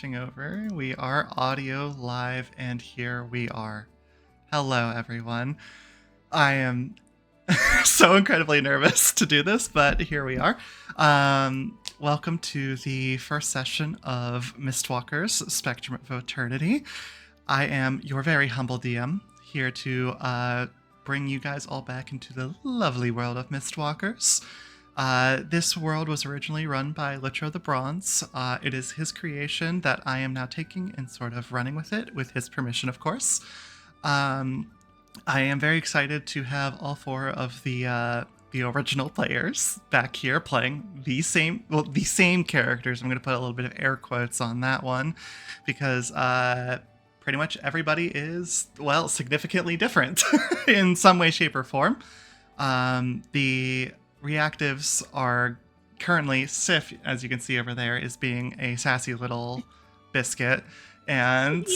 switching over. We are audio live, and here we are. Hello, everyone. I am so incredibly nervous to do this, but here we are. Welcome to the first session of Mistwalkers, Spectrum of Eternity. I am your very humble DM, here to bring you guys all back into the lovely world of Mistwalkers. This world was originally run by Litro the Bronze. It is his creation that I am now taking and sort of running with it, with his permission, of course. I am very excited to have all four of the original players back here playing the same characters. I'm going to put a little bit of air quotes on that one because pretty much everybody is, well, significantly different in some way, shape, or form. The reactives are currently, Sif, as you can see over there, is being a sassy little biscuit and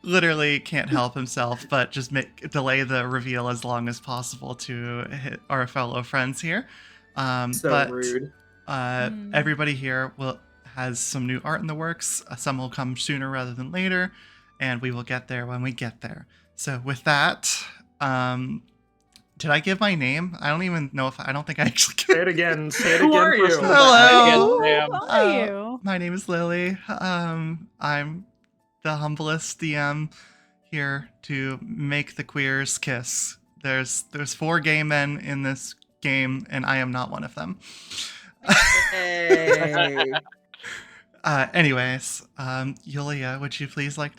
literally can't help himself but just delay the reveal as long as possible to hit our fellow friends here. But rude. Everybody here has some new art in the works. Some will come sooner rather than later, and we will get there when we get there. So with that, did I give my name? I don't even know if I don't think I actually Say it again. Say it Who again. are you? Hello. Who are you? My name is Lily. I'm the humblest DM here to make the queers kiss. There's 4 gay men in this game, and I am not one of them. Hey. Anyways, Yulia, would you like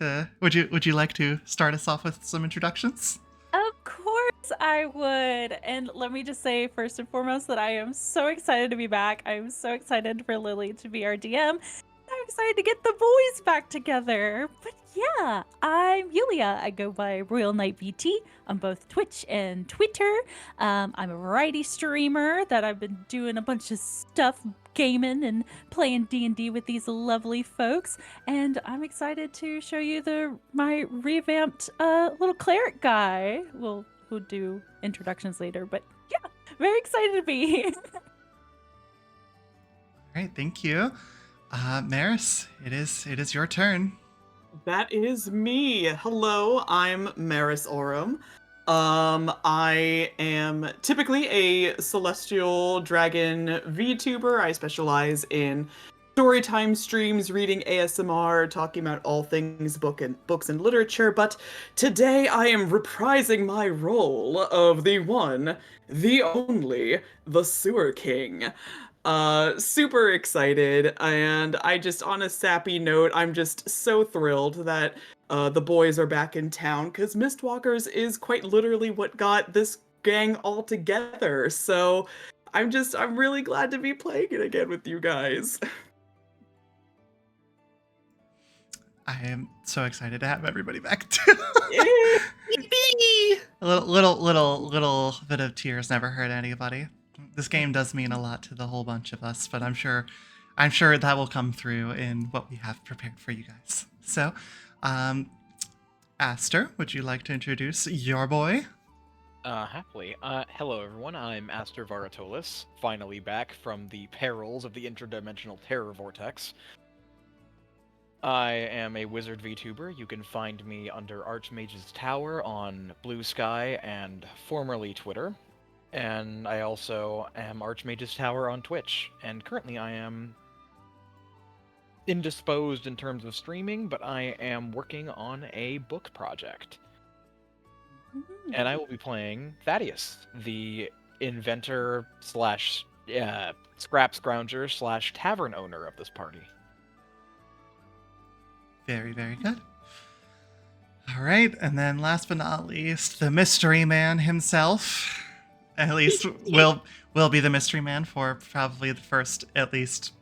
to start us off with some introductions? Of course I would. And let me just say first and foremost that I am so excited to be back. I'm so excited for Lily to be our DM. I'm excited to get the boys back together. But yeah, I'm Yulia. I go by RoyalKnightVT on both Twitch and Twitter. I'm a variety streamer that I've been doing a bunch of stuff, gaming and playing D&D with these lovely folks. And I'm excited to show you my revamped little cleric guy. We'll do introductions later, but yeah, very excited to be here. All right, thank you. Meris, it is your turn. That is me. Hello, I'm MerisAurum. I am typically a celestial dragon VTuber. I specialize in storytime streams, reading ASMR, talking about all things books and literature, but today I am reprising my role of the one, the only, the Sewer King. Super excited, and I just, on a sappy note, I'm just so thrilled that the boys are back in town, because Mistwalkers is quite literally what got this gang all together, so I'm really glad to be playing it again with you guys. I am so excited to have everybody back too. A little bit of tears never hurt anybody. This game does mean a lot to the whole bunch of us, but I'm sure that will come through in what we have prepared for you guys. So, Aster, would you like to introduce your boy? Happily. Hello everyone, I'm Aster Varatolis, finally back from the perils of the interdimensional terror vortex. I am a wizard VTuber. You can find me under ArchmagesTower on Blue Sky and formerly Twitter. And I also am ArchmagesTower on Twitch. And currently I am indisposed in terms of streaming, but I am working on a book project. And I will be playing Thaddeus, the inventor slash scrap scrounger slash tavern owner of this party. Very, very good. All right, and then last but not least, the mystery man himself. At least will be the mystery man for probably the first at least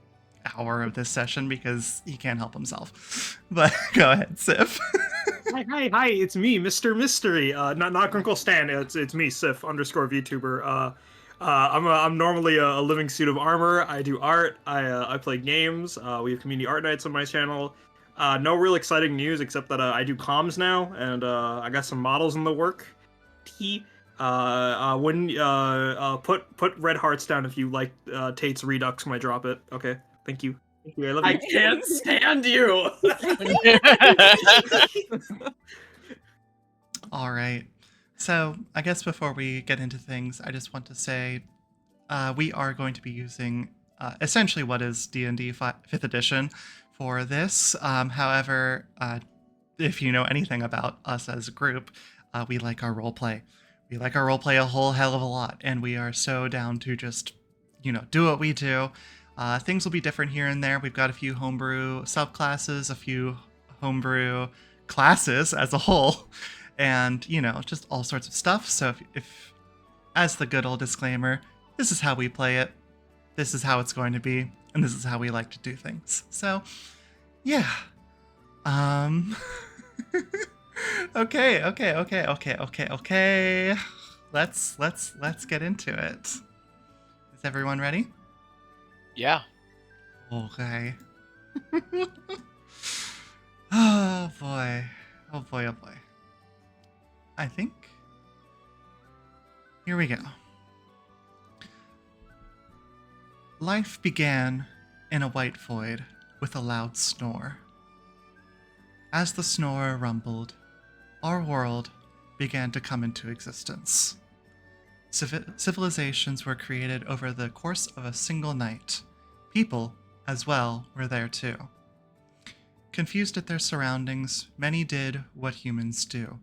hour of this session because he can't help himself. But go ahead, Sif. Hi, it's me, Mr. Mystery. Not Grunkle Stan. It's me, Sif _VTuber. I'm normally a living suit of armor. I do art. I play games. We have community art nights on my channel. No real exciting news except that I do comms now, and I got some models in the work. Put red hearts down if you like Tate's Redux when I drop it. Okay, thank you. I love I you. can't stand you. All right. So I guess before we get into things, I just want to say we are going to be using essentially what is D&D 5th edition for this. However, if you know anything about us as a group, we like our roleplay. We like our roleplay a whole hell of a lot, and we are so down to just, do what we do. Things will be different here and there. We've got a few homebrew subclasses, a few homebrew classes as a whole, and, just all sorts of stuff. So if as the good old disclaimer, this is how we play it, this is how it's going to be, and this is how we like to do things. So, yeah. Okay. Let's get into it. Is everyone ready? Yeah. Okay. Oh boy. Oh boy. I think. Here we go. Life began in a white void with a loud snore. As the snore rumbled, our world began to come into existence. Civilizations were created over the course of a single night. People, as well, were there too. Confused at their surroundings, many did what humans do.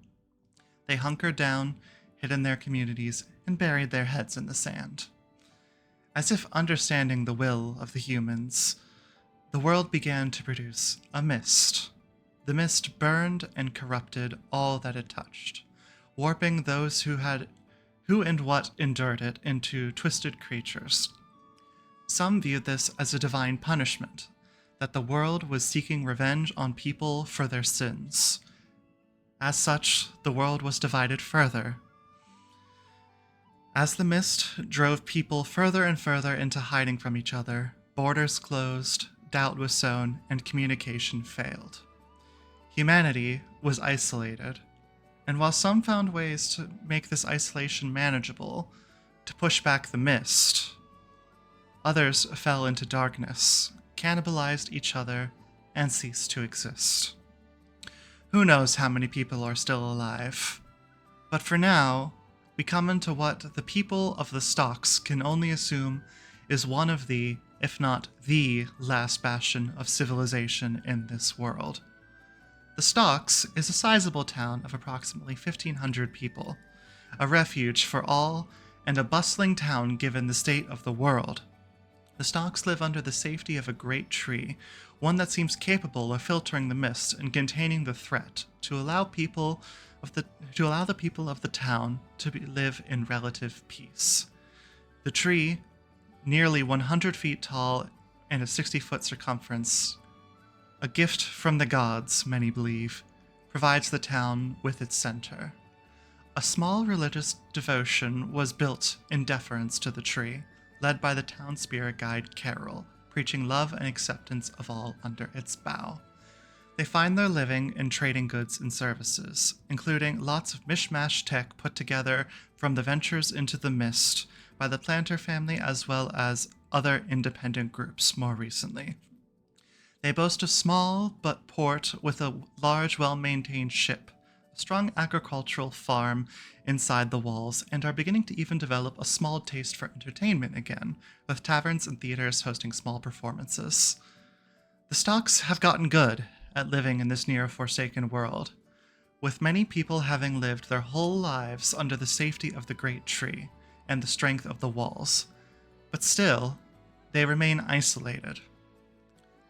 They hunkered down, hid in their communities, and buried their heads in the sand. As if understanding the will of the humans, the world began to produce a mist. The mist burned and corrupted all that it touched, warping those who and what endured it into twisted creatures. Some viewed this as a divine punishment, that the world was seeking revenge on people for their sins. As such, the world was divided further. As the mist drove people further and further into hiding from each other, borders closed, doubt was sown, and communication failed. Humanity was isolated, and while some found ways to make this isolation manageable, to push back the mist, others fell into darkness, cannibalized each other, and ceased to exist. Who knows how many people are still alive? But for now, we come into what the people of the Stocks can only assume is one of the, if not the, last bastion of civilization in this world. The Stocks is a sizable town of approximately 1,500 people, a refuge for all and a bustling town given the state of the world. The Stocks live under the safety of a great tree, one that seems capable of filtering the mist and containing the threat to allow the people of the town to live in relative peace. The tree, nearly 100 feet tall and a 60-foot circumference, a gift from the gods, many believe, provides the town with its center. A small religious devotion was built in deference to the tree, led by the town spirit guide Carol, preaching love and acceptance of all under its bough. They find their living in trading goods and services, including lots of mishmash tech put together from the ventures into the mist by the Plantar family as well as other independent groups more recently. They boast a small but port with a large, well-maintained ship, a strong agricultural farm inside the walls, and are beginning to even develop a small taste for entertainment again, with taverns and theaters hosting small performances. The Stocks have gotten good at living in this near-forsaken world, with many people having lived their whole lives under the safety of the Great Tree and the strength of the walls. But still, they remain isolated.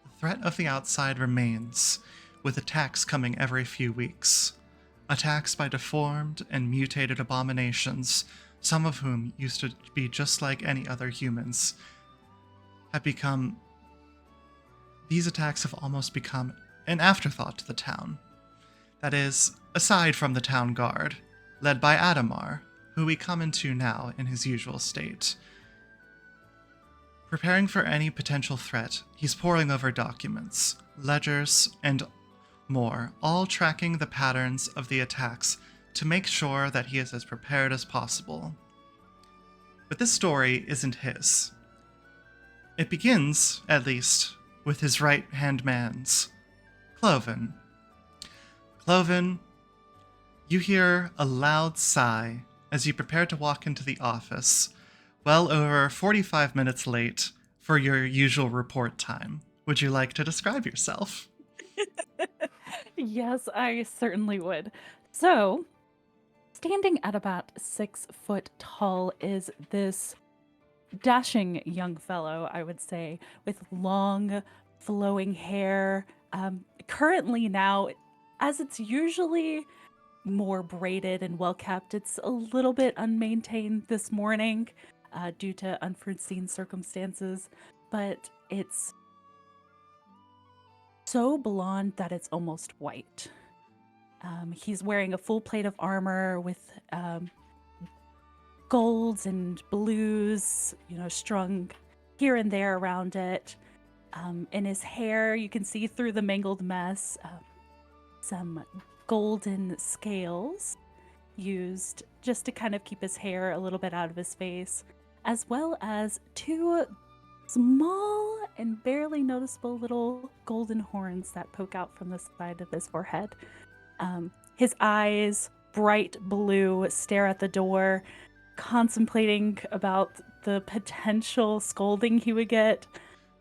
The threat of the outside remains, with attacks coming every few weeks. Attacks by deformed and mutated abominations, some of whom used to be just like any other humans, these attacks have almost become an afterthought to the town. That is, aside from the town guard, led by Adamar, who we come into now in his usual state. Preparing for any potential threat, he's poring over documents, ledgers, and more, all tracking the patterns of the attacks to make sure that he is as prepared as possible. But this story isn't his. It begins, at least, with his right-hand man's, Kloven. Kloven, you hear a loud sigh as you prepare to walk into the office, well over 45 minutes late for your usual report time. Would you like to describe yourself? Yes, I certainly would. So, standing at about 6 foot tall is this dashing young fellow, I would say, with long, flowing hair. Currently, now, as it's usually more braided and well kept, it's a little bit unmaintained this morning due to unforeseen circumstances, but it's so blonde that it's almost white. He's wearing a full plate of armor with golds and blues, strung here and there around it. In his hair, you can see through the mangled mess some golden scales used just to kind of keep his hair a little bit out of his face, as well as 2 small and barely noticeable little golden horns that poke out from the side of his forehead. His eyes, bright blue, stare at the door, contemplating about the potential scolding he would get.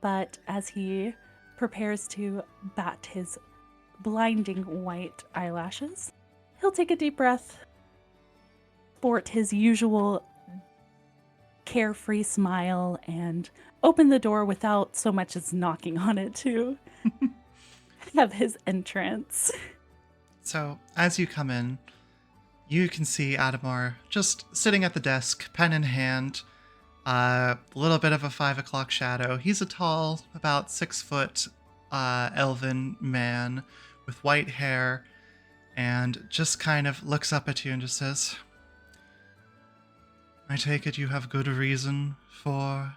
But as he prepares to bat his blinding white eyelashes, he'll take a deep breath, sport his usual carefree smile, and open the door without so much as knocking on it to have his entrance. So, as you come in, you can see Adamar just sitting at the desk, pen in hand, a little bit of a 5 o'clock shadow. He's a tall, about 6 foot elven man with white hair, and just kind of looks up at you and just says, I take it you have good reason for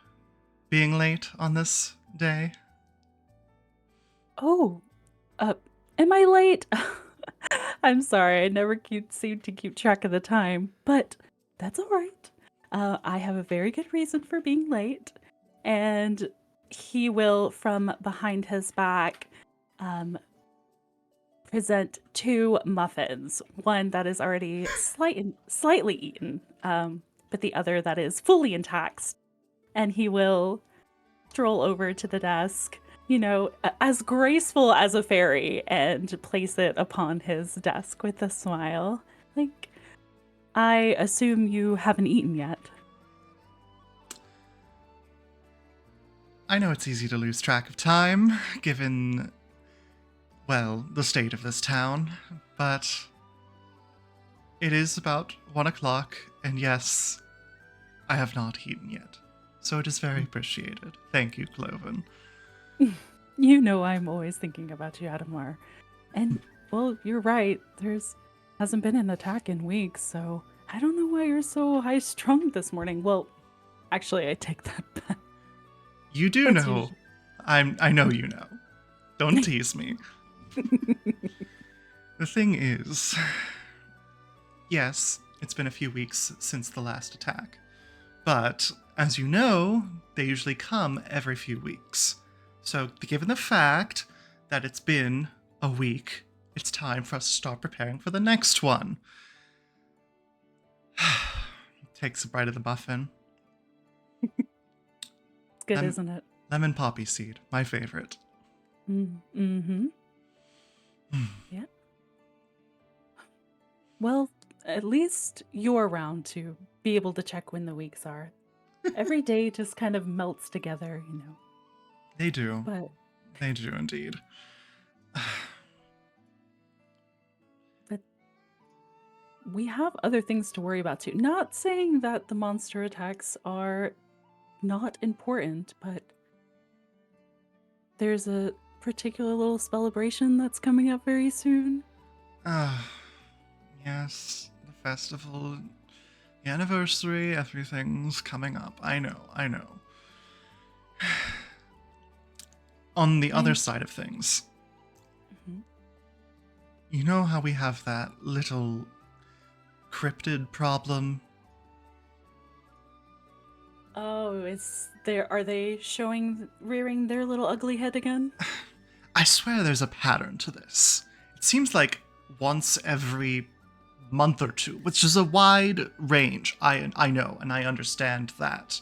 being late on this day? Oh, am I late? I'm sorry, I never seem to keep track of the time, but that's all right. I have a very good reason for being late, and he will, from behind his back, present 2 muffins. One that is already slightly eaten, but the other that is fully intact. And he will stroll over to the desk, as graceful as a fairy, and place it upon his desk with a smile. Like, I assume you haven't eaten yet. I know it's easy to lose track of time, given, well, the state of this town, but it is about 1 o'clock, and yes, I have not eaten yet. So it is very appreciated. Thank you, Kloven. You know I'm always thinking about you, Adamar. And, well, you're right. Hasn't been an attack in weeks, so I don't know why you're so high-strung this morning. Well, actually, I take that back. You do That's know. I know you know. Don't tease me. The thing is, yes, it's been a few weeks since the last attack. But, as you know, they usually come every few weeks. So, given the fact that it's been a week, it's time for us to start preparing for the next one. Takes a bite of the muffin. It's good, isn't it? Lemon poppy seed, my favorite. Mm-hmm. Yeah. Well, at least you're around to be able to check when the weeks are. Every day just kind of melts together, They do. But They do indeed. we have other things to worry about too. Not saying that the monster attacks are not important, but there's a particular little celebration that's coming up very soon. Yes, the festival, the anniversary, everything's coming up. I know. On the other side of things, you know how we have that little cryptid problem? Oh, are they rearing their little ugly head again? I swear there's a pattern to this. It seems like once every month or two, which is a wide range, I know, and I understand that.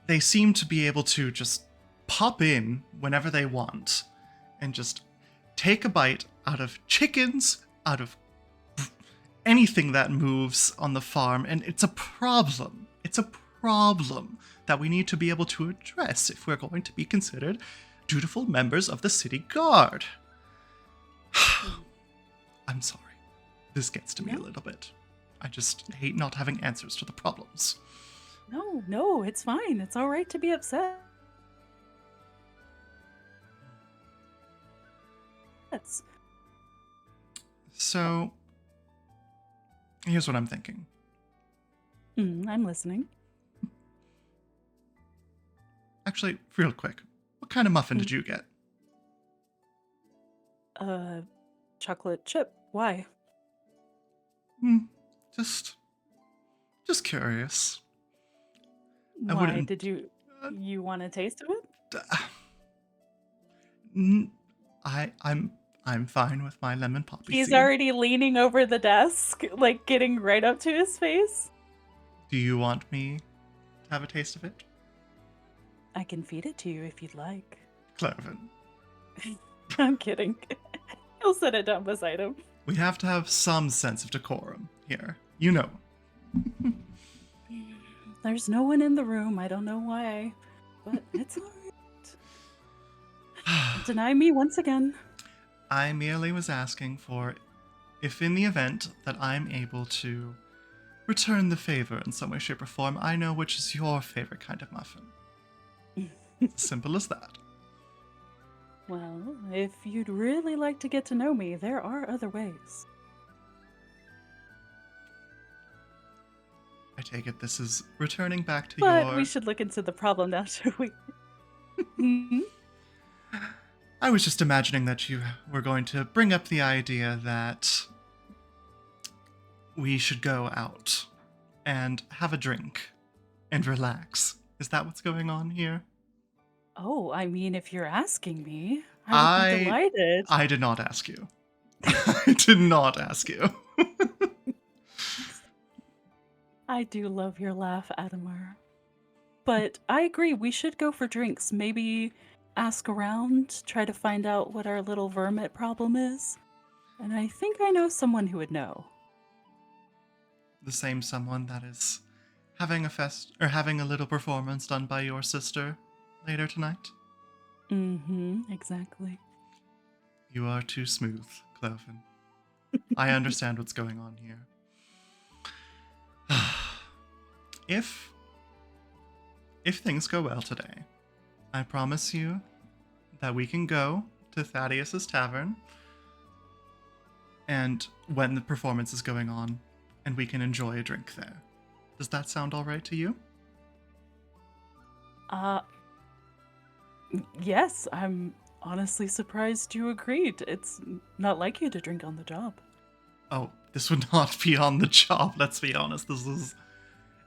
They seem to be able to just pop in whenever they want and just take a bite out of chickens, out of anything that moves on the farm, and it's a problem. It's a problem that we need to be able to address if we're going to be considered dutiful members of the city guard. I'm sorry. This gets to me a little bit. I just hate not having answers to the problems. No, it's fine. It's all right to be upset. So, here's what I'm thinking. I'm listening. Actually, real quick, what kind of muffin did you get? Chocolate chip. Why? Just curious. Why did you want a taste of it? I'm fine with my lemon poppy He's seed. already leaning over the desk, like getting right up to his face. Do you want me to have a taste of it? I can feed it to you if you'd like. Kloven. I'm kidding. He'll set it down beside him. We have to have some sense of decorum here. You know. There's no one in the room. I don't know why, but it's alright. Deny me once again. I merely was asking for if in the event that I'm able to return the favor in some way, shape, or form, I know which is your favorite kind of muffin. Simple as that. Well, if you'd really like to get to know me, there are other ways. I take it this is returning back to But we should look into the problem now, shall we? I was just imagining that you were going to bring up the idea that we should go out and have a drink and relax. Is that what's going on here? Oh, I mean, if you're asking me, I would be delighted. I did not ask you. I did not ask you. I do love your laugh, Adamar. But I agree, we should go for drinks. Maybe ask around, try to find out what our little vermin problem is. And I think I know someone who would know. The same someone that is having having a little performance done by your sister later tonight? Exactly. You are too smooth, Kloven. I understand what's going on here. If things go well today, I promise you that we can go to Thaddeus's tavern and when the performance is going on, and we can enjoy a drink there. Does that sound all right to you? Yes, I'm honestly surprised you agreed. It's not like you to drink on the job. Oh, this would not be on the job, let's be honest. This is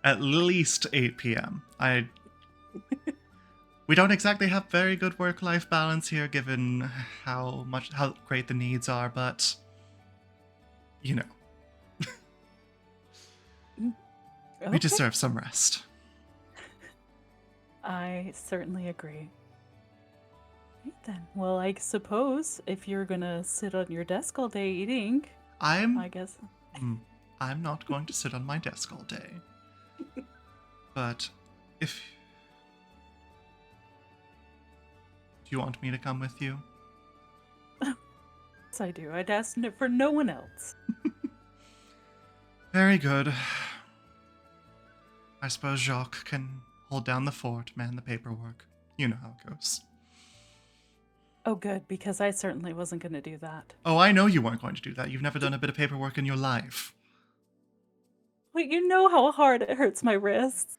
at least 8 p.m. We don't exactly have very good work-life balance here, given how great the needs are, but you know. We deserve some rest. I certainly agree. Right then. Well, I suppose if you're gonna sit on your desk all day eating, I guess. I'm not going to sit on my desk all day. But if... Do you want me to come with you? Yes, I do. I'd ask for no one else. Very good. I suppose Jacques can hold down the fort, man the paperwork. You know how it goes. Oh, good, because I certainly wasn't going to do that. Oh, I know you weren't going to do that. You've never done a bit of paperwork in your life. But you know how hard it hurts my wrists.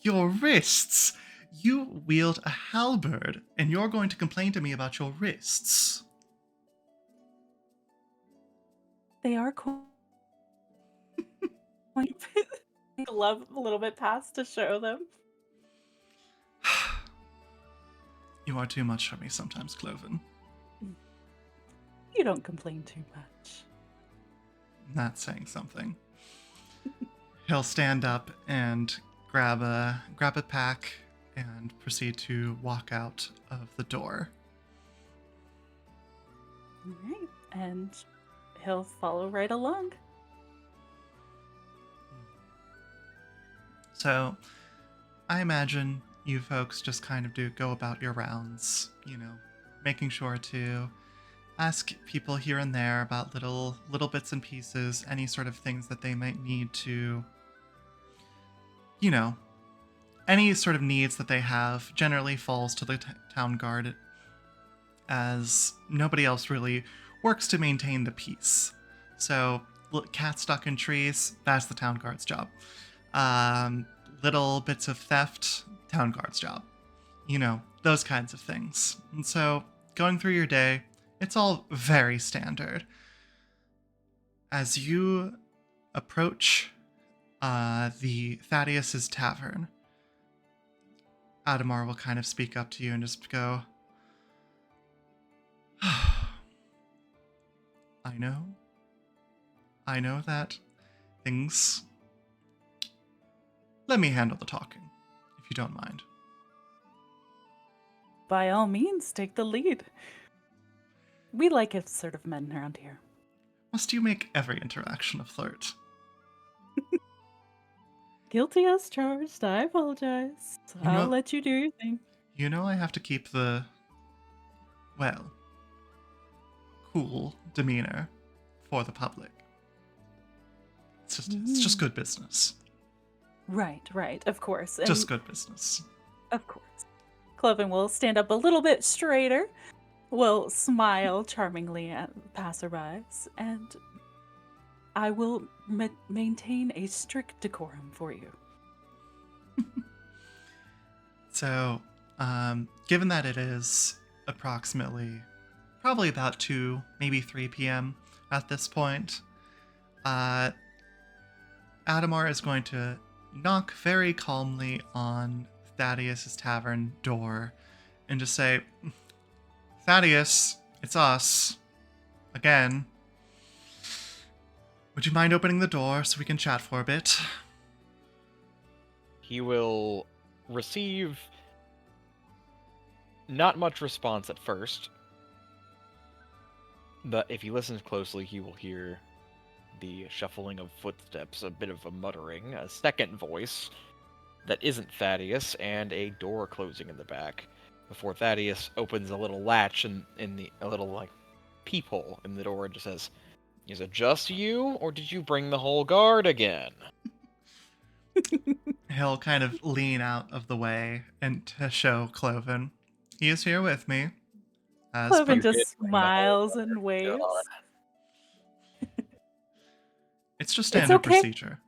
Your wrists? You wield a halberd, and you're going to complain to me about your wrists. They are quite glove a little bit past to show them. You are too much for me sometimes, Kloven. You don't complain too much. Not saying something. He'll stand up and grab a pack and proceed to walk out of the door. All right, and he'll follow right along. So, I imagine you folks just kind of go about your rounds, making sure to ask people here and there about little bits and pieces, any sort of things that they might need to, any sort of needs that they have generally falls to the town guard, as nobody else really works to maintain the peace. So, cats stuck in trees, that's the town guard's job. Little bits of theft, town guard's job. Those kinds of things. And so, going through your day, it's all very standard. As you approach the Thaddeus's tavern, Adamar will kind of speak up to you and just go, I know that things... Let me handle the talking, if you don't mind. By all means, take the lead. We like assertive men around here. Must you make every interaction a flirt? Guilty as charged. I apologize. I'll let you do your thing. I have to keep the, cool demeanor for the public. It's just good business. Right, of course. And just good business. Of course. Kloven will stand up a little bit straighter, will smile charmingly at passerbys, and I will maintain a strict decorum for you. So, given that it is approximately, probably about 2, maybe 3 p.m. at this point, Adamar is going to knock very calmly on Thaddeus's tavern door and just say, Thaddeus, it's us. Again. Would you mind opening the door so we can chat for a bit? He will receive not much response at first, but if he listens closely, he will hear the shuffling of footsteps, a bit of a muttering, a second voice that isn't Thaddeus, and a door closing in the back, before Thaddeus opens a little latch a little peephole in the door and just says, "Is it just you, or did you bring the whole guard again?" He'll kind of lean out of the way and to show Kloven. He is here with me. Kloven just smiles and waves. It's just standard procedure,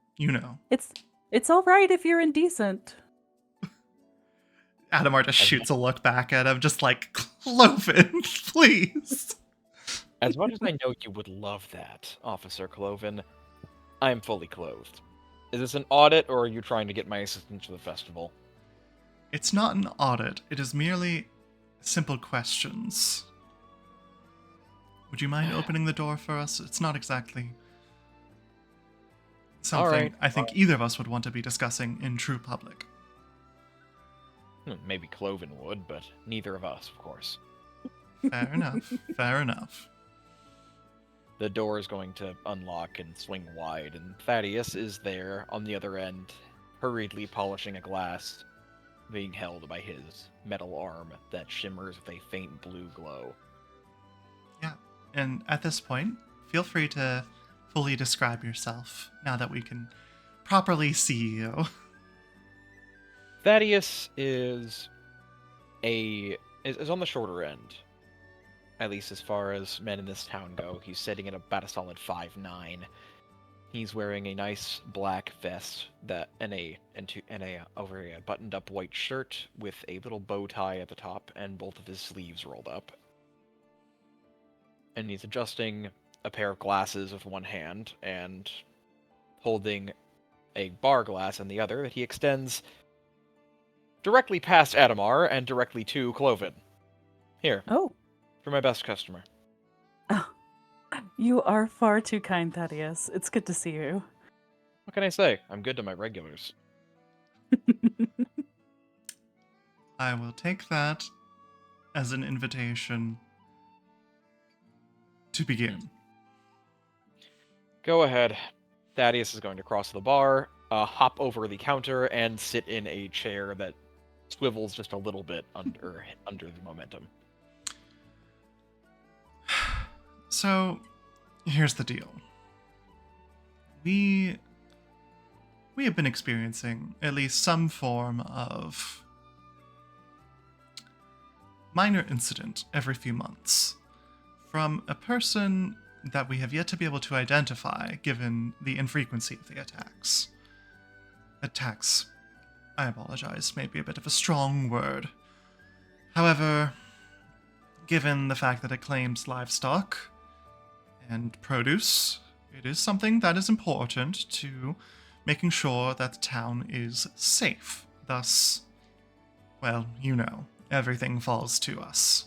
It's all right if you're indecent. Adamar just shoots a look back at him, just like, Kloven, please. As much as I know you would love that, Officer Kloven, I am fully clothed. Is this an audit, or are you trying to get my assistance to the festival? It's not an audit. It is merely simple questions. Would you mind opening the door for us? It's not exactly something I think either of us would want to be discussing in true public. Maybe Kloven would, but neither of us, of course. Fair enough. Fair enough. The door is going to unlock and swing wide, and Thaddeus is there on the other end, hurriedly polishing a glass, being held by his metal arm that shimmers with a faint blue glow. Yeah, and at this point, feel free to fully describe yourself now that we can properly see you. Thaddeus is on the shorter end, at least as far as men in this town go. He's sitting at about a solid 5'9". He's wearing a nice black vest over a buttoned-up white shirt with a little bow tie at the top and both of his sleeves rolled up. And he's adjusting a pair of glasses with one hand and holding a bar glass in the other, that he extends directly past Adamar and directly to Kloven. Here, Oh, for my best customer. oh, you are far too kind, Thaddeus. It's good to see you. What can I say? I'm good to my regulars. I will take that as an invitation to begin. Go ahead. Thaddeus is going to cross the bar, hop over the counter, and sit in a chair that swivels just a little bit under the momentum. So, here's the deal. We have been experiencing at least some form of minor incident every few months from a person that we have yet to be able to identify given the infrequency of the attacks. Attacks, I apologize, may be a bit of a strong word. However, given the fact that it claims livestock and produce, it is something that is important to making sure that the town is safe. Thus, well, you know, everything falls to us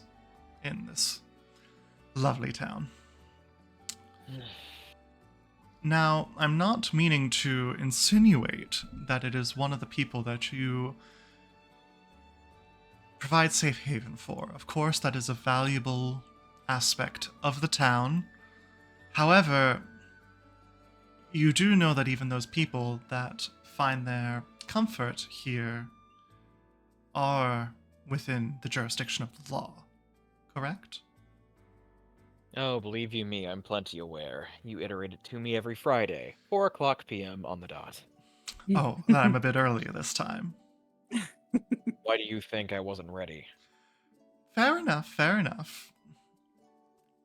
in this lovely town. Now, I'm not meaning to insinuate that it is one of the people that you provide safe haven for. Of course, that is a valuable aspect of the town. However, you do know that even those people that find their comfort here are within the jurisdiction of the law, correct? Oh, believe you me, I'm plenty aware. You iterate it to me every Friday, 4:00 p.m. on the dot. Oh, then I'm a bit early this time. Why do you think I wasn't ready? Fair enough, fair enough.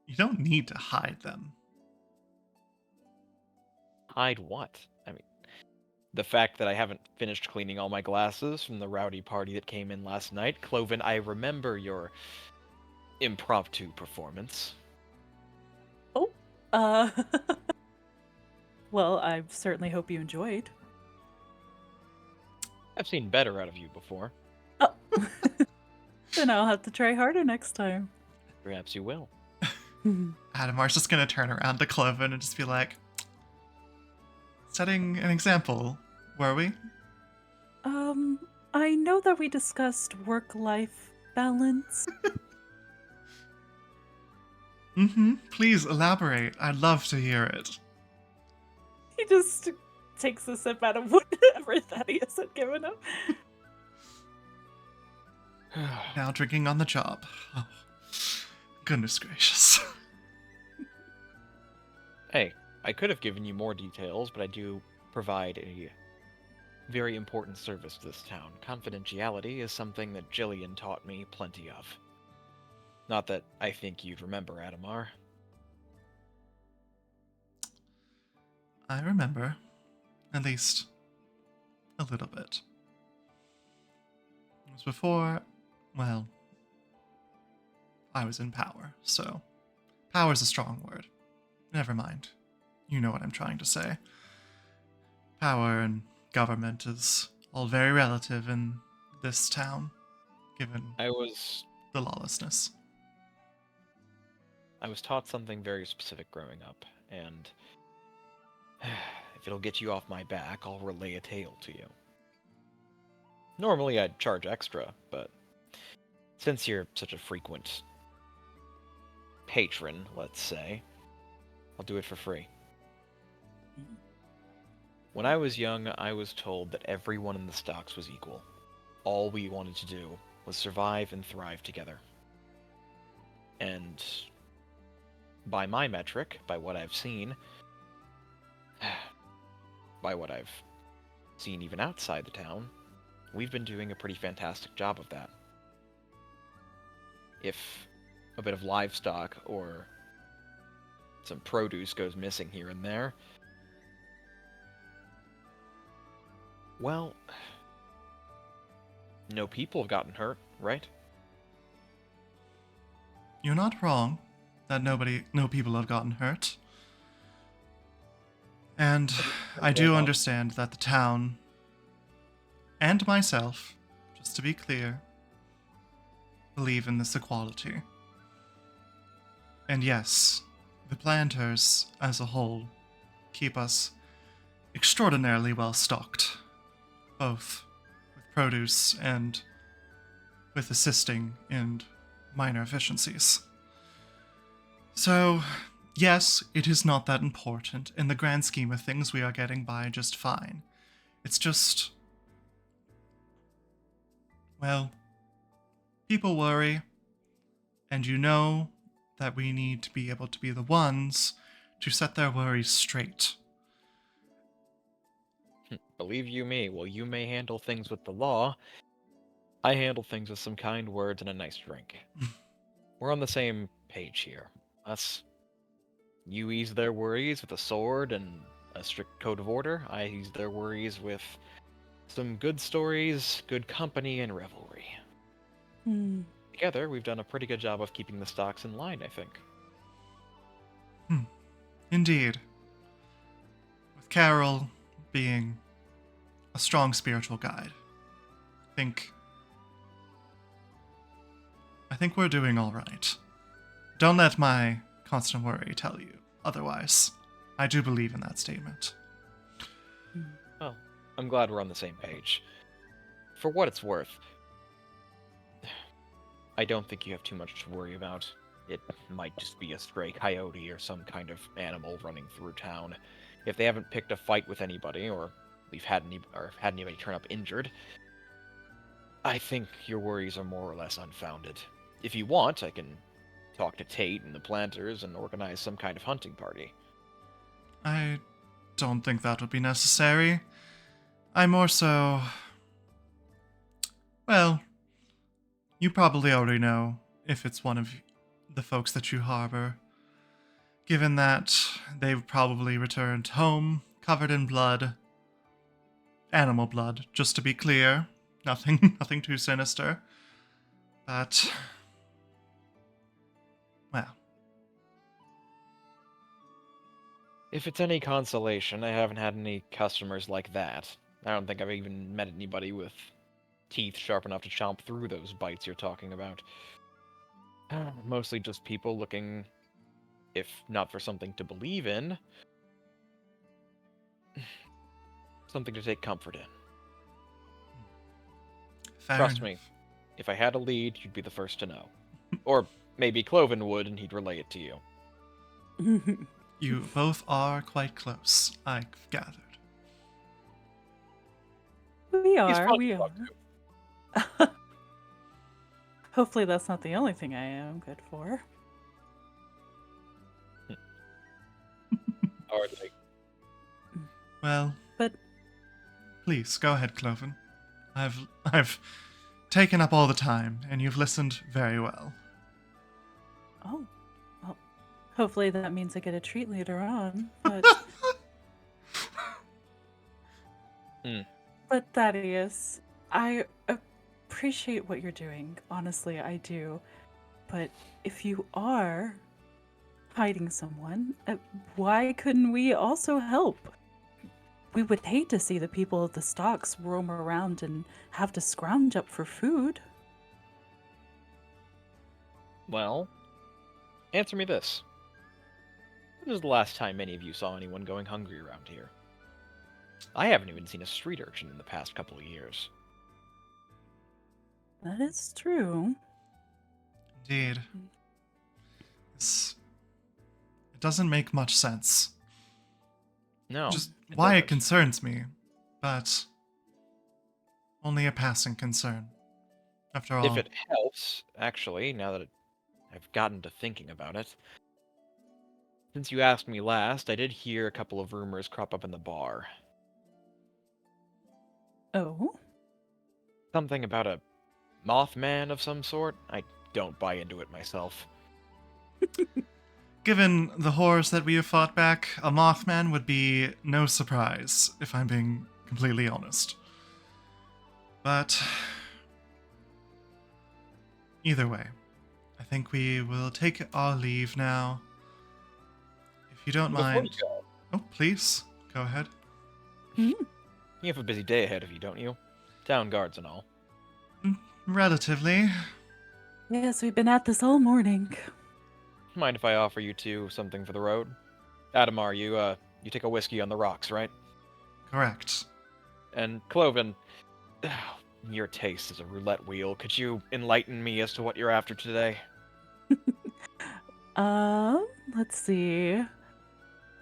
You don't need to hide them. Hide what? I mean, the fact that I haven't finished cleaning all my glasses from the rowdy party that came in last night. Kloven, I remember your impromptu performance. Oh, well, I certainly hope you enjoyed. I've seen better out of you before. Oh, then I'll have to try harder next time. Perhaps you will. Adamar's just gonna turn around to Kloven and just be like, setting an example, were we? I know that we discussed work-life balance. Please elaborate. I'd love to hear it. He just takes a sip out of whatever Thaddeus had given him. Now drinking on the job. Oh, goodness gracious. Hey, I could have given you more details, but I do provide a very important service to this town. Confidentiality is something that Jillian taught me plenty of. Not that I think you'd remember, Adamar. I remember. At least a little bit. It was before, well, I was in power, so power's a strong word. Never mind. You know what I'm trying to say. Power and government is all very relative in this town, given the lawlessness. I was taught something very specific growing up, and if it'll get you off my back, I'll relay a tale to you. Normally I'd charge extra, but since you're such a frequent patron, let's say, I'll do it for free. When I was young, I was told that everyone in the stocks was equal. All we wanted to do was survive and thrive together. And by my metric, by what I've seen, by what I've seen even outside the town, we've been doing a pretty fantastic job of that. If a bit of livestock or some produce goes missing here and there, well, no people have gotten hurt, right? You're not wrong that no people have gotten hurt. And I do understand that the town and myself, just to be clear, believe in this equality. And yes, the planters as a whole keep us extraordinarily well stocked, both with produce and with assisting in minor efficiencies. So, yes, it is not that important. In the grand scheme of things, we are getting by just fine. It's just, well, people worry, and you know that we need to be able to be the ones to set their worries straight. Believe you me, while you may handle things with the law, I handle things with some kind words and a nice drink. We're on the same page here. You ease their worries with a sword and a strict code of order. I ease their worries with some good stories, good company, and revelry. Together, we've done a pretty good job of keeping the stocks in line, I think. Indeed. With Carol being a strong spiritual guide, I think we're doing all right. Don't let my constant worry tell you otherwise. I do believe in that statement. Well, I'm glad we're on the same page. For what it's worth, I don't think you have too much to worry about. It might just be a stray coyote or some kind of animal running through town. If they haven't picked a fight with anybody, or we've had anybody turn up injured, I think your worries are more or less unfounded. If you want, I can talk to Tate and the Planters and organize some kind of hunting party. I don't think that would be necessary. I more so... Well, you probably already know if it's one of the folks that you harbor, given that they've probably returned home covered in blood. Animal blood, just to be clear. Nothing too sinister. But... well... If it's any consolation, I haven't had any customers like that. I don't think I've even met anybody with teeth sharp enough to chomp through those bites you're talking about. Mostly just people looking, if not for something to believe in, something to take comfort in. Fair Trust enough. me, if I had a lead, you'd be the first to know. Or maybe Kloven would, and he'd relay it to you. You both are quite close, I've gathered. We He's are. fun We to are. talk to. Hopefully, that's not the only thing I am good for. Hardly. Well, But please, go ahead, Kloven. I've taken up all the time, and you've listened very well. oh, well, hopefully that means I get a treat later on. But but Thaddeus, I appreciate what you're doing. Honestly, I do. But if you are hiding someone, why couldn't we also help? We would hate to see the people of the stocks roam around and have to scrounge up for food. Well, answer me this. When was the last time any of you saw anyone going hungry around here? I haven't even seen a street urchin in the past couple of years. That is true. Indeed. It doesn't make much sense. No. Just it why it doesn't. concerns me, but only a passing concern. After all, If it helps, actually, now that I've gotten to thinking about it, since you asked me last, I did hear a couple of rumors crop up in the bar. Oh? Something about a Mothman of some sort? I don't buy into it myself. given the horrors that we have fought back, a Mothman would be no surprise, if I'm being completely honest. But either way, I think we will take our leave now. If you don't Before mind. you go, Oh, please, Go ahead. You have a busy day ahead of you, don't you? Town guards and all. Relatively. Yes, we've been at this all morning. Mind if I offer you two something for the road? Adamar, you take a whiskey on the rocks, right? Correct. And Kloven, your taste is a roulette wheel. Could you enlighten me as to what you're after today? Let's see.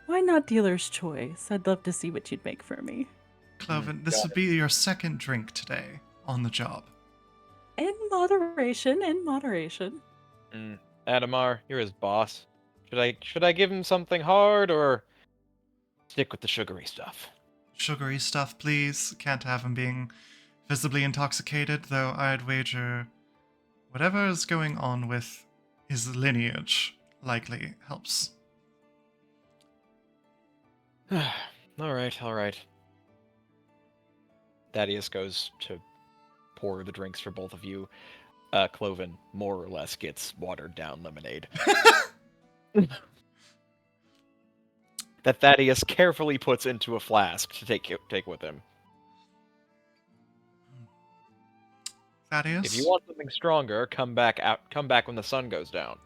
Why not dealer's choice? I'd love to see what you'd make for me. Kloven, this got would be your second drink today on the job. In moderation, in moderation. Adamar, you're his boss. Should I give him something hard or stick with the sugary stuff? Sugary stuff, please. Can't have him being visibly intoxicated, though I'd wager whatever is going on with his lineage likely helps. All right. Thaddeus goes to pour the drinks for both of you. Kloven more or less gets watered down lemonade. That Thaddeus carefully puts into a flask to take with him. Thaddeus? If you want something stronger, come back when the sun goes down.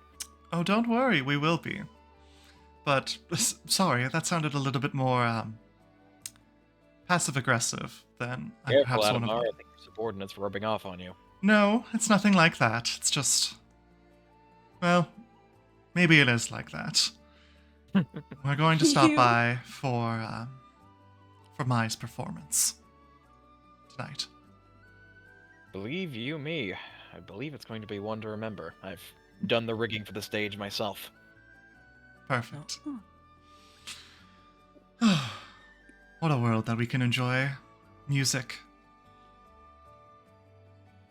Oh, don't worry, we will be. But, sorry, that sounded a little bit more, passive-aggressive than I Careful, perhaps want Adamar. to... I think your subordinate's rubbing off on you. No, it's nothing like that. It's just... Well, maybe it is like that. We're going to stop by for Mai's performance tonight. Believe you me, I believe it's going to be one to remember. I've done the rigging for the stage myself. Perfect. What a world that we can enjoy. Music.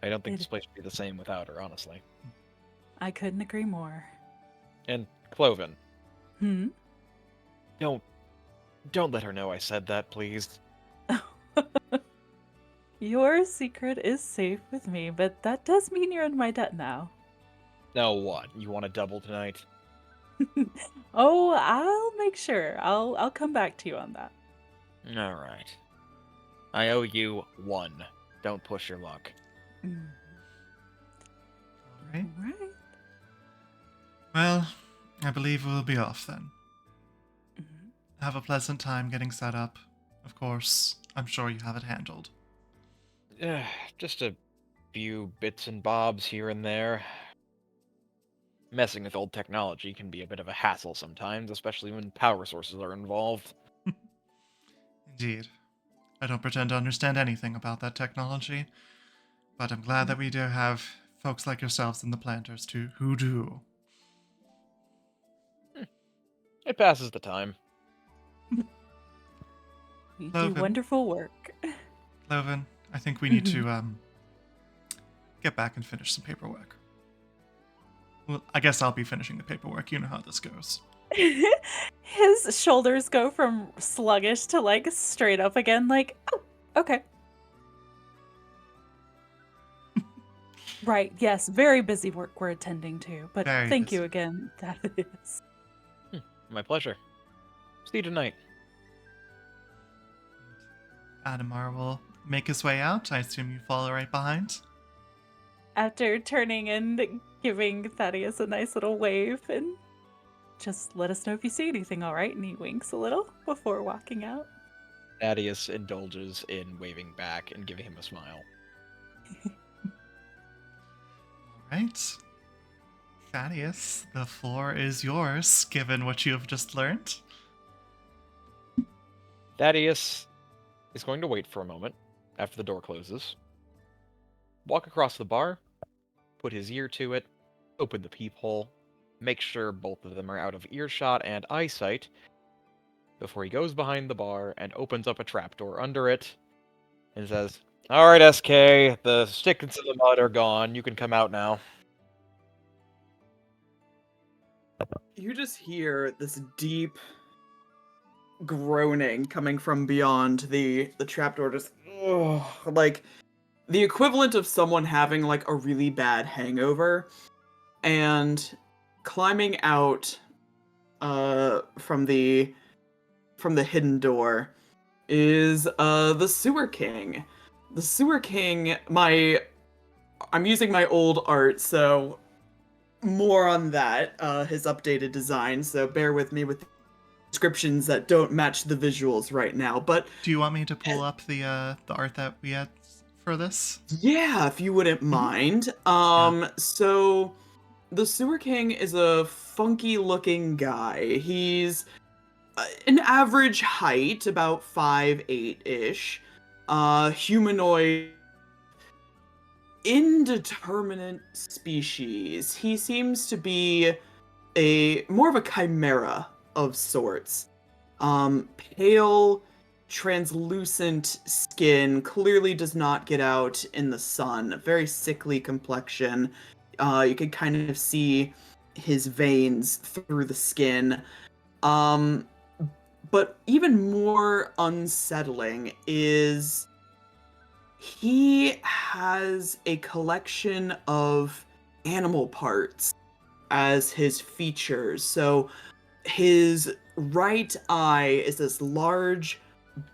I don't think this place would be the same without her, honestly. I couldn't agree more. And Kloven, Hmm? don't let her know I said that, please. Your secret is safe with me, but that does mean you're in my debt now. Now what? You want to double tonight? Oh, I'll make sure. I'll come back to you on that. All right. I owe you 1. Don't push your luck. Mm. Alright. Right. Well, I believe we'll be off then. Mhm. Have a pleasant time getting set up. Of course, I'm sure you have it handled. Just a few bits and bobs here and there. Messing with old technology can be a bit of a hassle sometimes, especially when power sources are involved. Indeed. I don't pretend to understand anything about that technology, but I'm glad that we do have folks like yourselves in the Plantars who do. It passes the time. You do Kloven. wonderful work. Kloven, I think we need to get back and finish some paperwork. Well, I guess I'll be finishing the paperwork. You know how this goes. His shoulders go from sluggish to like straight up again, like, oh, okay. Right, yes, very busy work we're attending to, but Very thank you busy. again, that is. My pleasure. See you tonight. Adamar will make his way out. I assume you follow right behind. After turning and giving Thaddeus a nice little wave and just let us know if you see anything, all right? And he winks a little before walking out. Thaddeus indulges in waving back and giving him a smile. Alright. Thaddeus, the floor is yours, given what you have just learned. Thaddeus is going to wait for a moment after the door closes, walk across the bar, put his ear to it, open the peephole, make sure both of them are out of earshot and eyesight before he goes behind the bar and opens up a trapdoor under it and says, "All right, SK, the sticks in the mud are gone. You can come out now." You just hear this deep groaning coming from beyond the trapdoor, just like the equivalent of someone having like a really bad hangover, and climbing out from the from the hidden door is the Sewer King. The Sewer King, I'm using my old art, so more on that, his updated design, so bear with me with the descriptions that don't match the visuals right now, but Do you want me to pull up the art that we had for this? yeah, if you wouldn't mind. So the Sewer King is a funky looking guy. He's an average height, about 5'8"-ish, humanoid, indeterminate species. He seems to be more of a chimera of sorts. Pale, translucent skin, clearly does not get out in the sun. Very sickly complexion. You can kind of see his veins through the skin. But even more unsettling is he has a collection of animal parts as his features. So his right eye is this large,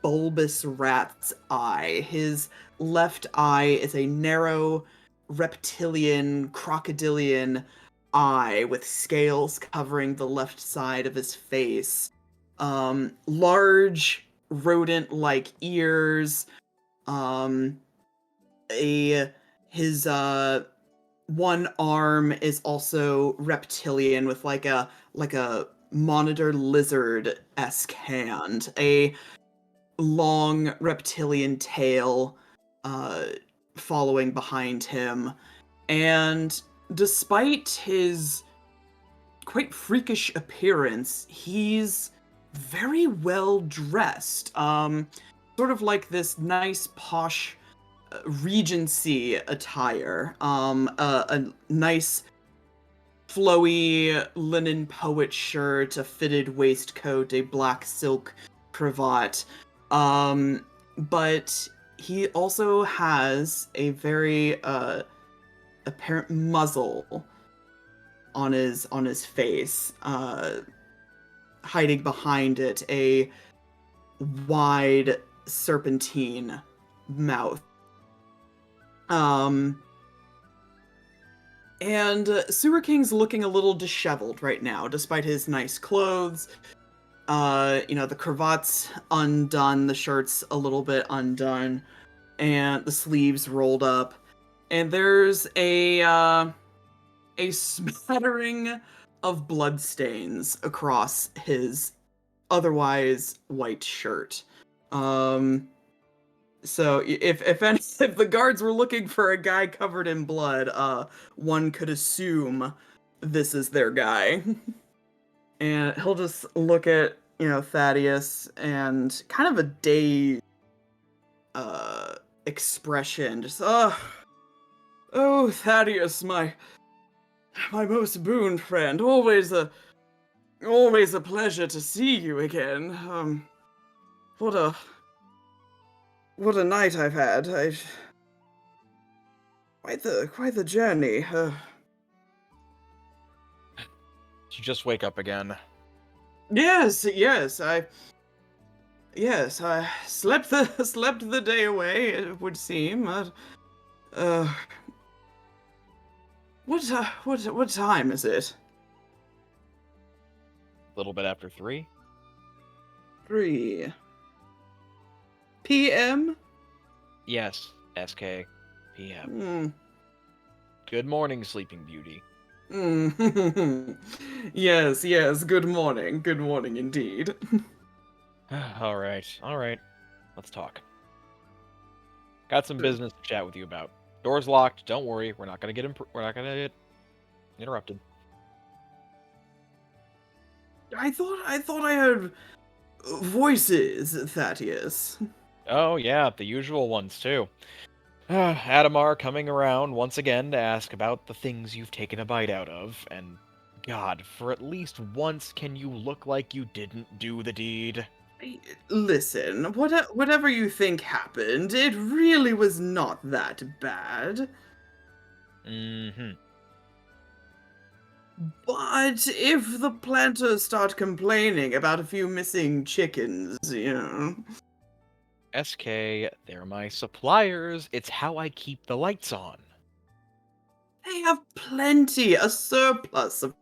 bulbous rat's eye. His left eye is a narrow, reptilian, crocodilian eye with scales covering the left side of his face. Large, rodent-like ears. His one arm is also reptilian with like a monitor lizard-esque hand. A long reptilian tail following behind him. And despite his quite freakish appearance, he's very well dressed. Sort of like this nice posh Regency attire. A nice flowy linen poet shirt, a fitted waistcoat, a black silk cravat. But he also has a very apparent muzzle on his face, hiding behind it a wide serpentine mouth. And Sewer King's looking a little disheveled right now, despite his nice clothes. The cravat's undone, the shirt's a little bit undone, and the sleeves rolled up. And there's a smattering of bloodstains across his otherwise white shirt. So if the guards were looking for a guy covered in blood, one could assume this is their guy. And he'll just look at, Thaddeus and kind of a dazed expression. Just, oh, Thaddeus, my most boon friend. Always a pleasure to see you again. What a night I've had. Quite the journey. Did you just wake up again? Yes. I slept the day away, it would seem. What time is it? A little bit after 3? 3 p.m. Yes, SK PM. Good morning, Sleeping Beauty. Yes, good morning indeed. All right. Let's talk. Got some business to chat with you about. Door's locked. Don't worry. We're not gonna get interrupted. I thought I heard voices, Thaddeus. Oh yeah, the usual ones too. Adamar coming around once again to ask about the things you've taken a bite out of, and God, for at least once can you look like you didn't do the deed? Listen, whatever you think happened, it really was not that bad. Mm-hmm. But if the planters start complaining about a few missing chickens, you know. SK, they're my suppliers. It's how I keep the lights on. They have plenty, a surplus of.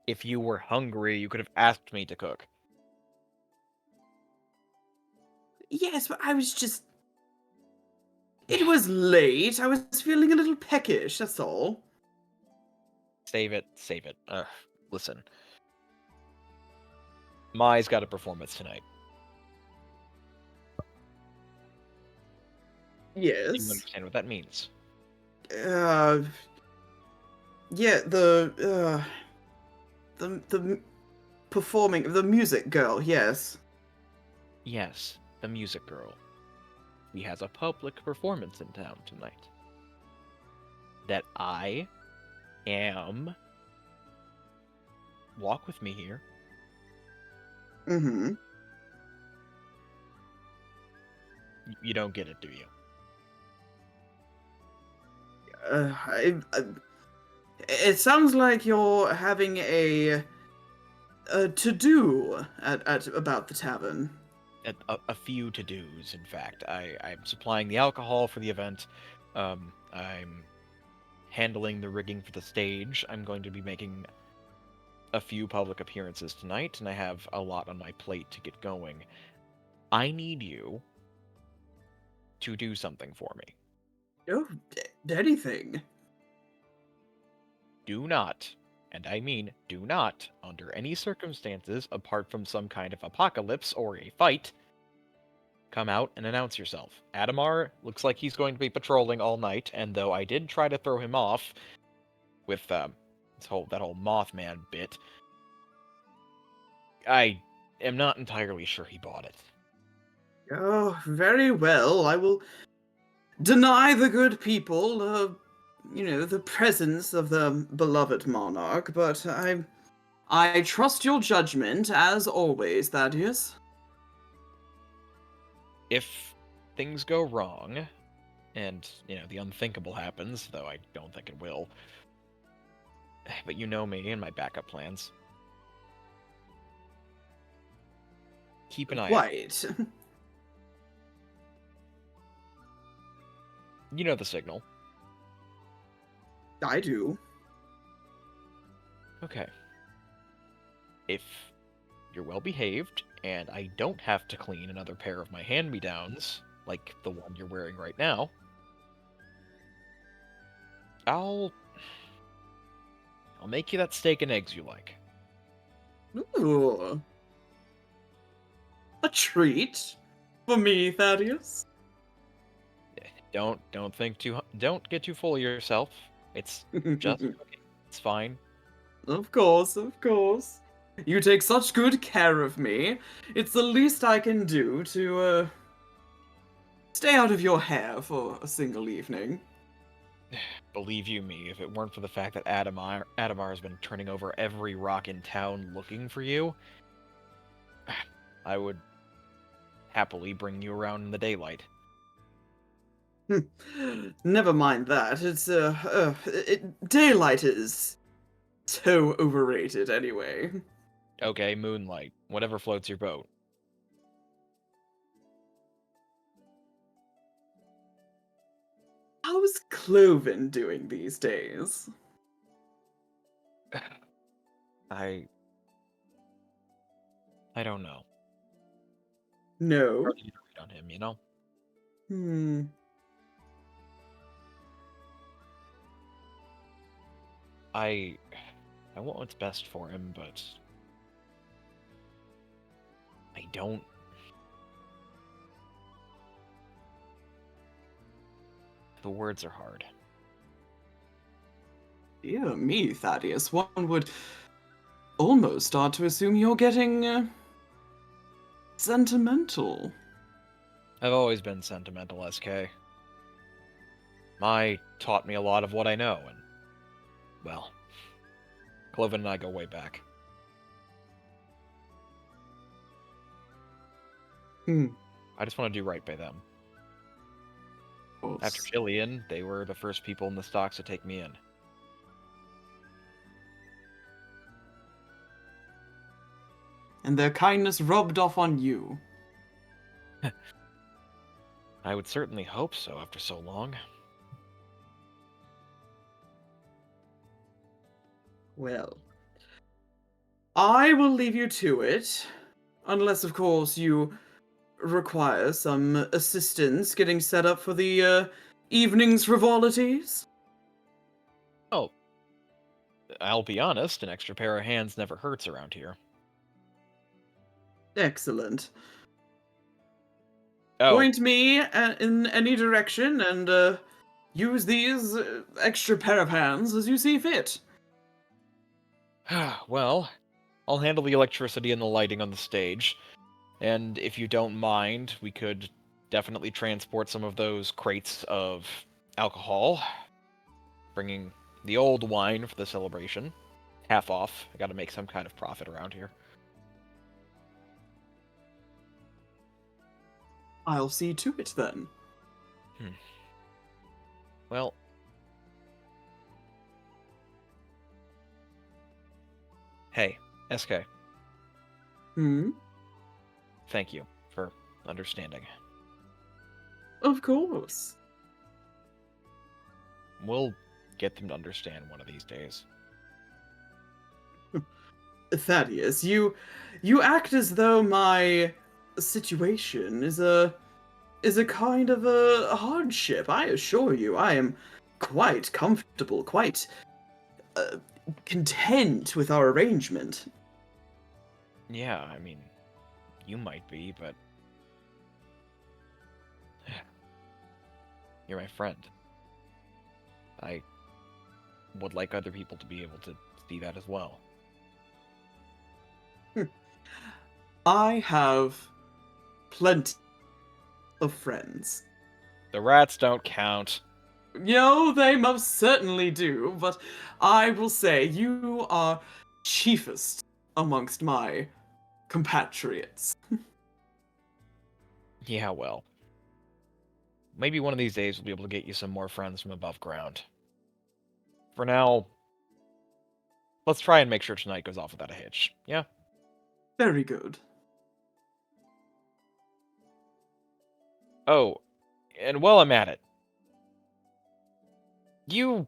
If you were hungry, you could have asked me to cook. Yes, but I was just. It was late. I was feeling a little peckish, that's all. Save it, save it. Listen. Mai's got a performance tonight. Do you Yes. understand what that means? Yeah, the performing, the music girl, yes. Yes, the music girl. He has a public performance in town tonight. That I am... Walk with me here. Mm-hmm. You don't get it, do you? It sounds like you're having a to-do at about the tavern. A few to-dos, in fact. I'm supplying the alcohol for the event. I'm handling the rigging for the stage. I'm going to be making a few public appearances tonight, and I have a lot on my plate to get going. I need you to do something for me. Oh, anything. Do not, and I mean do not, under any circumstances, apart from some kind of apocalypse or a fight, come out and announce yourself. Adamar looks like he's going to be patrolling all night, and though I did try to throw him off with that whole Mothman bit, I am not entirely sure he bought it. Oh, very well. I will deny the good people, the presence of the beloved monarch, but I trust your judgment, as always, Thaddeus. If things go wrong, and, the unthinkable happens, though I don't think it will, but you know me and my backup plans. Keep an eye out. Quite. You know the signal. I do. Okay. If you're well behaved, and I don't have to clean another pair of my hand-me-downs, like the one you're wearing right now, I'll make you that steak and eggs you like. Ooh. A treat for me, Thaddeus. Don't get too full of yourself. It's just cooking. It's fine. Of course, of course. You take such good care of me. It's the least I can do to, stay out of your hair for a single evening. Believe you me, if it weren't for the fact that Adamar has been turning over every rock in town looking for you, I would happily bring you around in the daylight. Never mind that. It's, daylight is so overrated anyway. Okay, moonlight. Whatever floats your boat. How's Kloven doing these days? I don't know. No. Hardly need to read on him, you know? Hmm. I want what's best for him, but I don't. The words are hard. Dear me, Thaddeus, one would almost start to assume you're getting, sentimental. I've always been sentimental, SK. Mai taught me a lot of what I know, and, well, Kloven and I go way back. I just want to do right by them. After Jillian, they were the first people in the stocks to take me in. and their kindness rubbed off on you. I would certainly hope so after so long. Well, I will leave you to it, unless, of course, you require some assistance getting set up for the evening's frivolities. Oh, I'll be honest, an extra pair of hands never hurts around here. Excellent. Oh, Point me in any direction and use these extra pair of hands as you see fit. well, I'll handle the electricity and the lighting on the stage. And if you don't mind, we could definitely transport some of those crates of alcohol. Bringing the old wine for the celebration. Half off. I gotta make some kind of profit around here. I'll see to it then. Well... Hey, SK. Thank you for understanding. Of course. We'll get them to understand one of these days. Thaddeus, you act as though my situation is a kind of a hardship. I assure you, I am quite comfortable, quite content with our arrangement. Yeah, I mean, you might be, but... You're my friend. I would like other people to be able to see that as well. I have plenty of friends. The rats don't count. No, they most certainly do, but I will say you are chiefest amongst my compatriots. Yeah, well. Maybe one of these days we'll be able to get you some more friends from above ground. For now, let's try and make sure tonight goes off without a hitch, yeah? Very good. Oh, and while I'm at it, you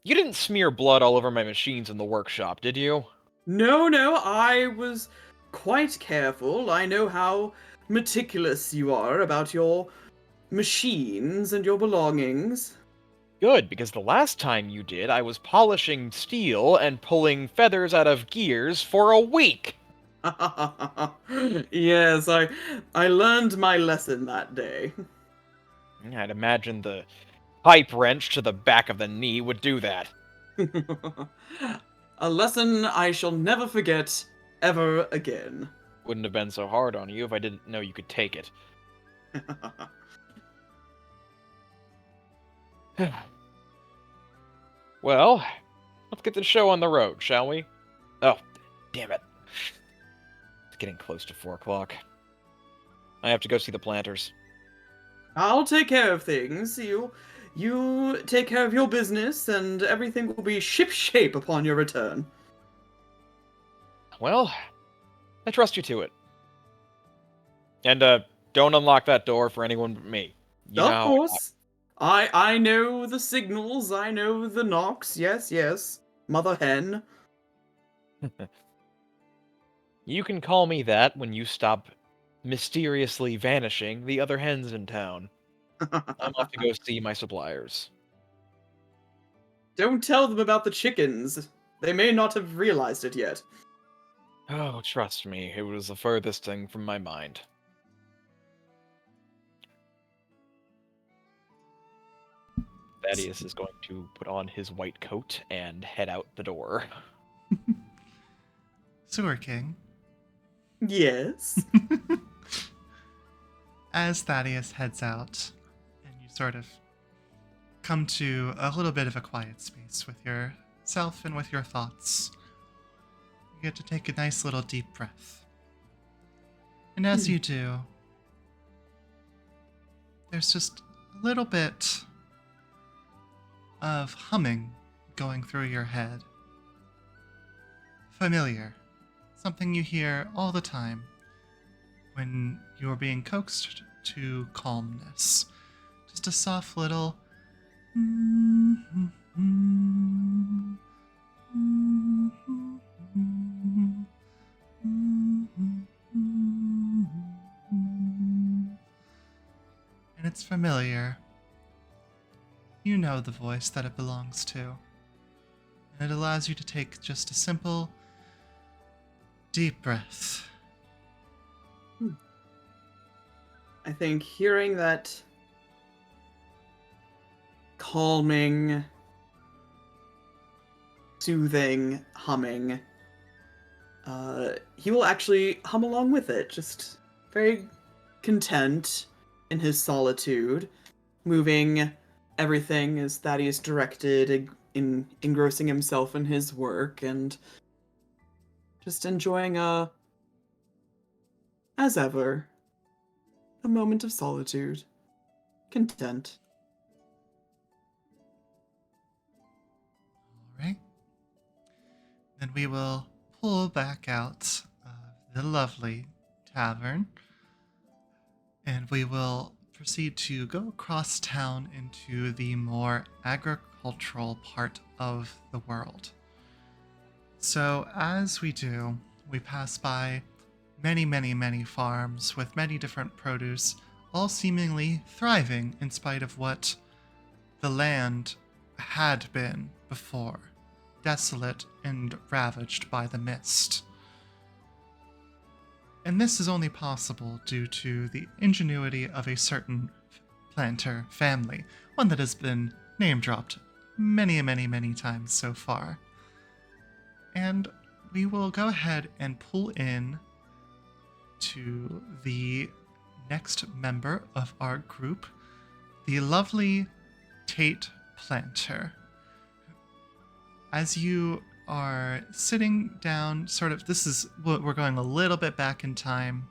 didn't smear blood all over my machines in the workshop, did you? No, I was quite careful. I know how meticulous you are about your machines and your belongings. Good, because the last time you did, I was polishing steel and pulling feathers out of gears for a week. Yes, I learned my lesson that day. I'd imagine the pipe wrench to the back of the knee would do that. A lesson I shall never forget ever again. Wouldn't have been so hard on you if I didn't know you could take it. Well, let's get the show on the road, shall we? Oh, damn it. It's getting close to 4 o'clock. I have to go see the planters. I'll take care of things. You take care of your business, and everything will be shipshape upon your return. Well, I trust you to it. And, don't unlock that door for anyone but me. You know Of how course. I know the signals, I know the knocks, yes. Mother hen. You can call me that when you stop mysteriously vanishing the other hens in town. I'm off to go see my suppliers. Don't tell them about the chickens. They may not have realized it yet. Oh, trust me, it was the furthest thing from my mind. Thaddeus is going to put on his white coat and head out the door. Sewer King. Yes. As Thaddeus heads out, and you sort of come to a little bit of a quiet space with yourself and with your thoughts, you get to take a nice little deep breath. And as you do, there's just a little bit of humming going through your head. Familiar. something you hear all the time when you're being coaxed to calmness. Just a soft little and it's familiar. You know the voice that it belongs to. And it allows you to take just a simple, deep breath. I think hearing that calming, soothing humming, he will actually hum along with it, just very content in his solitude, moving everything as Thaddeus directed, engrossing himself in his work, and just enjoying as ever, a moment of solitude, content. All right. Then we will pull back out of the lovely tavern, and we will proceed to go across town into the more agricultural part of the world. So as we do, we pass by many, many, many farms with many different produce, all seemingly thriving in spite of what the land had been before, desolate and ravaged by the mist. And this is only possible due to the ingenuity of a certain Plantar family, one that has been name-dropped many, many, many times so far. And we will go ahead and pull in to the next member of our group, the lovely Tate Plantar. As you are sitting down, we're going a little bit back in time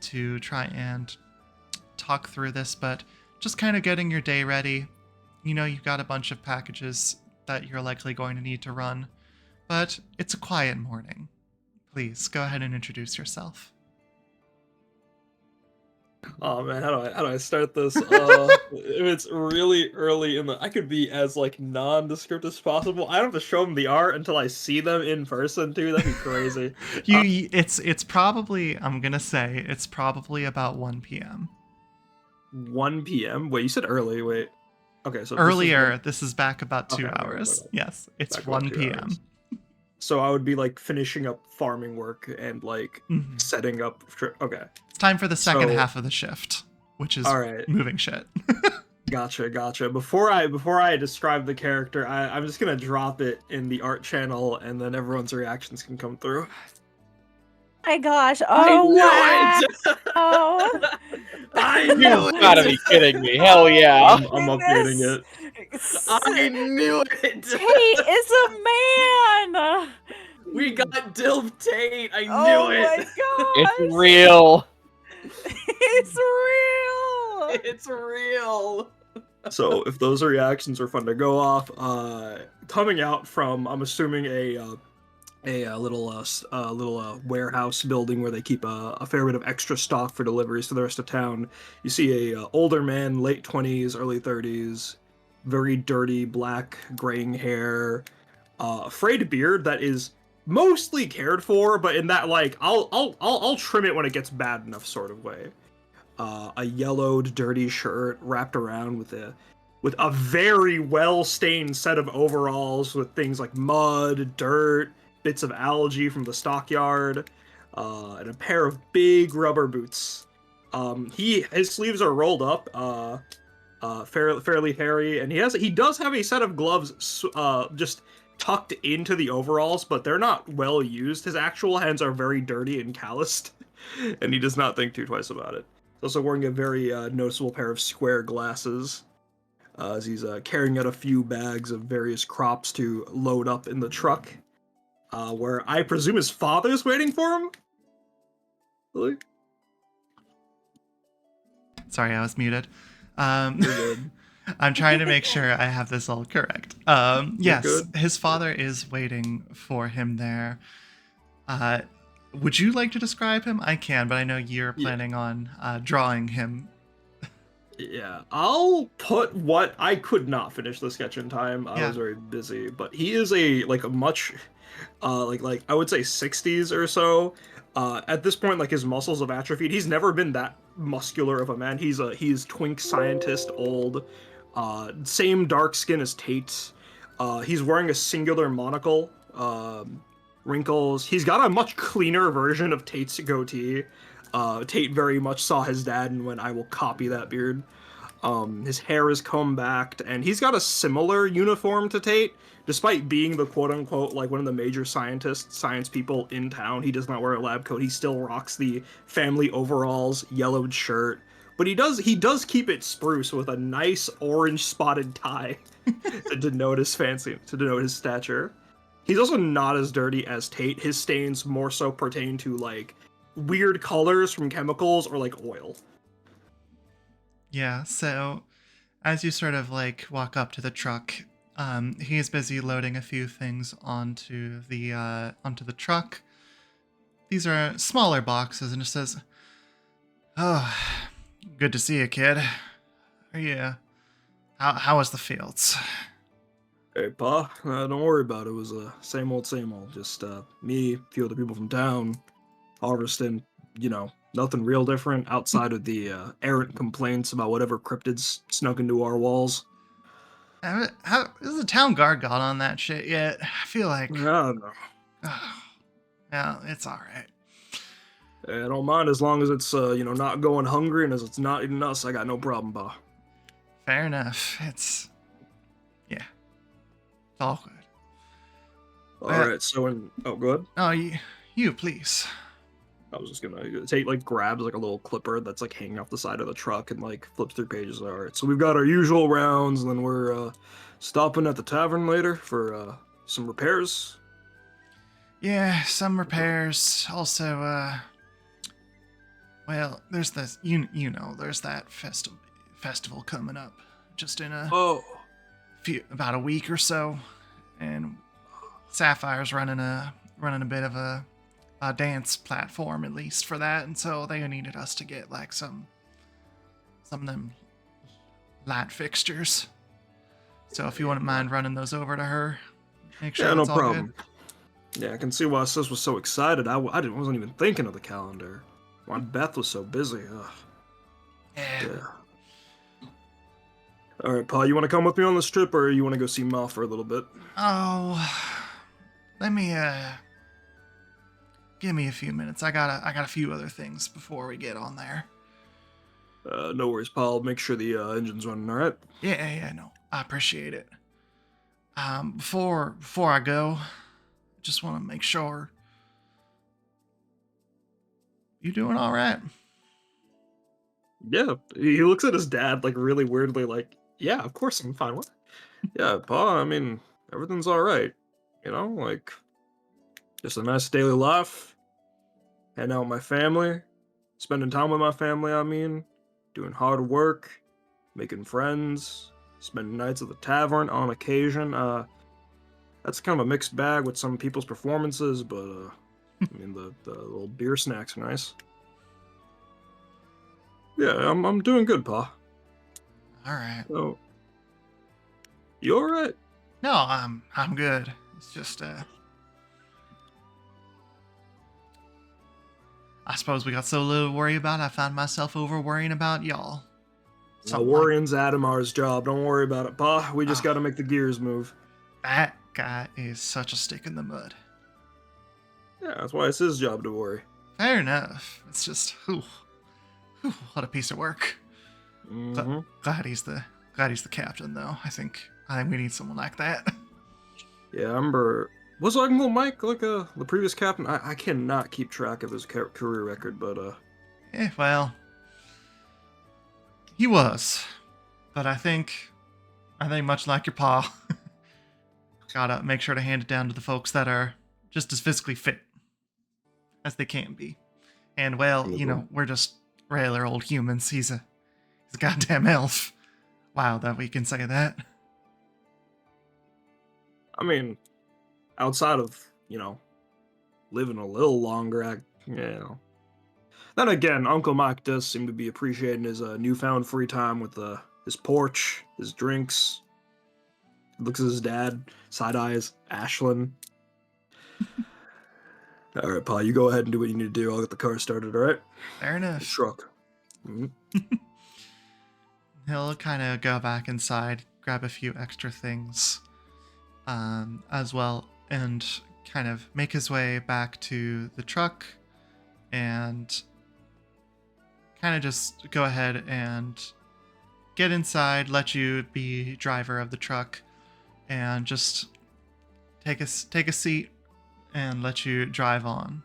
to try and talk through this, but just kind of getting your day ready. You know, you've got a bunch of packages that you're likely going to need to run, but it's a quiet morning. Please go ahead and introduce yourself. Oh man, how do I start this? If it's really early I could be as like nondescript as possible. I don't have to show them the art until I see them in person too. That'd be crazy. It's probably, I'm gonna say it's probably about 1 p.m. 1 p.m. Wait, you said early. Wait. Okay, so Earlier. This is back about 2 Okay, hours. okay. Yes, it's Back about 1 2 p.m. hours. So I would be like finishing up farming work and like setting up. Okay. It's time for the second So- half of the shift, which is All right. moving shit. Gotcha. Before I describe the character, I'm just gonna drop it in the art channel, and then everyone's reactions can come through. My gosh. I Oh, knew wow. it! Oh, I You knew it! gotta be kidding me. Hell yeah. I'm updating it. I knew it! Tate is a man. We got Dilf Tate. I Oh knew my it. gosh. It's real. It's real. It's real. So if those reactions are fun to go off, coming out from, I'm assuming a little warehouse building where they keep a fair bit of extra stock for deliveries to the rest of town. You see a older man, late 20s, early 30s, very dirty black graying hair, frayed beard that is mostly cared for, but in that like I'll trim it when it gets bad enough sort of way. A yellowed, dirty shirt wrapped around with a very well-stained set of overalls with things like mud, dirt, bits of algae from the stockyard, and a pair of big rubber boots. His sleeves are rolled up, fairly hairy, and he does have a set of gloves just tucked into the overalls, but they're not well used. His actual hands are very dirty and calloused, and he does not think too twice about it. He's also wearing a very noticeable pair of square glasses, as he's carrying out a few bags of various crops to load up in the truck, where I presume his father's waiting for him? Really? Sorry, I was muted. You're good. I'm trying to make sure I have this all correct. Yes, good. his father is waiting for him there. Would you like to describe him? I can, but I know you're Yeah. planning on drawing him. Yeah, I'll put what I could not finish the sketch in time. I Yeah. was very busy, but he is a much like I would say 60s or so. At this point, like his muscles have atrophied. He's never been that muscular of a man. He's twink scientist old. Same dark skin as Tate. He's wearing a singular monocle. Wrinkles. He's got a much cleaner version of Tate's goatee. Tate very much saw his dad and went, I will copy that beard. His hair is combed back, and he's got a similar uniform to Tate. Despite being the quote-unquote, like, one of the major science people in town, he does not wear a lab coat. He still rocks the family overalls, yellowed shirt. But he does keep it spruce with a nice orange spotted tie to denote his stature. He's also not as dirty as Tate. His stains more so pertain to, like, weird colors from chemicals or like oil. Yeah, so as you sort of like walk up to the truck, he's busy loading a few things onto the truck. These are smaller boxes, and it says, "Oh, good to see you, kid. How was the fields?" Hey, Pa, don't worry about it. It was same old. Just me, a few other people from town, harvesting, nothing real different outside of the errant complaints about whatever cryptids snuck into our walls. Has the town guard got on that shit yet? I feel like... I don't know. Yeah, it's alright. I don't mind as long as it's, not going hungry, and as it's not eating us, I got no problem, Pa. Fair enough. It's all good. Alright, so oh, good. Oh, you please. I was just gonna Tate like grabs like a little clipper that's like hanging off the side of the truck and like flips through pages. All right, so we've got our usual rounds, and then we're stopping at the tavern later for some repairs. Yeah, some repairs. Also, well, there's this there's that festival coming up just in about a week or so, and Sapphire's running a bit of a dance platform, at least for that, and so they needed us to get like some of them light fixtures. So if you wouldn't mind running those over to her, make sure no it's all problem. good. Yeah, I can see why Sis was so excited. I wasn't even thinking of the calendar. Why Beth was so busy. Ugh. Yeah. All right, Pa, you want to come with me on this trip, or you want to go see Ma for a little bit? Oh, let me give me a few minutes. I got a few other things before we get on there. No worries, Pa. I'll make sure the engine's running. All right. Yeah, no, I appreciate it. Before I go, just want to make sure you doing all right. Yeah, he looks at his dad like really weirdly, like, yeah, of course I'm fine. What? Yeah, Pa, I mean, everything's all right. Like, just a nice daily life, hanging out with my family, spending time with my family, doing hard work, making friends, spending nights at the tavern on occasion. That's kind of a mixed bag with some people's performances, but, the little beer snacks are nice. Yeah, I'm doing good, Pa. All right. So, you all right? No, I'm good. It's just I suppose we got so little to worry about, I found myself over worrying about y'all. Worrying's Adamar's job. Don't worry about it, Pa. We just gotta make the gears move. That guy is such a stick in the mud. Yeah, that's why it's his job to worry. Fair enough. It's just, what a piece of work. Mm-hmm. Glad he's the captain, though. I think we need someone like that. Yeah, I remember. Was Uncle Mike like the previous captain? I cannot keep track of his career record, but Well, he was, but I think much like your pa, gotta make sure to hand it down to the folks that are just as physically fit as they can be. And well, we're just regular old humans. He's a goddamn elf. Wow, that we can say that. I mean, outside of living a little longer, Then again, Uncle Mike does seem to be appreciating his newfound free time with his porch, his drinks. Looks at his dad, side eyes, Ashlyn. All right, Pa, you go ahead and do what you need to do. I'll get the car started, all right? Fair The enough. truck. Mm-hmm. He'll kind of go back inside, grab a few extra things as well, and kind of make his way back to the truck and kind of just go ahead and get inside, let you be driver of the truck, and just take a seat and let you drive on.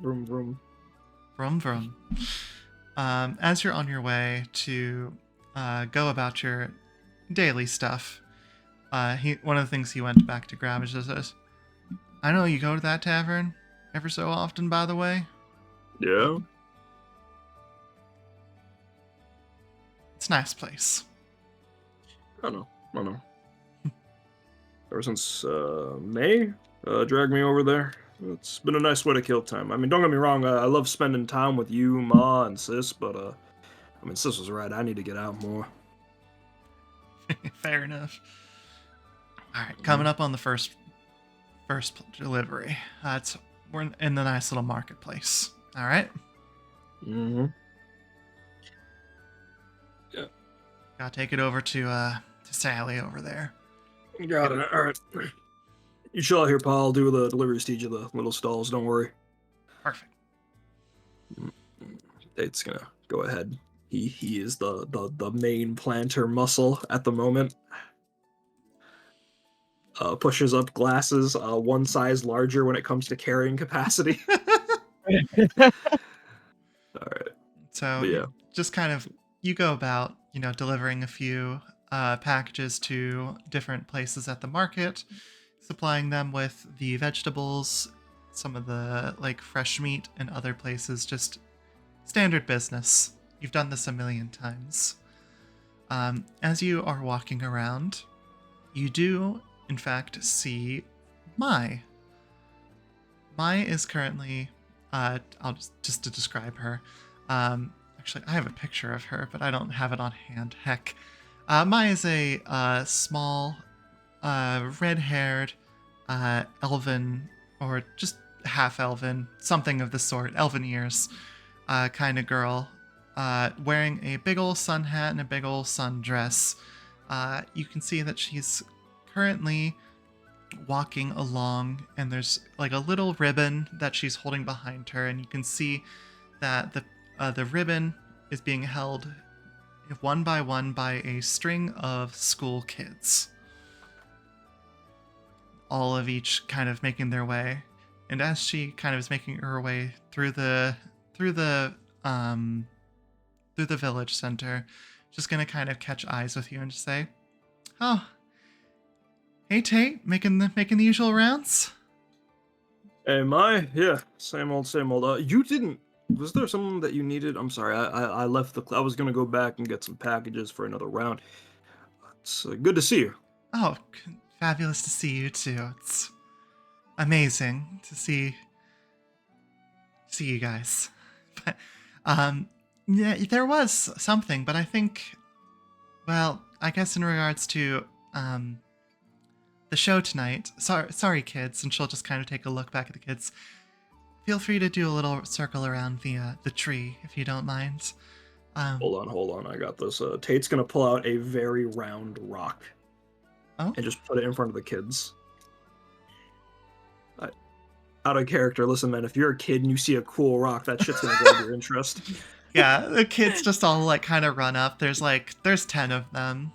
Vroom, vroom. Vroom, vroom. As you're on your way to go about your daily stuff, one of the things he went back to grab is just this. I know you go to that tavern ever so often, by the way. Yeah? It's a nice place. I know. Ever since May dragged me over there. It's been a nice way to kill time. I mean, don't get me wrong, I love spending time with you, Ma, and Sis, but I mean, Sis was right. I need to get out more. Fair enough. All right, coming up on the first delivery. We're in the nice little marketplace. All right. Mm-hmm. Gotta take it over to Sally over there. Got it. All right. You chill out here, Pa. I'll do the deliveries to each of the little stalls. Don't worry. Perfect. Tate's gonna go ahead. He is the main planter muscle at the moment. Pushes up glasses one size larger when it comes to carrying capacity. All right. So But yeah. just kind of you go about, delivering a few packages to different places at the market, supplying them with the vegetables, some of the fresh meat, and other places. Just standard business. You've done this a million times. As you are walking around, you do in fact see Mai. Mai is currently just to describe her. Actually, I have a picture of her, but I don't have it on hand. Heck. Mai is a small, red-haired, elven, or just half-elven, something of the sort, elven ears, kind of girl, wearing a big ol' sun hat and a big ol' sundress. You can see that she's currently walking along, and there's a little ribbon that she's holding behind her, and you can see that the ribbon is being held one by one by a string of school kids, all of each kind of making their way. And as she kind of is making her way through the village center, just gonna kind of catch eyes with you and just say, "Oh, hey Tate, making the usual rounds?" Hey, Mai. Yeah, same old, same old. You didn't. Was there something that you needed? I'm sorry. I left I was gonna go back and get some packages for another round. It's good to see you. Oh, fabulous to see you too. It's amazing to see you guys. But yeah, there was something, but I think, well, I guess in regards to the show tonight. Sorry kids, and she'll just kind of take a look back at the kids. Feel free to do a little circle around the tree if you don't mind. Hold on. I got this. Tate's gonna pull out a very round rock. Oh? And just put it in front of the kids. Out of character, listen, man, if you're a kid and you see a cool rock, that shit's gonna grab your interest. Yeah, the kids just all kind of run up. There's 10 of them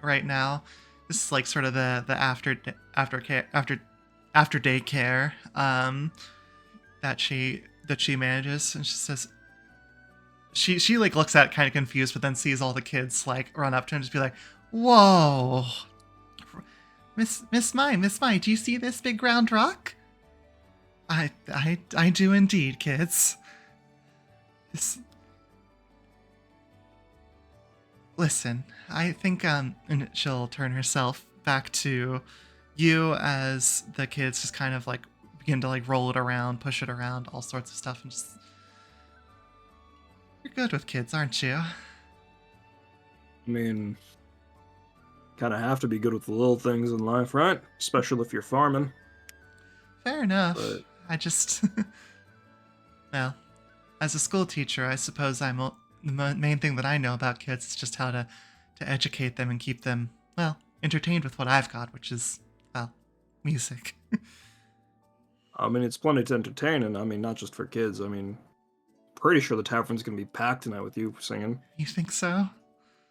right now. This is sort of the after daycare that she manages, and she says she looks at it kind of confused, but then sees all the kids run up to her and just be like, "Whoa, Miss Mai, do you see this big round rock?" I do indeed, kids. Listen, I think and she'll turn herself back to you, as the kids, just kind of like begin to like roll it around, push it around, all sorts of stuff, and just you're good with kids, aren't you? I mean, kind of have to be good with the little things in life, right? Especially if you're farming. Fair enough. But I just, well, as a school teacher, I suppose the main thing that I know about kids is just how to educate them and keep them, well, entertained with what I've got, which is, well, music. I mean, it's plenty to entertain, and I mean, not just for kids. I mean, pretty sure the tavern's gonna be packed tonight with you singing. You think so?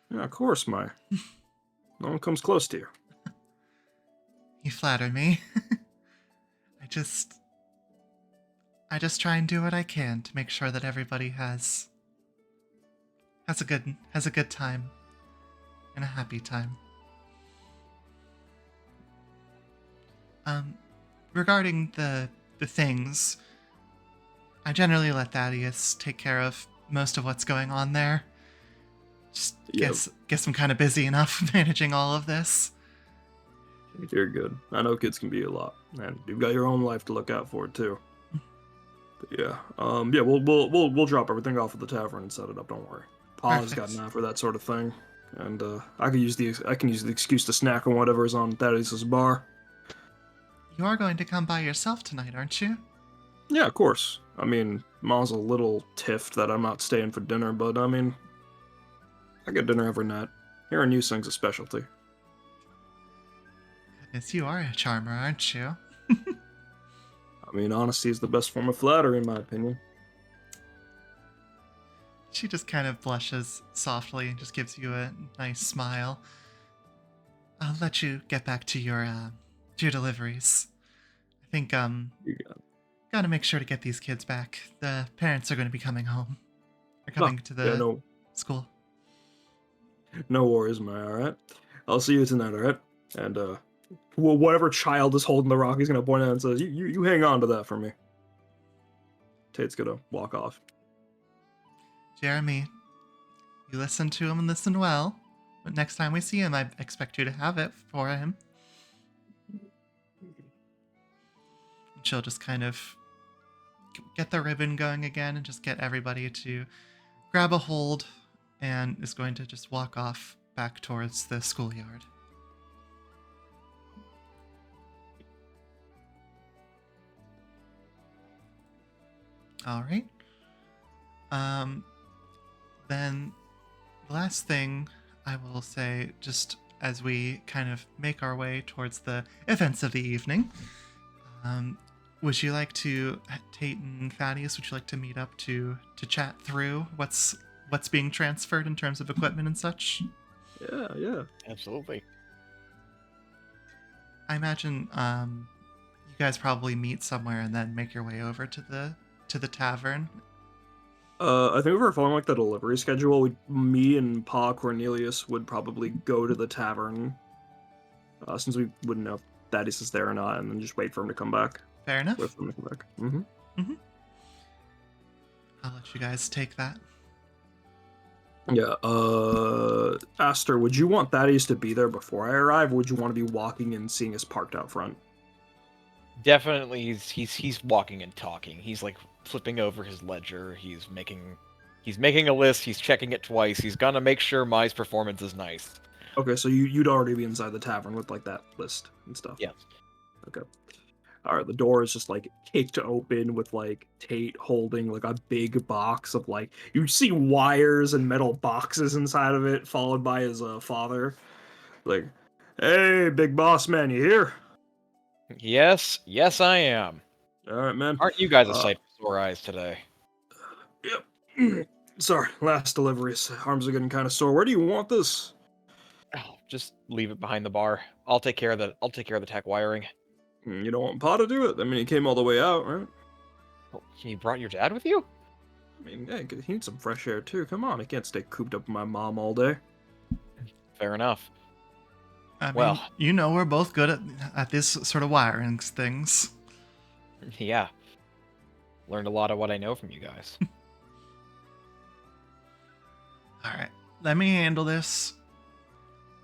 Yeah, of course, no one comes close to you. You flatter me. I just try and do what I can to make sure that everybody has a good time and a happy time. Regarding the things, I generally let Thaddeus take care of most of what's going on there. Just guess I'm kind of busy enough managing all of this. You're good. I know kids can be a lot, and you've got your own life to look out for too. But yeah, we'll drop everything off at the tavern and set it up. Don't worry. Pa's got an eye for that sort of thing, and I can use the excuse to snack on whatever is on Thaddeus' bar. You are going to come by yourself tonight, aren't you? Yeah, of course. I mean, Ma's a little tiffed that I'm not staying for dinner, but I mean, I get dinner every night. Hearing you sing's a specialty. Goodness, you are a charmer, aren't you? I mean, honesty is the best form of flattery, in my opinion. She just kind of blushes softly and just gives you a nice smile. I'll let you get back to your deliveries. I think You got it. gotta make sure to get these kids back. The parents are going to be coming home. They're coming to the school. No worries, Maya, alright? I'll see you tonight, alright? And, whatever child is holding the rock, he's gonna point out and says, you hang on to that for me. Tate's gonna walk off. Jeremy, you listen to him and listen well. But next time we see him, I expect you to have it for him. She'll just kind of get the ribbon going again and just get everybody to grab a hold, and is going to just walk off back towards the schoolyard. All right. Then the last thing I will say, just as we kind of make our way towards the events of the evening, would you like to, Tate and Thaddeus, would you like to meet up to chat through what's being transferred in terms of equipment and such? Yeah. Absolutely. I imagine you guys probably meet somewhere and then make your way over to the tavern. I think if we're following like the delivery schedule, me and Pa Cornelius would probably go to the tavern, since we wouldn't know if Thaddeus is there or not, and then just wait for him to come back. Fair enough. Wait for him to come back. Mm-hmm. I'll let you guys take that. Yeah, Aster, would you want Thaddeus to be there before I arrive, or would you want to be walking and seeing us parked out front? Definitely, he's walking and talking. He's like flipping over his ledger. He's making a list. He's checking it twice. He's gonna make sure Mai's performance is nice. Okay, so you'd already be inside the tavern with like that list and stuff. Yes. Okay. All right, the door is just like kicked open with like Tate holding like a big box of like, you see wires and metal boxes inside of it, followed by his father. Like, hey, big boss man, you here? Yes, I am. All right, man. Aren't you guys a sight for sore eyes today? Yep. Sorry, last deliveries. Arms are getting kind of sore. Where do you want this? Oh, just leave it behind the bar. I'll take care of the tech wiring. You don't want Pa to do it? I mean, he came all the way out, right? Oh, you brought your dad with you? I mean, yeah, he needs some fresh air too. Come on, I can't stay cooped up with my mom all day. Fair enough. I mean, Well, you know, we're both good at this sort of wiring things. Yeah. Learned a lot of what I know from you guys. All right, let me handle this.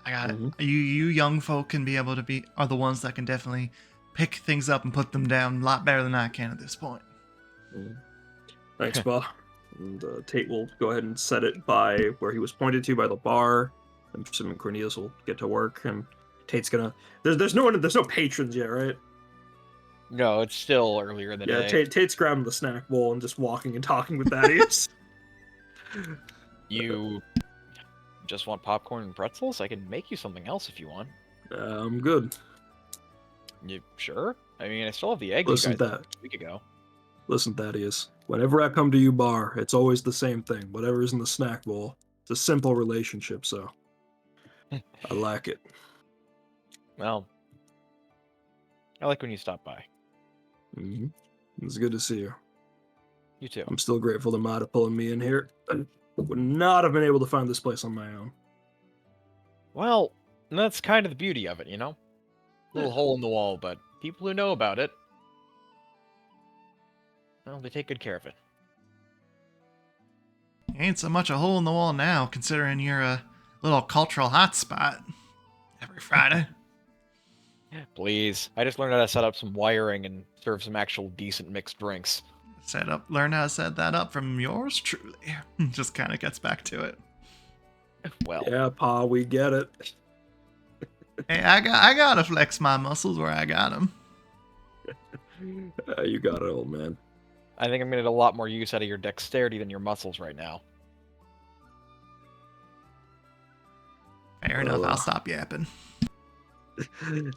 I got it. Mhm. You young folk are the ones that can definitely pick things up and put them down a lot better than I can at this point. Thanks, Pa. And Tate will go ahead and set it by where he was pointed to by the bar. I'm assuming Cornelius will get to work, and Tate's gonna. There's no patrons yet, right? No, it's still earlier in the Yeah, day. Tate's grabbing the snack bowl and just walking and talking with Thaddeus. You just want popcorn and pretzels? I can make you something else if you want. I'm good. You sure? I mean, I still have the egg Listen, you guys that. had a week ago. Listen, Thaddeus. Whenever I come to you bar, it's always the same thing. Whatever's in the snack bowl. It's a simple relationship, so I like it. Well, I like when you stop by. Mm-hmm. It's good to see you. You too. I'm still grateful to Mata pulling me in here. I would not have been able to find this place on my own. Well, that's kind of the beauty of it, you know? Little hole in the wall, but people who know about it, well, they take good care of it. Ain't so much a hole in the wall now, considering you're a little cultural hotspot every Friday. Please. I just learned how to set up some wiring and serve some actual decent mixed drinks. Learn how to set that up from yours truly. Just kind of gets back to it. Well, Yeah, Pa, we get it. Hey, I gotta flex my muscles where I got them. You got it, old man. I think I'm gonna get a lot more use out of your dexterity than your muscles right now. Fair enough, I'll stop yapping.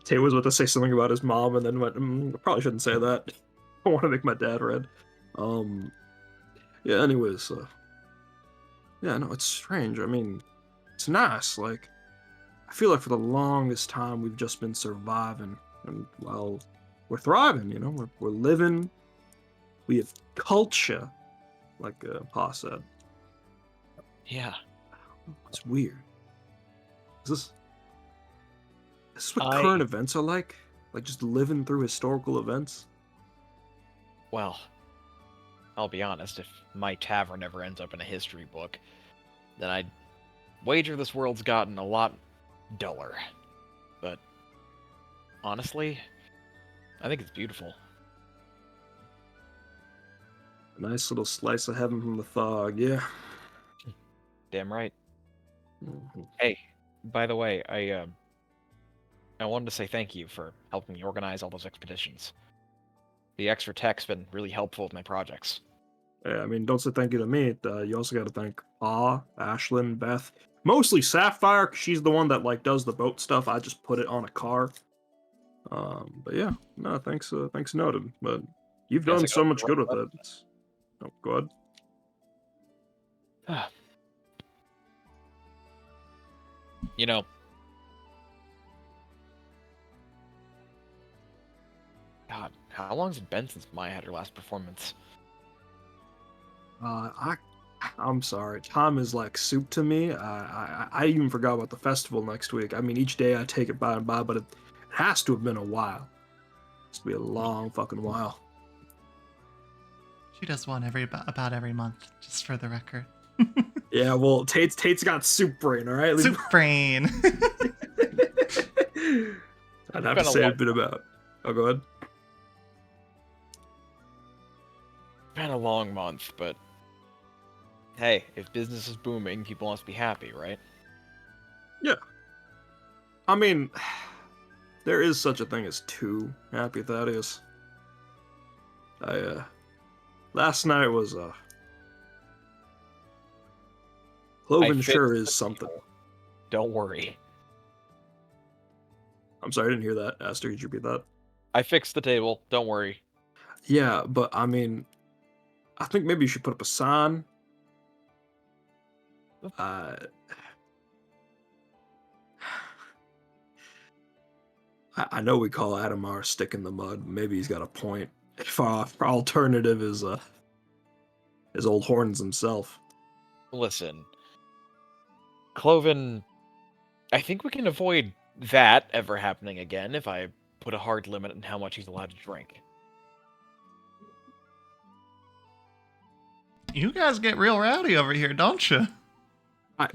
Tate was about to say something about his mom and then went, I probably shouldn't say that. I want to make my dad red. Yeah, anyways, yeah, no, it's strange. I mean, it's nice. Like, I feel like for the longest time we've just been surviving, and well, we're thriving. You know, we're living. We have culture, like Pa said. Yeah. It's weird. Is this what current events are like? Like just living through historical events? Well, I'll be honest, if my tavern ever ends up in a history book, then I'd wager this world's gotten a lot duller. But honestly, I think it's beautiful. A nice little slice of heaven from the fog, yeah. Damn right. Mhm. Hey, by the way, I wanted to say thank you for helping me organize all those expeditions. The extra tech's been really helpful with my projects. Yeah, I mean, don't say thank you to me. You also got to thank Pa, Ashlyn, Beth, mostly Sapphire, 'cause she's the one that like does the boat stuff. I just put it on a car. But yeah, no, thanks noted. But you've Guess I done so got much the good right with button. it. Oh, go ahead. You know, God, how long's it been since Maya had her last performance? I'm sorry. Time is like soup to me. I even forgot about the festival next week. I mean, each day I take it by and by, but it has to have been a while. It's to be a long fucking while. She does one about every month, just for the record. Yeah, well, Tate's got soup brain, all right? Soup brain. I'd have to say a bit about. Oh, go ahead. Been a long month, but hey, if business is booming, people must be happy, right? Yeah. I mean, there is such a thing as too happy, Thaddeus. Last night was, Kloven sure is something. Don't worry. I'm sorry, I didn't hear that. Aster, could you repeat that? I fixed the table. Don't worry. Yeah, but I mean, I think maybe you should put up a sign. I know we call Adamar stick in the mud. Maybe he's got a point. If our alternative is old Horns himself. Listen, Kloven, I think we can avoid that ever happening again if I put a hard limit on how much he's allowed to drink. You guys get real rowdy over here, don't you?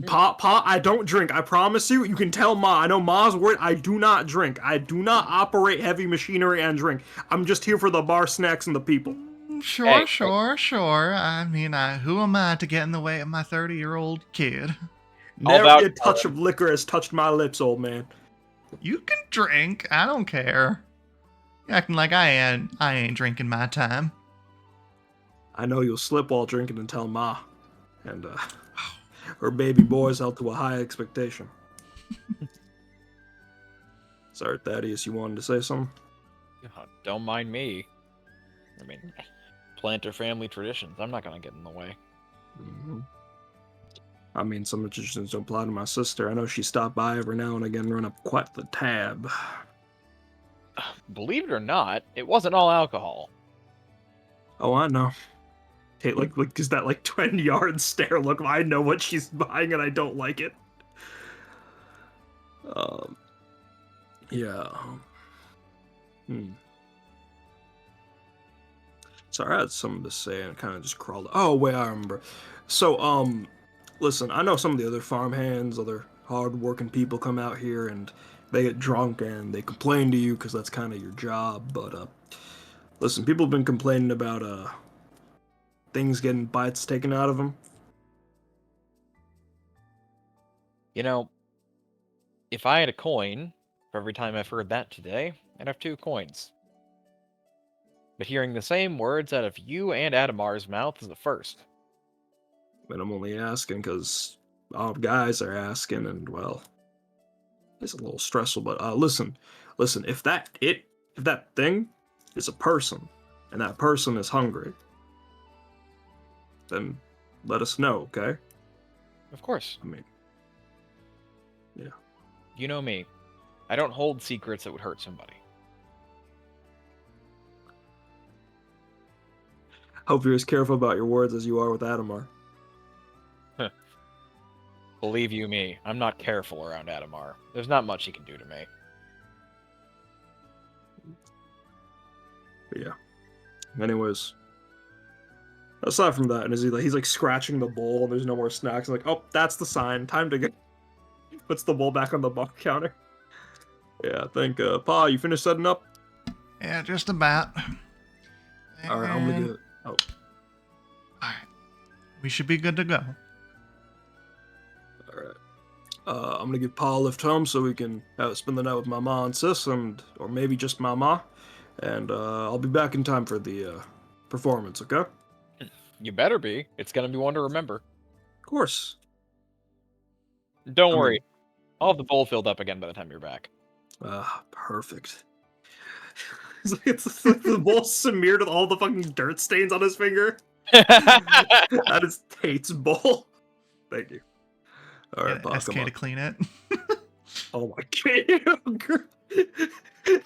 Pa, I don't drink. I promise you. You can tell Ma. I know Ma's word. I do not drink. I do not operate heavy machinery and drink. I'm just here for the bar snacks and the people. Sure, Hey, sure. I mean, who am I to get in the way of my 30-year-old kid? All Never about a touch of liquor has touched my lips, old man. You can drink. I don't care. You're acting like I ain't drinking my time. I know you'll slip while drinking and tell Ma. And, her baby boy is held to a high expectation. Sorry, Thaddeus, you wanted to say something? Don't mind me. I mean, Plantar family traditions. I'm not gonna get in the way. Mm-hmm. I mean, some of the traditions don't apply to my sister. I know she stopped by every now and again, run up quite the tab. Believe it or not, it wasn't all alcohol. Oh, I know. Tate, like, is that like 20-yard stare? Look, I know what she's buying and I don't like it. Yeah. Sorry, I had something to say and it kind of just crawled. Oh, wait, I remember. So, listen, I know some of the other farmhands, other hard-working people come out here and they get drunk and they complain to you because that's kind of your job. But, listen, people have been complaining about, things getting bites taken out of them. You know, if I had a coin for every time I've heard that today, I'd have 2 coins. But hearing the same words out of you and Adamar's mouth is the first. And I'm only asking because all guys are asking, and well, it's a little stressful. But listen, if that thing is a person, and that person is hungry, then let us know, okay? Of course. I mean, yeah. You know me. I don't hold secrets that would hurt somebody. Hope you're as careful about your words as you are with Adamar. Believe you me, I'm not careful around Adamar. There's not much he can do to me. But yeah. Anyways, aside from that, and he's like scratching the bowl, and there's no more snacks. I'm like, oh, that's the sign. Time to get. Puts the bowl back on the bar counter. Yeah, I think, Pa, you finished setting up? Yeah, just about. All right, I'm gonna And- get. Oh, All right. We should be good to go. all right. I'm gonna give Pa a lift home so we can spend the night with my ma and sis, or maybe just my ma. And I'll be back in time for the performance. Okay? You better be. It's gonna be one to remember. Of course. Don't I worry. mean- I'll have the bowl filled up again by the time you're back. Perfect. It's like the bowl smeared with all the fucking dirt stains on his finger. That is Tate's bowl. Thank you. All right, Get Pa, SK come on. to clean it. Oh my god.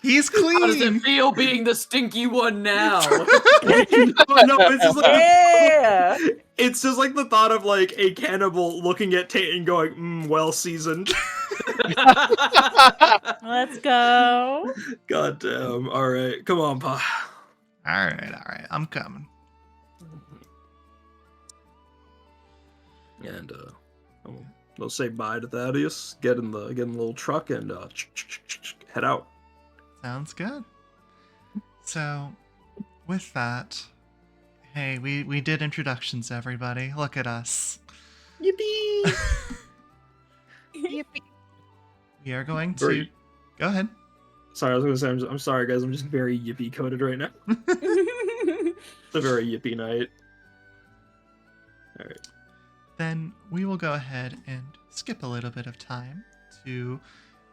He's How does it clean. feel being the stinky one now? No, it's just like Yeah. it's just like the thought of like a cannibal looking at Tate and going, well seasoned. Let's go. God damn. All right, come on, Pa. All right. I'm coming. And they'll say bye to Thaddeus. Get in the little truck and head out. Sounds good. So, with that, hey, we did introductions, everybody. Look at us. Yippee! We are going to Very- go ahead. Sorry, I was gonna say I'm sorry, guys. I'm just very yippee coded right now. It's a very yippee night. All right. Then we will go ahead and skip a little bit of time to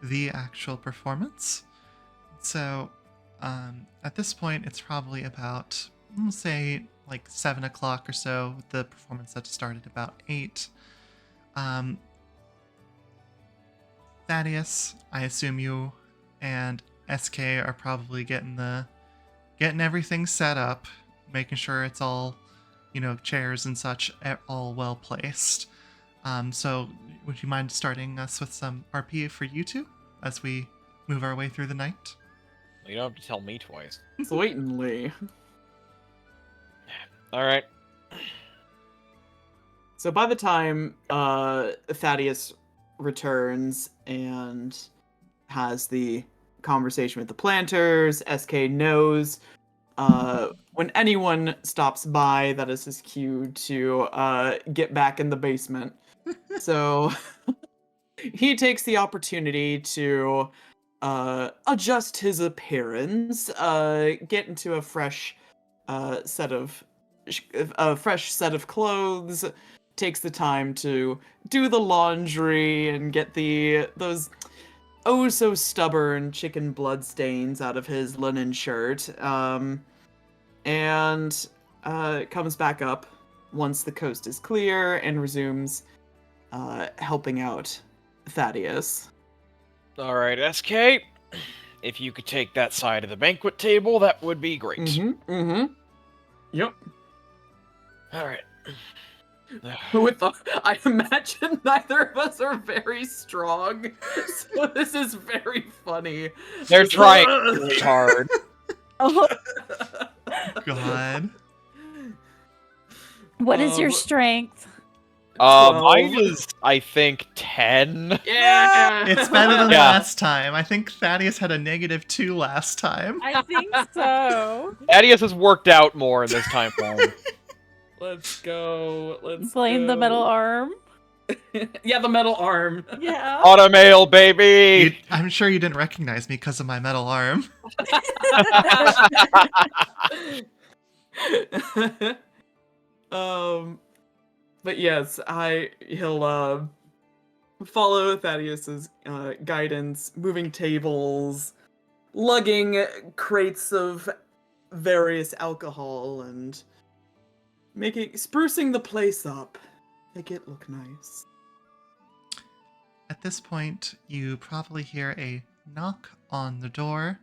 the actual performance. So, at this point, it's probably about, say, like 7 o'clock or so. The performance that started about 8. Thaddeus, I assume you and SK are probably getting everything set up, making sure it's all, chairs and such all well placed. So would you mind starting us with some RP for you two as we move our way through the night? You don't have to tell me twice. Blatantly. All right. So by the time Thaddeus returns and has the conversation with the planters, SK knows when anyone stops by, that is his cue to get back in the basement. So he takes the opportunity to adjust his appearance, get into a fresh set of clothes, takes the time to do the laundry and get those oh so stubborn chicken blood stains out of his linen shirt, and comes back up once the coast is clear and resumes helping out Thaddeus. All right, SK. If you could take that side of the banquet table, that would be great. Yep. All right. I imagine neither of us are very strong, so this is very funny. They're trying really hard. Oh, God. what is your strength? Mine is, I think, 10. Yeah! It's better than Yeah. last time. I think Thaddeus had a -2 last time. I think so. Thaddeus has worked out more in this time frame. Let's go. Let's Blame the metal arm. Yeah, the metal arm. Yeah. Automail, baby! I'm sure you didn't recognize me because of my metal arm. But yes, he'll follow Thaddeus's guidance, moving tables, lugging crates of various alcohol, and sprucing the place up, make it look nice. At this point, you probably hear a knock on the door.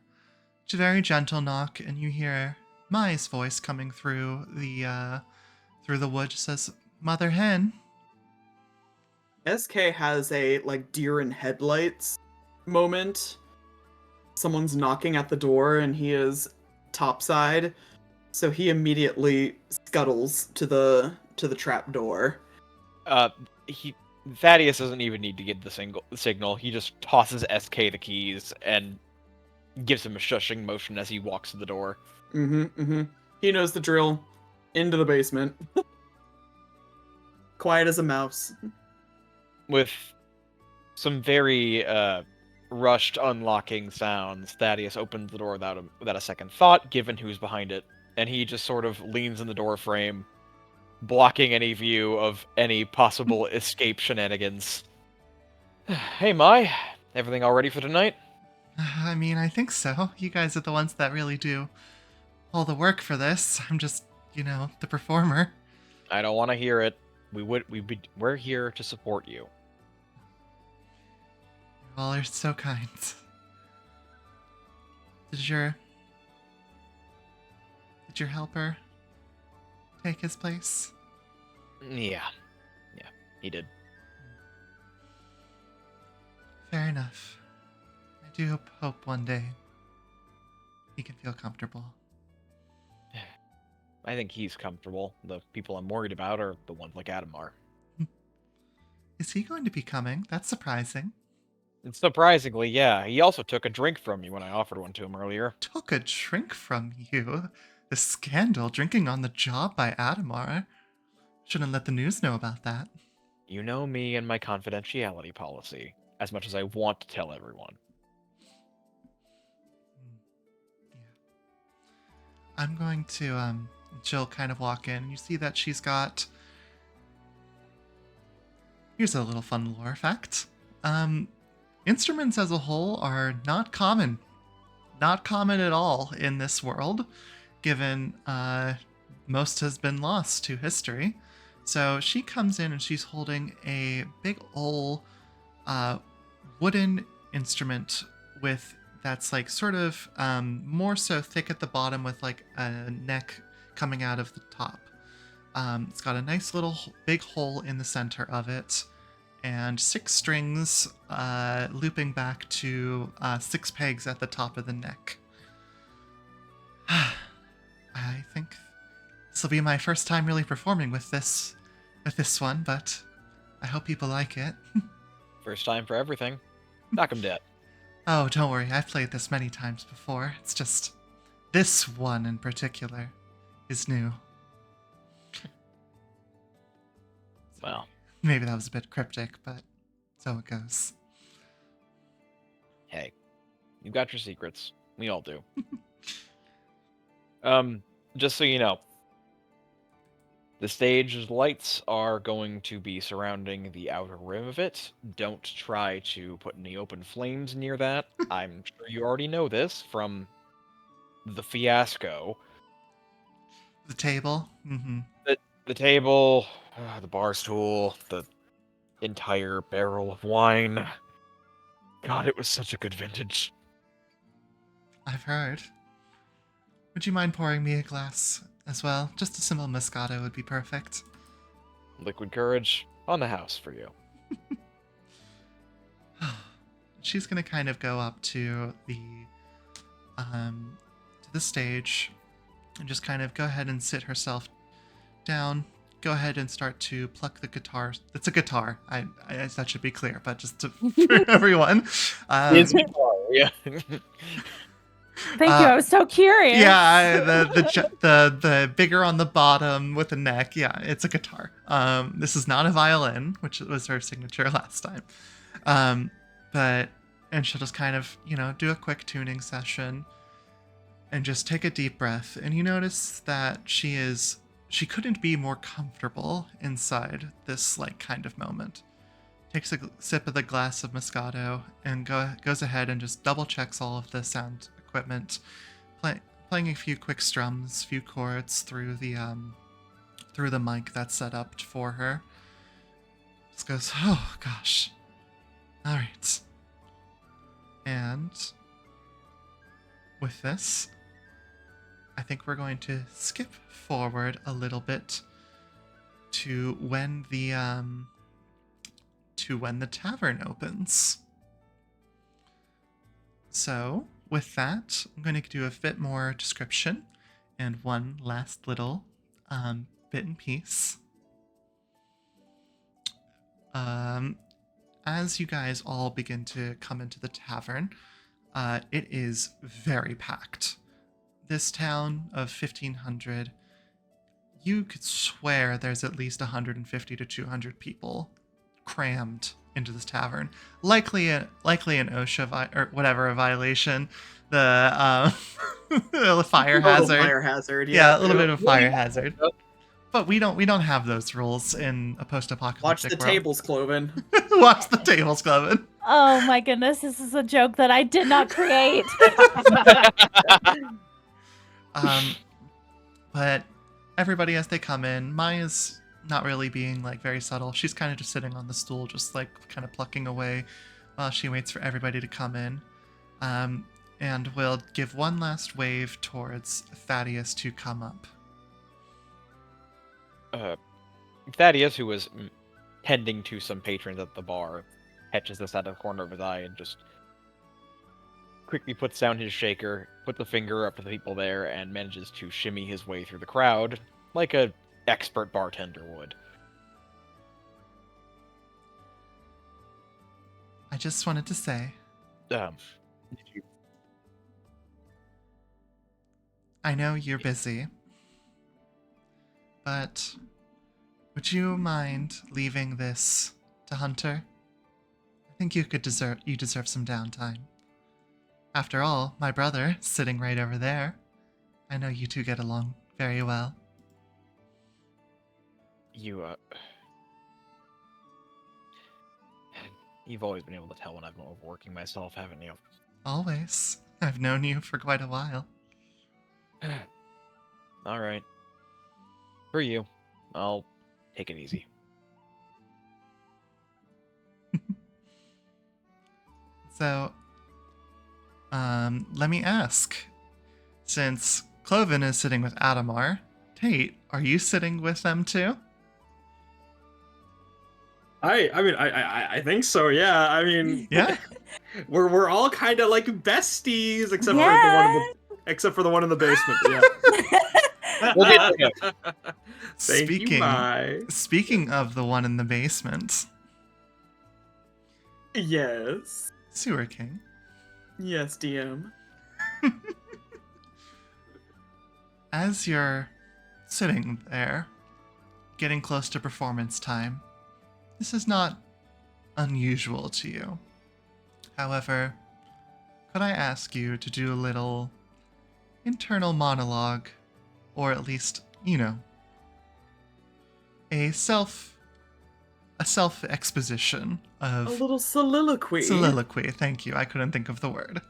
It's a very gentle knock, and you hear Mai's voice coming through the wood. Just says, "Mother hen." SK has a deer in headlights moment. Someone's knocking at the door and he is topside, so he immediately scuttles to the trap door. Thaddeus doesn't even need to get the signal. He just tosses SK the keys and gives him a shushing motion as he walks to the door. He knows the drill. Into the basement. Quiet as a mouse. With some very rushed unlocking sounds, Thaddeus opens the door without a second thought, given who's behind it, and he just sort of leans in the door frame, blocking any view of any possible escape shenanigans. Hey, Mai. Everything all ready for tonight? I mean, I think so. You guys are the ones that really do all the work for this. I'm just, the performer. I don't want to hear it. We're here to support you. You all are so kind. Did your helper take his place? Yeah, he did. Fair enough. I do hope one day he can feel comfortable. I think he's comfortable. The people I'm worried about are the ones like Adam are. Is he going to be coming? That's surprising. And surprisingly, yeah. He also took a drink from me when I offered one to him earlier. Took a drink from you? The scandal, drinking on the job by Adamar. Shouldn't let the news know about that. You know me and my confidentiality policy, as much as I want to tell everyone. Yeah. I'm going to, she'll kind of walk in. You see that she's got... Here's a little fun lore fact. Instruments as a whole are not common. Not common at all in this world, given most has been lost to history. So she comes in and she's holding a big old wooden instrument that's sort of more so thick at the bottom with a neck coming out of the top. It's got a nice little big hole in the center of it, and 6 strings looping back to 6 pegs at the top of the neck. I think this will be my first time really performing with this with this one, but I hope people like it. First time for everything. Knock 'em dead. Oh, don't worry, I've played this many times before. It's just this one in particular is new. Well, Maybe that was a bit cryptic, but so it goes. hey, you've got your secrets. We all do. Just so you know, the stage's lights are going to be surrounding the outer rim of it. Don't try to put any open flames near that. I'm sure you already know this from the fiasco. The table? Mm-hmm. The table, the bar stool, the entire barrel of wine. God, it was such a good vintage. I've heard. Would you mind pouring me a glass as well? Just a simple Moscato would be perfect. Liquid courage on the house for you. She's gonna kind of go up to the stage and just kind of go ahead and sit herself down. Go ahead and start to pluck the guitar. It's a guitar. I that should be clear, but just for everyone. It's guitar, yeah. Thank you. I was so curious. Yeah, the bigger on the bottom with the neck. Yeah, it's a guitar. This is not a violin, which was her signature last time. And she'll just kind of, do a quick tuning session and just take a deep breath. And you notice that she couldn't be more comfortable inside this kind of moment. Takes a sip of the glass of Moscato and goes ahead and just double checks all of the sound equipment, playing a few quick strums, few chords through the mic that's set up for her. Just goes, oh gosh, all right. And with this, I think we're going to skip forward a little bit to when the tavern opens. So, with that, I'm going to do a bit more description and one last little bit and piece. As you guys all begin to come into the tavern, it is very packed. This town of 1500, you could swear there's at least 150 to 200 people crammed into this tavern. Likely an OSHA or whatever a violation. The the fire hazard. Fire hazard. Yeah, a little bit of fire hazard. But we don't have those rules in a post-apocalyptic Watch the world. tables, Kloven. Watch the tables, Kloven. Oh my goodness, this is a joke that I did not create. But everybody as they come in, Maya's not really being very subtle. She's kind of just sitting on the stool, just kind of plucking away while she waits for everybody to come in. And we'll give one last wave towards Thaddeus to come up. Thaddeus, who was tending to some patrons at the bar, catches this out of the corner of his eye and just quickly puts down his shaker, puts a finger up to the people there, and manages to shimmy his way through the crowd like a expert bartender would. I just wanted to say, I know you're busy, but would you mind leaving this to Hunter? I think you deserve some downtime. After all, my brother, sitting right over there. I know you two get along very well. You've always been able to tell when I've been overworking myself, haven't you? Always. I've known you for quite a while. Alright. For you, I'll take it easy. So, let me ask. Since Kloven is sitting with Adamar, Tate, are you sitting with them too? I think so. Yeah. I mean, Yeah. we're all kind of like besties, except Yeah. for the one in the basement. Yeah. We'll get to him. Thank you, Speaking Mai. speaking of the one in the basement, Yes. Sewer King. Yes, DM. As you're sitting there, getting close to performance time, this is not unusual to you. However, could I ask you to do a little internal monologue, or at least, a self exposition A of little soliloquy. soliloquy. Thank you. I couldn't think of the word.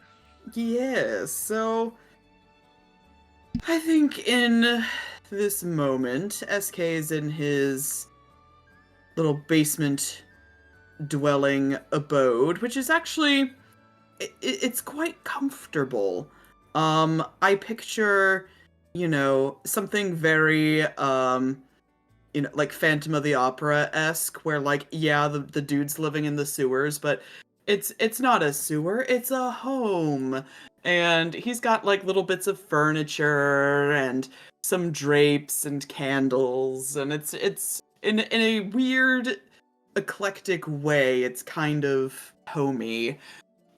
Yes, so I think in this moment, SK is in his little basement dwelling abode, which is actually it's quite comfortable. I picture, something very like Phantom of the Opera-esque, where like, yeah, the dude's living in the sewers, but it's not a sewer, it's a home. And he's got like little bits of furniture and some drapes and candles, and it's in a weird eclectic way, it's kind of homey.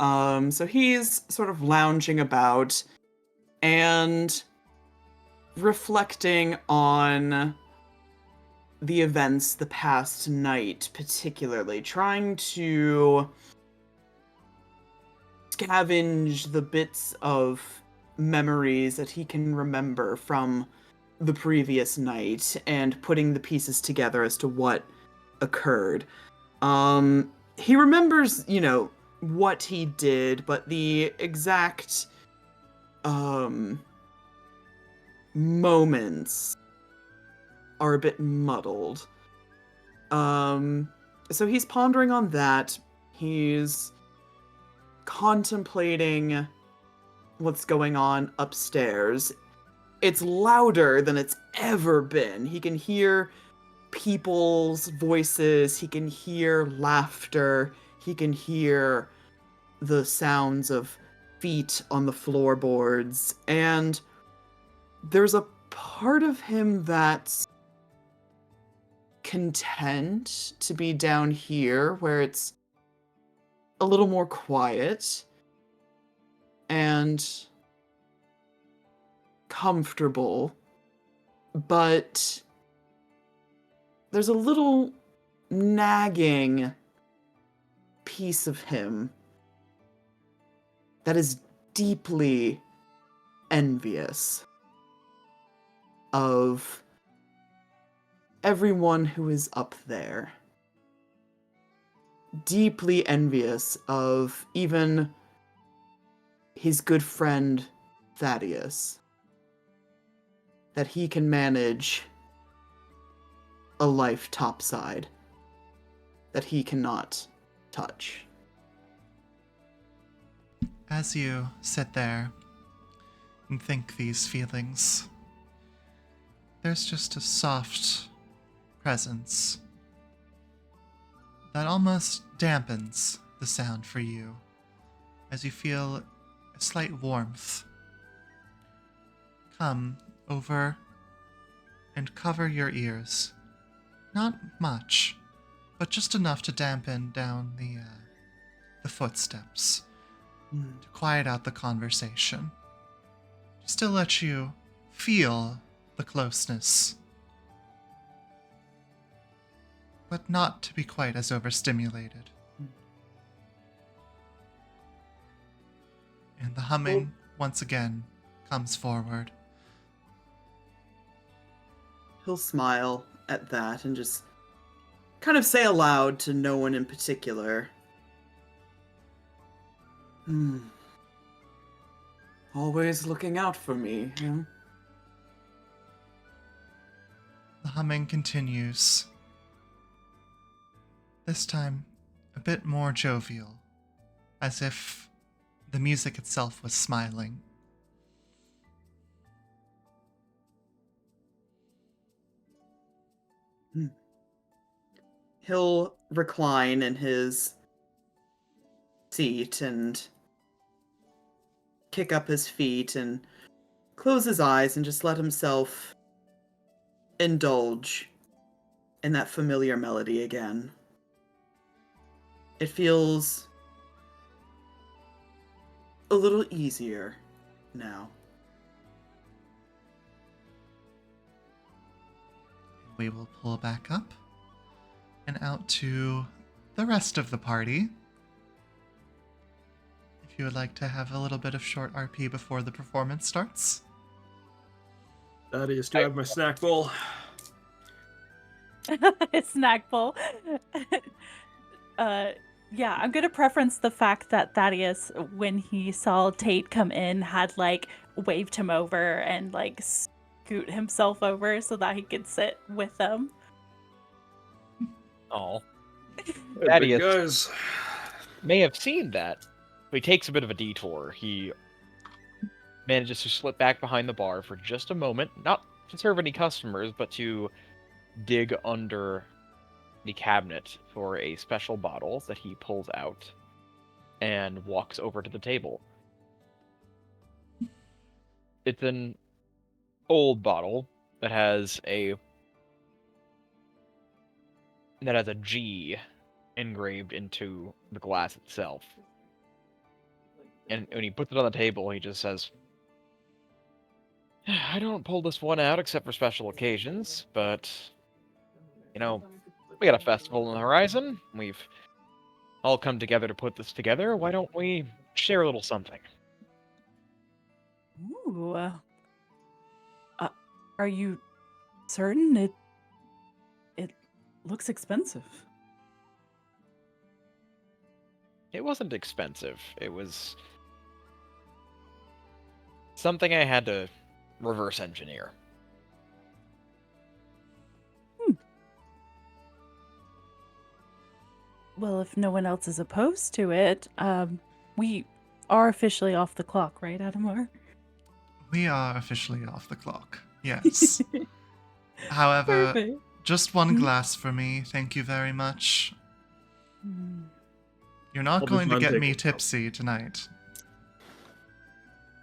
So he's sort of lounging about and reflecting on the events the past night, particularly trying to scavenge the bits of memories that he can remember from the previous night and putting the pieces together as to what occurred. He remembers, what he did, but the exact moments are a bit muddled. So he's pondering on that. He's contemplating what's going on upstairs. It's louder than it's ever been. He can hear people's voices, he can hear laughter, he can hear the sounds of feet on the floorboards, and there's a part of him that's content to be down here where it's a little more quiet and comfortable, but there's a little nagging piece of him that is deeply envious of everyone who is up there. Deeply envious of even his good friend Thaddeus. That he can manage a life topside that he cannot touch. As you sit there and think these feelings, there's just a soft presence that almost dampens the sound for you as you feel a slight warmth come over and cover your ears. Not much, but just enough to dampen down the footsteps, to quiet out the conversation, just to let you feel the closeness, but not to be quite as overstimulated. And the humming once again comes forward. He'll smile at that and just kind of say aloud to no one in particular. Always looking out for me, huh? The humming continues. This time, a bit more jovial, as if the music itself was smiling. He'll recline in his seat and kick up his feet and close his eyes and just let himself indulge in that familiar melody again. It feels a little easier now. We will pull back up and out to the rest of the party. If you would like to have a little bit of short RP before the performance starts. Thaddeus, do I have my snack bowl? Snack bowl. Yeah, I'm gonna preference the fact that Thaddeus, when he saw Tate come in, had like waved him over and like scoot himself over so that he could sit with them. Oh, Hey, Thaddeus. big guys. may have seen that, but he takes a bit of a detour. He manages to slip back behind the bar for just a moment, not to serve any customers, but to dig under the cabinet for a special bottle that he pulls out and walks over to the table. It's an old bottle that has a G engraved into the glass itself. And when he puts it on the table, he just says, I don't pull this one out except for special occasions, but, you know, we got a festival on the horizon. We've all come together to put this together. Why don't we share a little something? Ooh. Are you certain? It looks expensive. It wasn't expensive. It was something I had to reverse engineer. Well, if no one else is opposed to it, we are officially off the clock, right, Adamar? We are officially off the clock. Yes. However, Perfect. just one glass for me. Thank you very much. Mm. You're not I'll be going to fine get me taking it. tipsy tonight.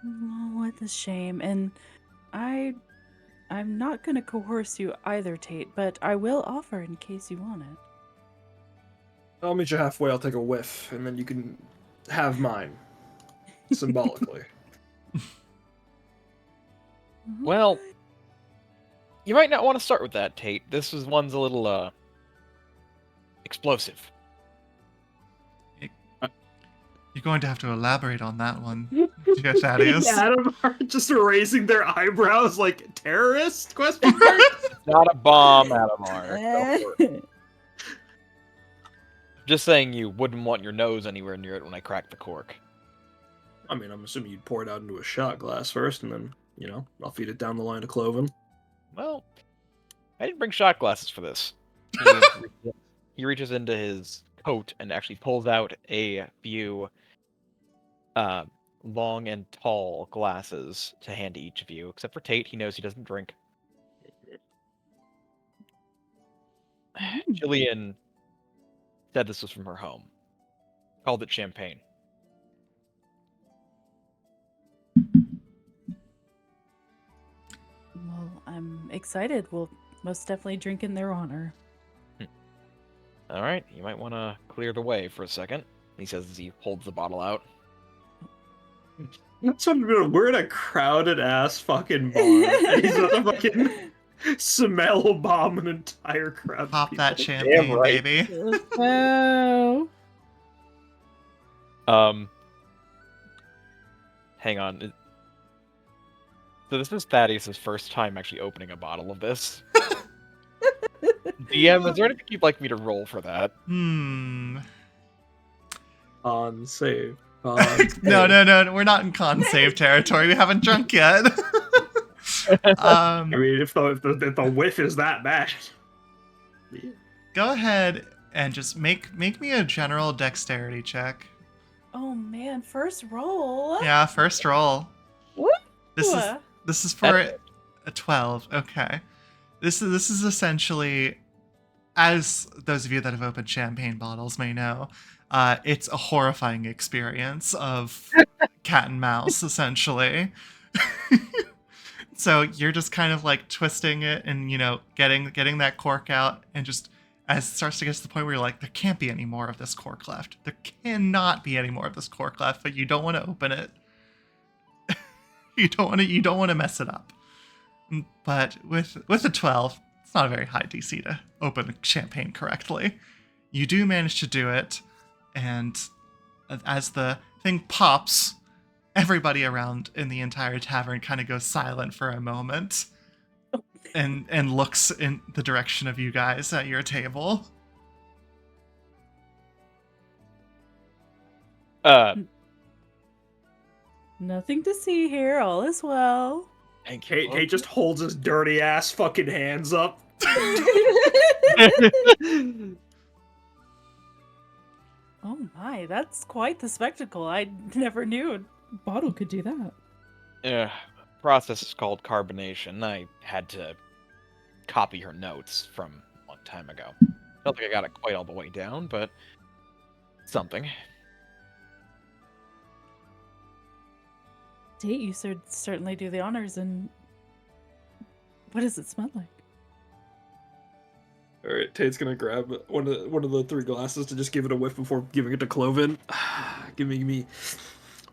Oh, what a shame. And I'm not going to coerce you either, Tate, but I will offer in case you want it. I'll meet you halfway. I'll take a whiff, and then you can have mine. Symbolically. Well, you might not want to start with that, Tate. This one's a little, explosive. You're going to have to elaborate on that one, dear Thaddeus. Adam are just raising their eyebrows like terrorist? Question mark. Not a bomb, Adamar. Go for it. Just saying you wouldn't want your nose anywhere near it when I crack the cork. I mean, I'm assuming you'd pour it out into a shot glass first, and then, I'll feed it down the line to Kloven. Well, I didn't bring shot glasses for this. He reaches into his coat and actually pulls out a few long and tall glasses to hand to each of you, except for Tate. He knows he doesn't drink. Jillian said this was from her home. Called it champagne. Well, I'm excited. We'll most definitely drink in their honor. Alright, you might want to clear the way for a second, he says as he holds the bottle out. That's what we're in a crowded ass fucking bar, and he's gonna fucking smell bomb an entire crowd. Pop of that people. champagne, Damn right. baby. Oh. Hang on. So this is Thaddeus' first time actually opening a bottle of this. DM, is there anything you'd like me to roll for that? On save. No, we're not in con save territory. We haven't drunk yet. I mean, if the whiff is that bad. Go ahead and just make me a general dexterity check. Oh man, first roll. Yeah, first roll. Woo! This is for a 12. Okay. This is essentially, as those of you that have opened champagne bottles may know, it's a horrifying experience of cat and mouse, essentially. So you're just kind of like twisting it and, getting that cork out, and just as it starts to get to the point where you're like, there can't be any more of this cork left. There cannot be any more of this cork left, but you don't want to open it. You don't want to mess it up. But with a 12, it's not a very high DC to open champagne correctly. You do manage to do it, and as the thing pops, everybody around in the entire tavern kind of goes silent for a moment and looks in the direction of you guys at your table. Nothing to see here. All is well. Thank you. Tate just holds his dirty ass fucking hands up. Oh my, that's quite the spectacle. I never knew a bottle could do that. Process is called carbonation. I had to copy her notes from a long time ago. Don't think I got it quite all the way down, but something. Tate, you certainly do the honors, and what does it smell like? All right, Tate's gonna grab one of the 3 glasses to just give it a whiff before giving it to Kloven. Giving me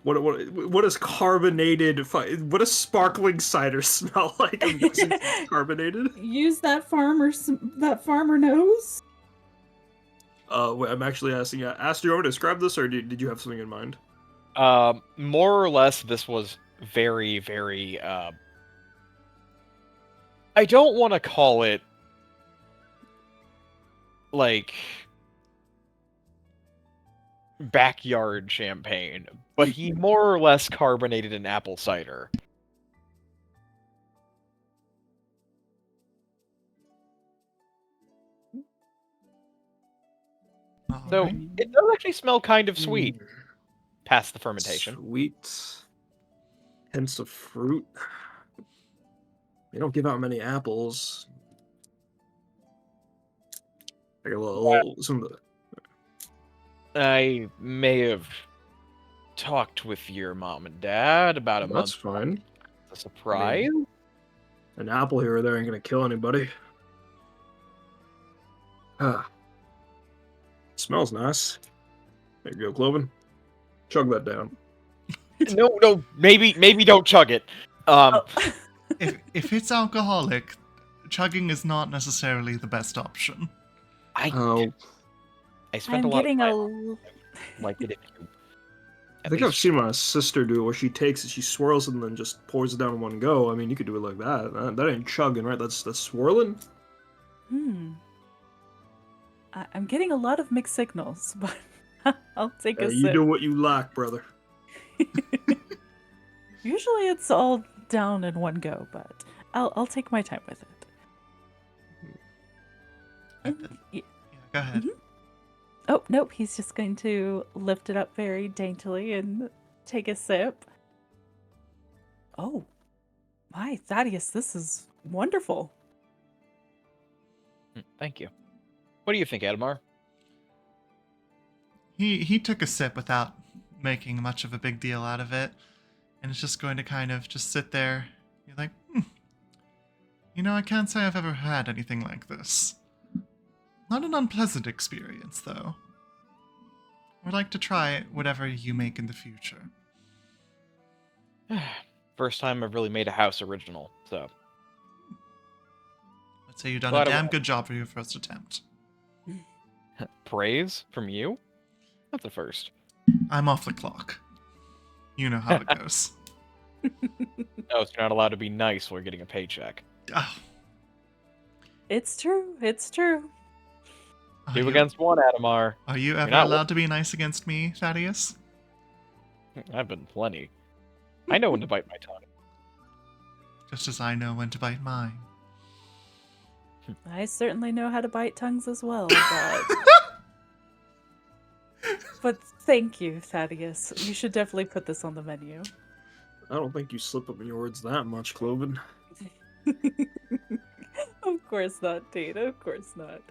what is carbonated? What does sparkling cider smell like? I'm guessing it's carbonated. Use that farmer nose. Wait, I'm actually asking. Asked you, want to describe this, or did you have something in mind? More or less, this was very, very. I don't want to call it like backyard champagne, but he more or less carbonated an apple cider. So it does actually smell kind of sweet past the fermentation. Sweet. Hints of fruit. They don't give out many apples. Like a little some of the... I may have talked with your mom and dad about a month. That's fine. A surprise. I mean, an apple here or there ain't gonna kill anybody. Smells nice. There you go, Kloven. Chug that down. No, maybe don't chug it. If it's alcoholic, chugging is not necessarily the best option. I spent I'm a lot getting of time. Like it if you. I think I've seen my sister do it, where she takes it, she swirls it, and then just pours it down in one go. I mean, you could do it like that. That ain't chugging, right? That's swirling. I'm getting a lot of mixed signals, but I'll take a You sip. do what you like, brother. Usually it's all down in one go, but I'll take my time with it. Yeah, go ahead. Oh, nope, he's just going to lift it up very daintily and take a sip. Oh, my, Thaddeus, this is wonderful. Thank you. What do you think, Adamar? He took a sip without making much of a big deal out of it, and it's just going to kind of just sit there. You're like, I can't say I've ever had anything like this. Not an unpleasant experience, though. I'd like to try whatever you make in the future. First time I've really made a house original, so. Let's say you've done a damn good job for your first attempt. Praise from you? Not the first. I'm off the clock. You know how it goes. No, so you're not allowed to be nice while you're getting a paycheck. Oh. It's true. It's true. Two against one, Adamar. Are you ever allowed to be nice against me, Thaddeus? I've been plenty. I know when to bite my tongue. Just as I know when to bite mine. I certainly know how to bite tongues as well, but thank you, Thaddeus. You should definitely put this on the menu. I don't think you slip up in your words that much, Kloven. Of course not, Tate. Of course not.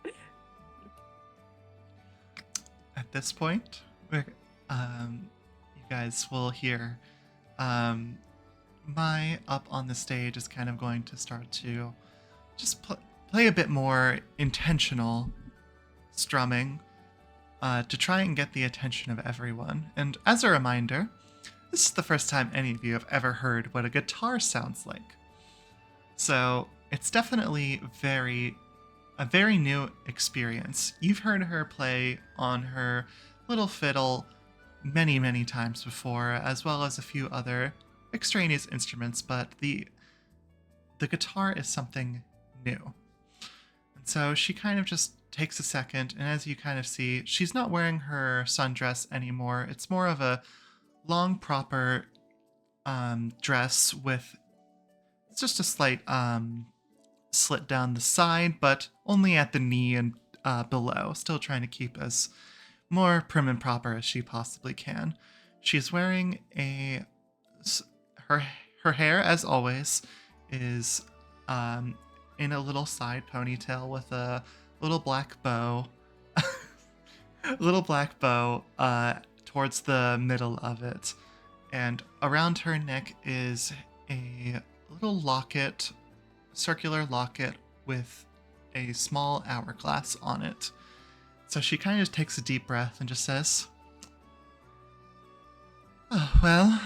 At this point, you guys will hear Mai up on the stage is kind of going to start to just play a bit more intentional strumming to try and get the attention of everyone. And as a reminder, this is the first time any of you have ever heard what a guitar sounds like. So it's definitely a very new experience. You've heard her play on her little fiddle many, many times before, as well as a few other extraneous instruments, but the guitar is something new. And so she kind of just takes a second, and as you kind of see, she's not wearing her sundress anymore. It's more of a long, proper dress with just a slight slit down the side, but only at the knee and below, still trying to keep as more prim and proper as she possibly can. She's wearing her hair, as always, is in a little side ponytail with a little black bow, towards the middle of it, and around her neck is a little locket, circular locket with a small hourglass on it. So she kind of takes a deep breath and just says, "Oh, well,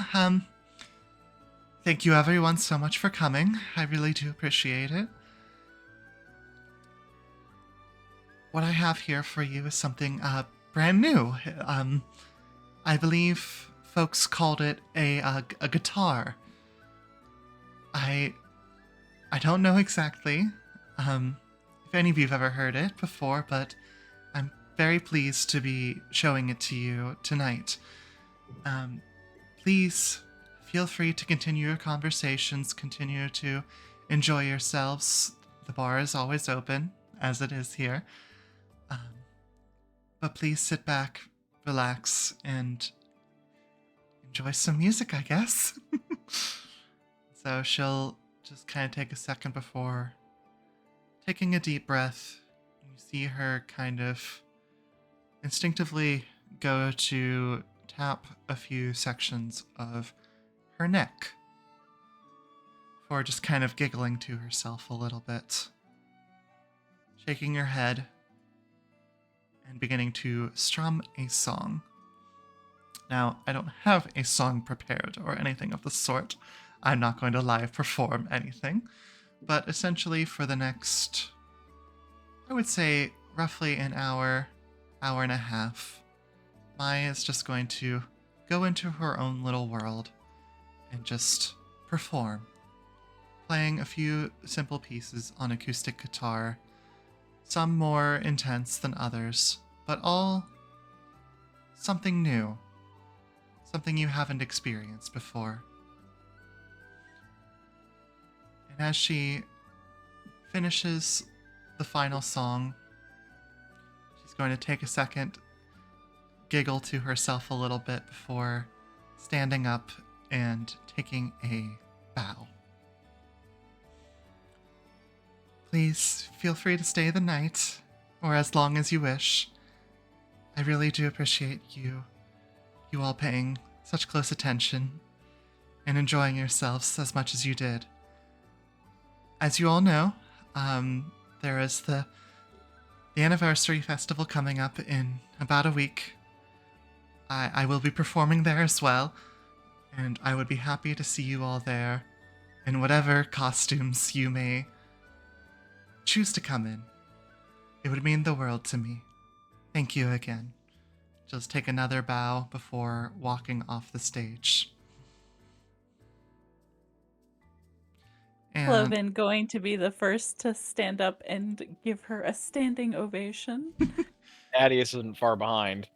thank you everyone so much for coming. I really do appreciate it. What I have here for you is something brand new. I believe folks called it a guitar. I don't know exactly if any of you have ever heard it before, but I'm very pleased to be showing it to you tonight. Please feel free to continue your conversations, continue to enjoy yourselves. The bar is always open, as it is here. But please sit back, relax, and enjoy some music, I guess." So she'll just kind of take a second before taking a deep breath. You see her kind of instinctively go to tap a few sections of her neck before just kind of giggling to herself a little bit, shaking her head, and beginning to strum a song. Now, I don't have a song prepared or anything of the sort. I'm not going to live perform anything, but essentially for the next, I would say, roughly an hour, hour and a half, Maya is just going to go into her own little world and just perform, playing a few simple pieces on acoustic guitar, some more intense than others, but all something new, something you haven't experienced before. And as she finishes the final song, she's going to take a second, giggle to herself a little bit before standing up and taking a bow. Please feel free to stay the night, or as long as you wish. I really do appreciate you all paying such close attention and enjoying yourselves as much as you did. As you all know, there is the anniversary festival coming up in about a week. I will be performing there as well, and I would be happy to see you all there in whatever costumes you may choose to come in. It would mean the world to me. Thank you again. Just take another bow before walking off the stage. And Kloven going to be the first to stand up and give her a standing ovation. Thaddeus isn't far behind.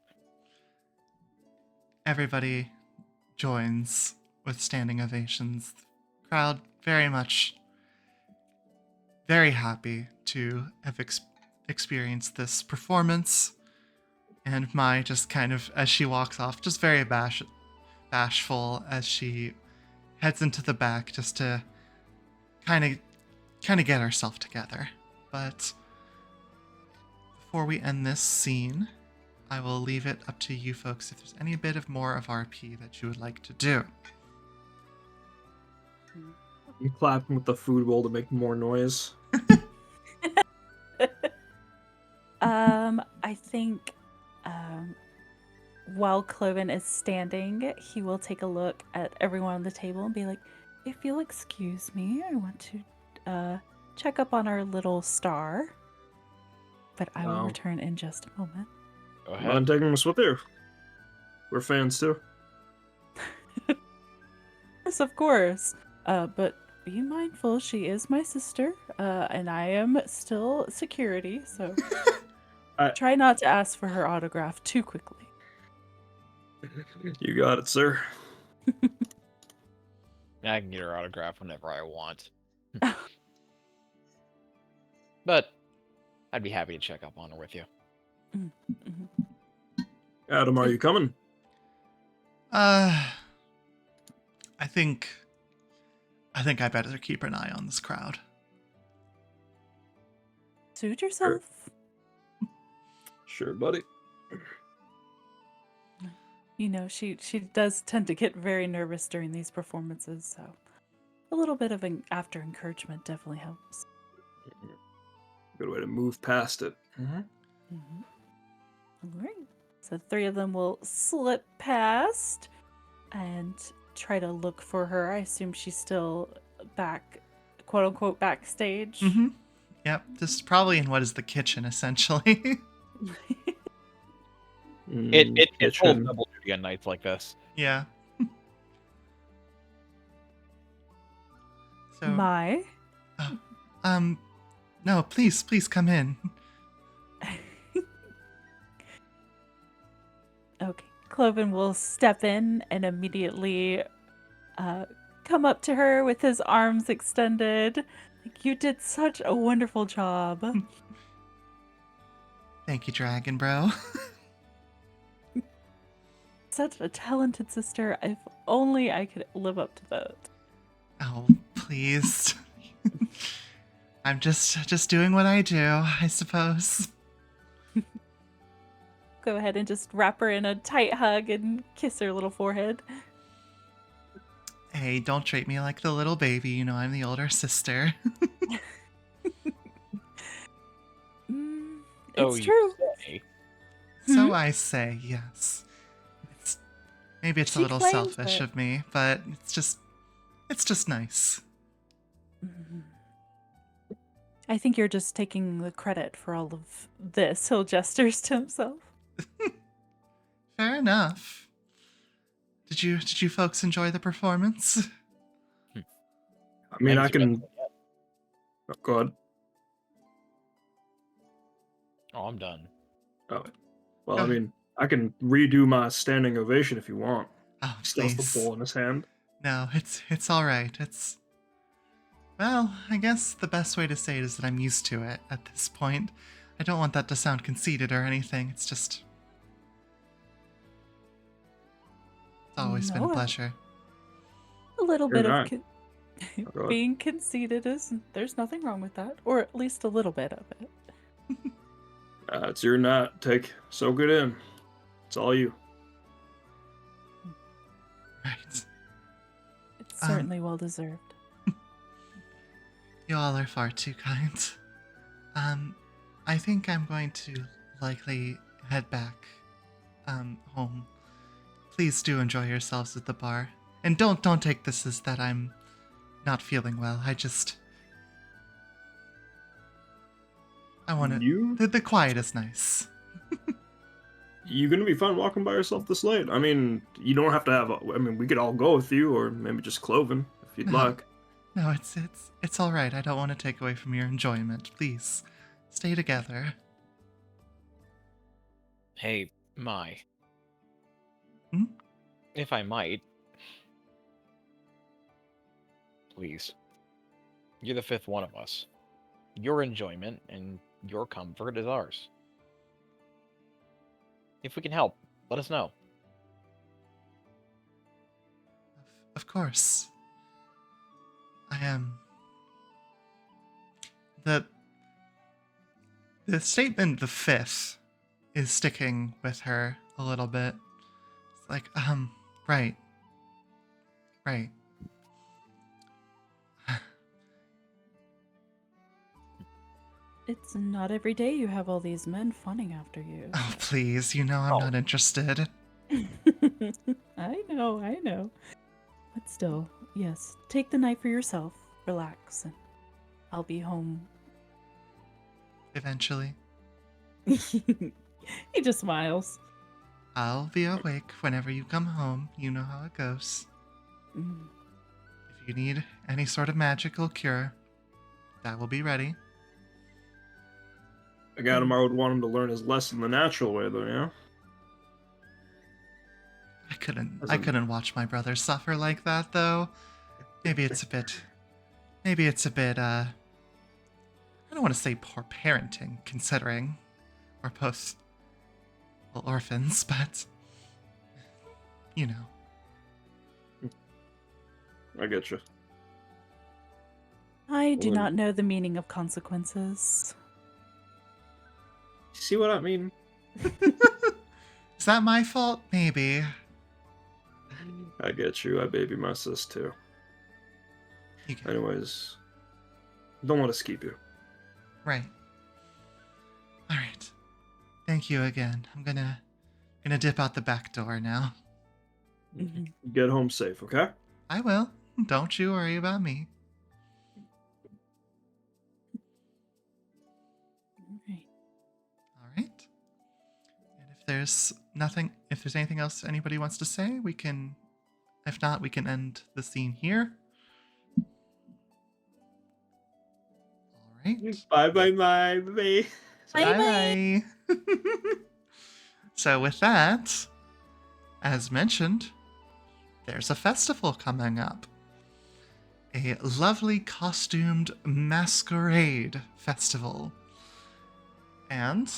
everybody joins with standing ovations. The crowd very happy to have experienced this performance. And Mai just kind of, as she walks off, just very bashful as she heads into the back just to kind of get herself together. But before we end this scene, I will leave it up to you folks if there's any bit of more of RP that you would like to do. I'm clapping with the food bowl to make more noise. I think while Kloven is standing, he will take a look at everyone on the table and be like, if you'll excuse me, I want to check up on our little star. But I will Wow. return in just a moment. Go Mind ahead. taking us with you? We're fans too. Yes, of course. But be mindful, she is my sister, and I am still security, so try not to ask for her autograph too quickly. You got it, sir. I can get her autograph whenever I want. But I'd be happy to check up on her with you. Adam, are you coming? I think I better keep an eye on this crowd. Suit yourself. Sure, buddy. You know, she does tend to get very nervous during these performances, so a little bit of an after encouragement definitely helps. Good way to move past it. All right. So the three of them will slip past and try to look for her. I assume she's still back, quote unquote, backstage. Mm-hmm. Yep, this is probably in what is the kitchen, essentially. It's full double duty on nights like this. Yeah. So, My. no, please come in. Okay. Kloven will step in and immediately come up to her with his arms extended. Like, you did such a wonderful job. Thank you, Dragon Bro. Such a talented sister. If only I could live up to that. Oh, please. I'm just doing what I do, I suppose. Go ahead and just wrap her in a tight hug and kiss her little forehead. Hey, don't treat me like the little baby. You know I'm the older sister. It's true. Say. So I say, yes. Maybe it's a She little claims selfish it. of me, but it's just nice. I think you're just taking the credit for all of this. He'll gestures to himself. Fair enough. Did you folks enjoy the performance? I mean, I Thanks, can. Oh, go ahead. Oh, I'm done. Oh, well, Go I ahead. mean, I can redo my standing ovation if you want. Oh, Stuffs the please. bowl in his hand. No, it's all right. Well, I guess the best way to say it is that I'm used to it at this point. I don't want that to sound conceited or anything. It's just it's always been a No, pleasure. A little You're bit of right. Oh, God. being conceited there's nothing wrong with that, or at least a little bit of it. It's your night. Soak it in. It's all you. Right. It's certainly well deserved. You all are far too kind. I think I'm going to likely head back home. Please do enjoy yourselves at the bar. And don't take this as that I'm not feeling well. I want to. The quiet is nice. You gonna be fine walking by yourself this late? I mean, you don't have to have. I mean, we could all go with you, or maybe just Kloven if you'd No. like. No, it's all right. I don't want to take away from your enjoyment. Please, stay together. Hey, Mai. Hmm? If I might. Please. You're the fifth one of us. Your enjoyment and your comfort is ours. If we can help, let us know. Of course. I am. The statement "the fifth" is sticking with her a little bit. It's like, right. It's not every day you have all these men fawning after you. Oh, please, you know I'm Oh. not interested. I know. But still, yes, take the night for yourself, relax, and I'll be home. Eventually, He just smiles. I'll be awake whenever you come home. You know how it goes. Mm. If you need any sort of magical cure, that will be ready. Again, I would want him to learn his lesson the natural way, though, yeah? I couldn't watch my brother suffer like that, though. Maybe it's a bit, I don't want to say poor parenting, considering we're both, well, orphans, but, you know. I get you. I do Well, not know the meaning of consequences. See what I mean? Is that my fault? Maybe. I get you. I baby my sis, too. You get it. Anyways, don't want to keep you. Right. All right. Thank you again. I'm gonna dip out the back door now. Mhm. Get home safe, okay? I will. Don't you worry about me. Alright. All right. And if there's anything else anybody wants to say, we can. If not, we can end the scene here. All right. Bye, bye, bye, bye. Bye. Bye. So with that, as mentioned, there's a festival coming up. A lovely costumed masquerade festival. And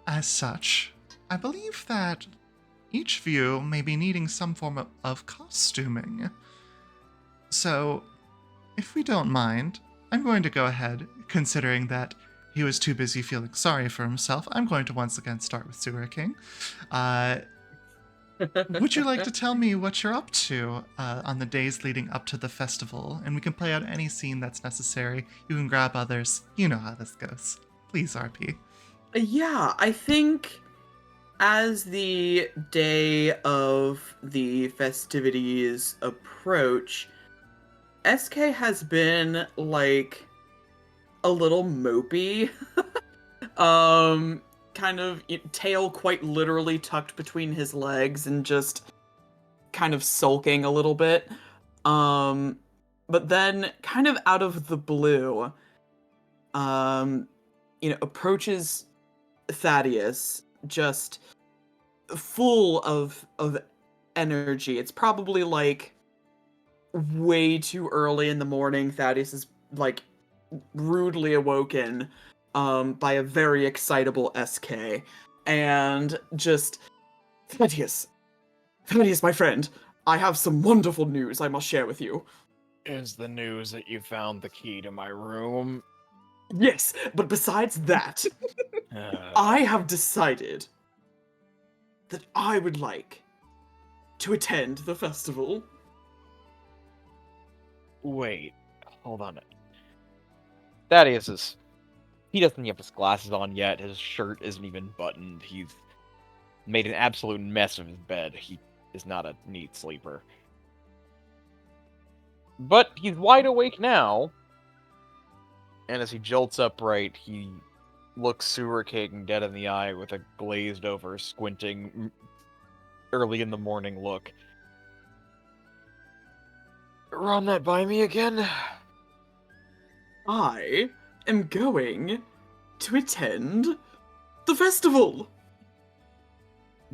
as such, I believe that each of you may be needing some form of costuming. So, if we don't mind, I'm going to go ahead, considering that he was too busy feeling sorry for himself. I'm going to once again start with Sewer King. Would you like to tell me what you're up to on the days leading up to the festival? And we can play out any scene that's necessary. You can grab others. You know how this goes. Please, RP. Yeah, I think as the day of the festivities approach, SK has been like a little mopey. Kind of tail quite literally tucked between his legs and just kind of sulking a little bit. But then kind of out of the blue, approaches Thaddeus just full of energy. It's probably like way too early in the morning. Thaddeus is like rudely awoken by a very excitable SK, and just Thaddeus, my friend, I have some wonderful news I must share with you. Is the news that you found the key to my room? Yes, but besides that, I have decided that I would like to attend the festival. Wait, hold on. Thaddeus he doesn't have his glasses on yet. His shirt isn't even buttoned. He's made an absolute mess of his bed. He is not a neat sleeper. But he's wide awake now. And as he jolts upright, he looks Sewer King dead in the eye with a glazed over, squinting, early in the morning look. Run that by me again? I am going to attend the festival.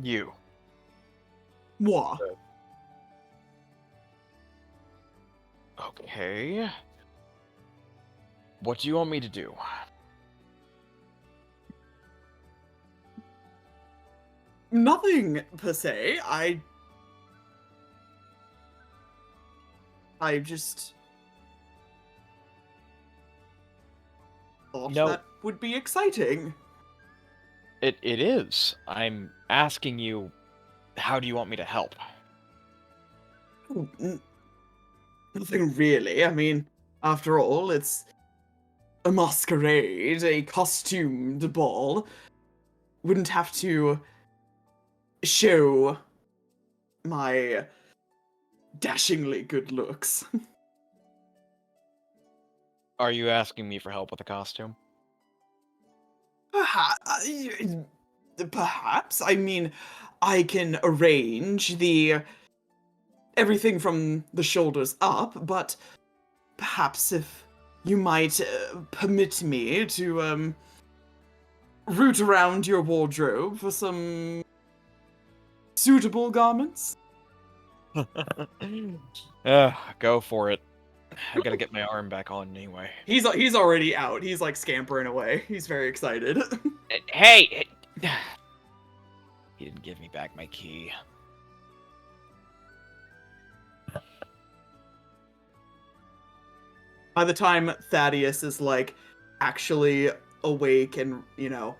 You. Moi. Okay. What do you want me to do? Nothing per se. I just thought No. that would be exciting. It is. I'm asking you, how do you want me to help? Nothing really. I mean, after all, it's a masquerade, a costumed ball, wouldn't have to show my dashingly good looks. Are you asking me for help with the costume? Perhaps. I mean, I can arrange everything from the shoulders up, but perhaps if you might permit me to root around your wardrobe for some suitable garments. Go for it. I gotta get my arm back on anyway. He's already out. He's like scampering away. He's very excited. Hey! He didn't give me back my key. By the time Thaddeus is like actually awake and, you know,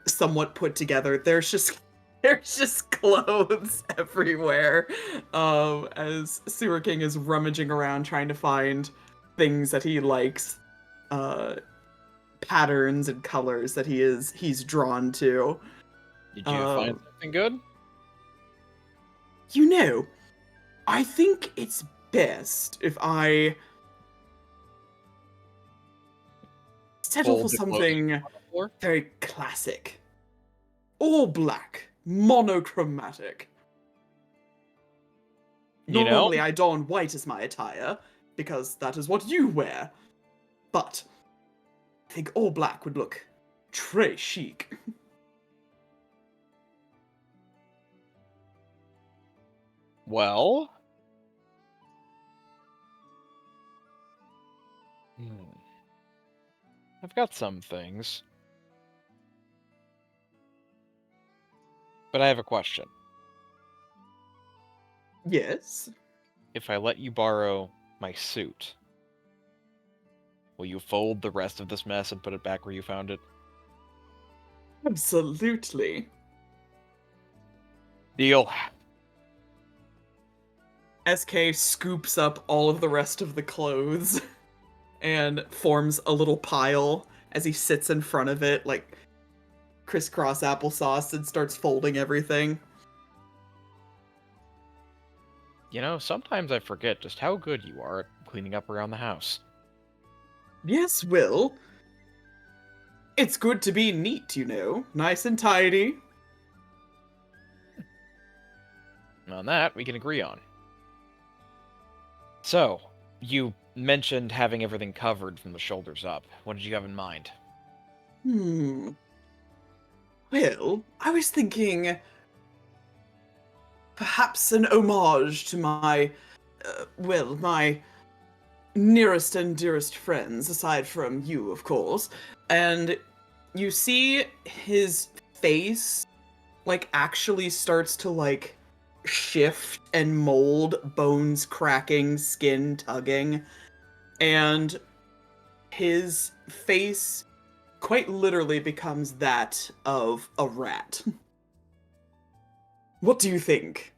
somewhat put together, there's just clothes everywhere. As Sewer King is rummaging around trying to find things that he likes, patterns and colors that he's drawn to. Did you find something good? You know, I think it's best if I settle Fold for the clothes something on the floor? very classic. All black, monochromatic. You know? Normally I don white as my attire, because that is what you wear. But I think all black would look très chic. Well... I've got some things. But I have a question. Yes? If I let you borrow my suit, will you fold the rest of this mess and put it back where you found it? Absolutely. Deal. SK scoops up all of the rest of the clothes and forms a little pile as he sits in front of it, like crisscross applesauce, and starts folding everything. You know, sometimes I forget just how good you are at cleaning up around the house. Yes, Will. It's good to be neat, you know. Nice and tidy. On that, we can agree on. So, you mentioned having everything covered from the shoulders up. What did you have in mind? Well, I was thinking perhaps an homage to my nearest and dearest friends, aside from you, of course. And you see his face, like, actually starts to, like, shift and mold, bones cracking, skin tugging. And his face quite literally becomes that of a rat. What do you think?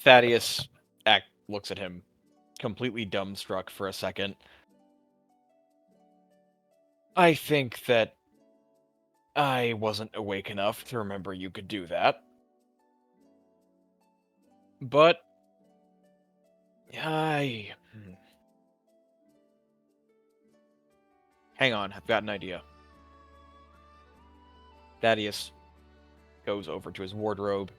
Thaddeus looks at him, completely dumbstruck for a second. I think that I wasn't awake enough to remember you could do that. But hang on, I've got an idea. Thaddeus goes over to his wardrobe,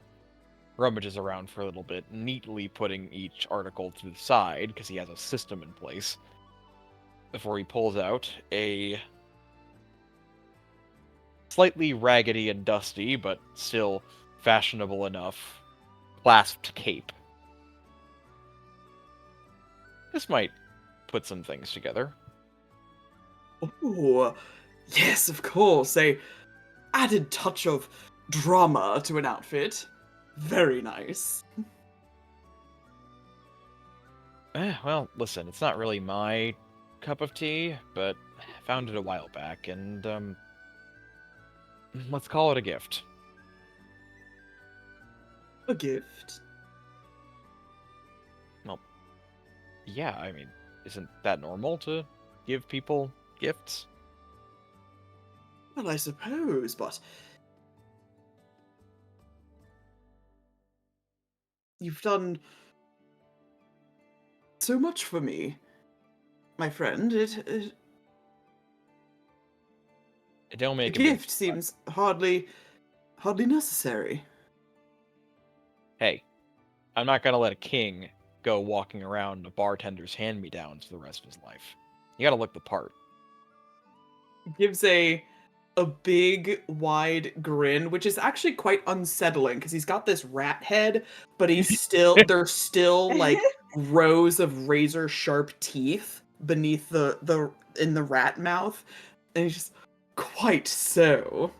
rummages around for a little bit, neatly putting each article to the side, because he has a system in place, before he pulls out a slightly raggedy and dusty, but still fashionable enough, clasped cape. This might put some things together. Oh, yes, of course. A added touch of drama to an outfit. Very nice. Well, listen, it's not really my cup of tea, but I found it a while back, and, let's call it a gift. A gift? Well, Yeah, I mean, isn't that normal to give people gifts? Well, I suppose, but you've done so much for me, my friend. It don't A make a big gift seems hardly necessary. Hey, I'm not gonna let a king go walking around a bartender's hand-me-downs for the rest of his life. You gotta look the part. Gives a big wide grin, which is actually quite unsettling because he's got this rat head, but there's still like rows of razor sharp teeth beneath the in the rat mouth, and he's just quite so.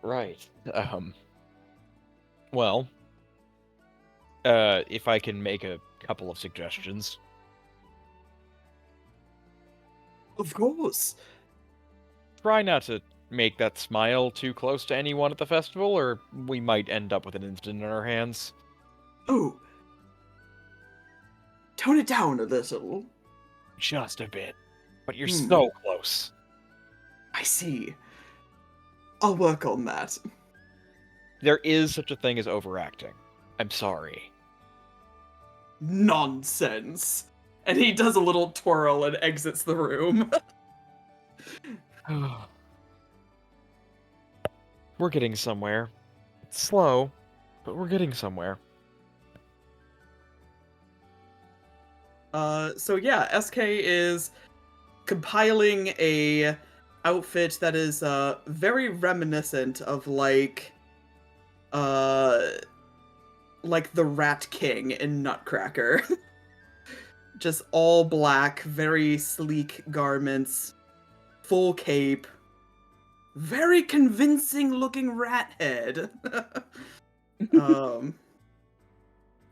Right. Well, if I can make a couple of suggestions. Of course. Try not to make that smile too close to anyone at the festival, or we might end up with an incident in our hands. Oh, tone it down a little. Just a bit. But you're Hmm. so close. I see. I'll work on that. There is such a thing as overacting. I'm sorry. Nonsense. And he does a little twirl and exits the room. We're getting somewhere. It's slow, but we're getting somewhere. So yeah, SK is compiling a outfit that is very reminiscent of like the Rat King in Nutcracker. Just all black, very sleek garments, full cape, very convincing looking rat head. But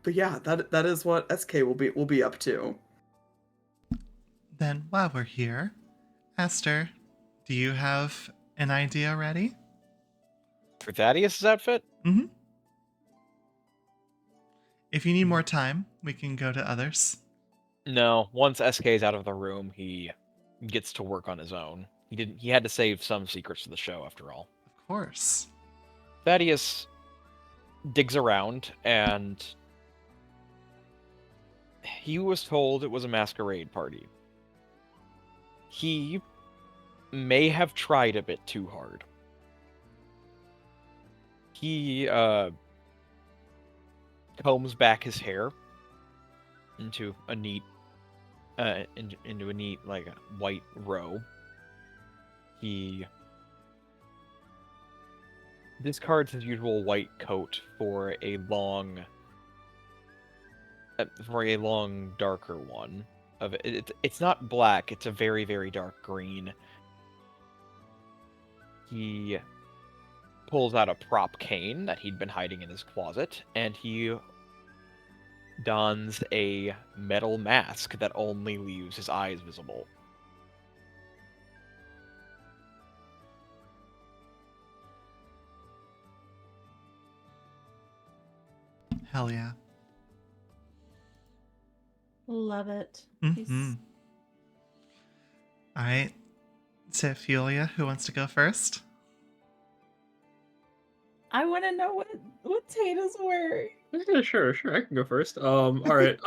yeah, that is what SK will be up to. Then, while we're here, Esther, do you have an idea ready? For Thaddeus' outfit? Mm-hmm. If you need more time, we can go to others. No. Once SK's out of the room, he gets to work on his own. He had to save some secrets for the show, after all. Of course. Thaddeus digs around, and he was told it was a masquerade party. He may have tried a bit too hard. He combs back his hair into a neat like white row. He discards his usual white coat for a long darker one. It's not black, it's a very, very dark green. He pulls out a prop cane that he'd been hiding in his closet, and he dons a metal mask that only leaves his eyes visible. Hell yeah. Love it. Mm-hmm. All right. Tiff, Yulia, who wants to go first? I want to know what Tate is wearing. Yeah, sure, I can go first. All right.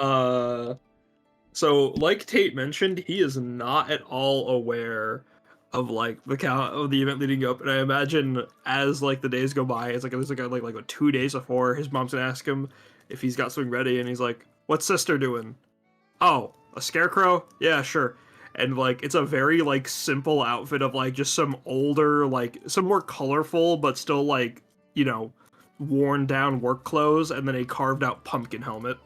So like Tate mentioned, he is not at all aware of like the count of the event leading up, and I imagine as like the days go by, it's like there's like 2 days before, his mom's gonna ask him if he's got something ready, and he's like, "What's sister doing?" "Oh, a scarecrow? Yeah, sure." And like it's a very like simple outfit of like just some older, like some more colorful but still like, you know, worn down work clothes, and then a carved out pumpkin helmet.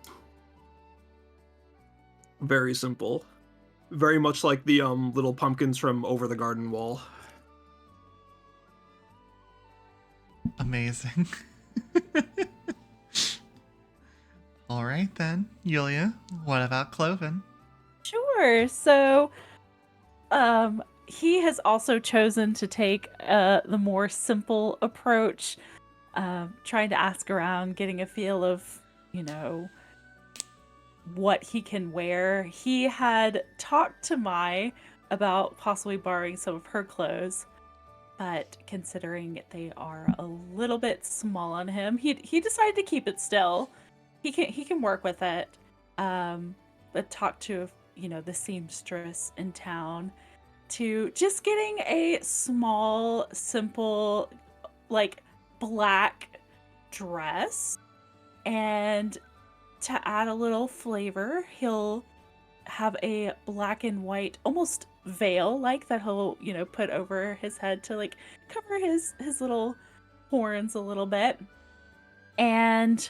Very simple. Very much like the little pumpkins from Over the Garden Wall. Amazing. All right then, Yulia, what about Kloven? Sure. So, he has also chosen to take the more simple approach. trying to ask around, getting a feel of, what he can wear. He had talked to Mai about possibly borrowing some of her clothes, but considering they are a little bit small on him, he decided to keep it still. He can work with it. But talked to the seamstress in town to just getting a small, simple, like black dress, and to add a little flavor, he'll have a black and white, almost veil like that he'll, put over his head to like cover his little horns a little bit. And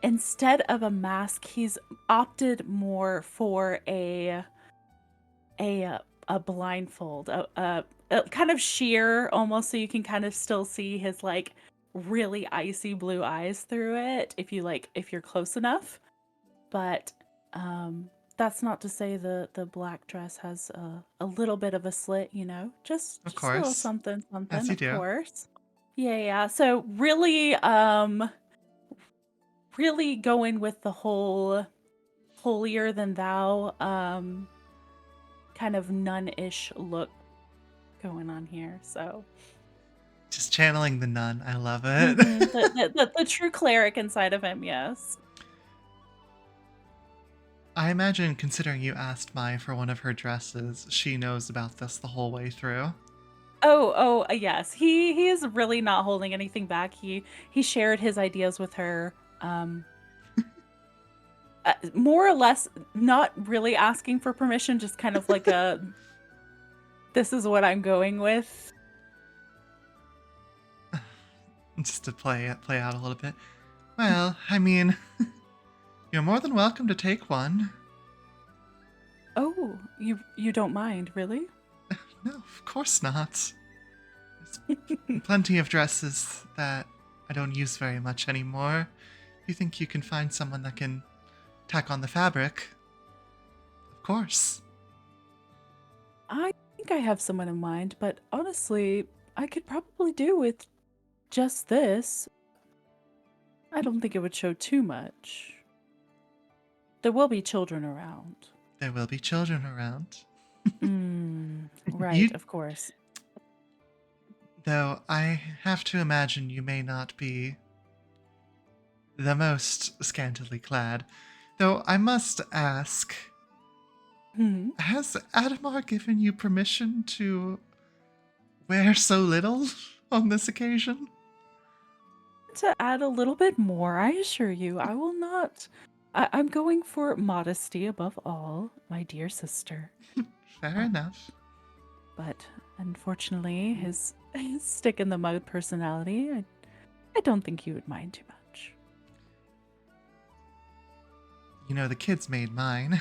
instead of a mask, he's opted more for a blindfold, a kind of sheer almost, so you can kind of still see his like really icy blue eyes through it if you're close enough. But that's not to say the black dress has a little bit of a slit, just Of a little course. something, As you of do. course. Yeah. So really going with the whole holier than thou kind of nun-ish look going on here. So Just channeling the nun. I love it. the true cleric inside of him, yes. I imagine, considering you asked Mai for one of her dresses, she knows about this the whole way through. Yes. He is really not holding anything back. He shared his ideas with her, more or less not really asking for permission, just kind of like this is what I'm going with. Just to play out a little bit. Well, I mean, you're more than welcome to take one. Oh, you don't mind, really? No, of course not. There's plenty of dresses that I don't use very much anymore. If you think you can find someone that can tack on the fabric, of course. I think I have someone in mind, but honestly, I could probably do with just this. I don't think it would show too much. There will be children around. There will be children around. Right, of course. Though I have to imagine you may not be the most scantily clad. Though I must ask, has Adamar given you permission to wear so little on this occasion? To add a little bit more, I assure you, I will not. I'm going for modesty above all, my dear sister. Fair enough. But unfortunately, his stick in the mud personality, I don't think you would mind too much. You know, the kids made mine.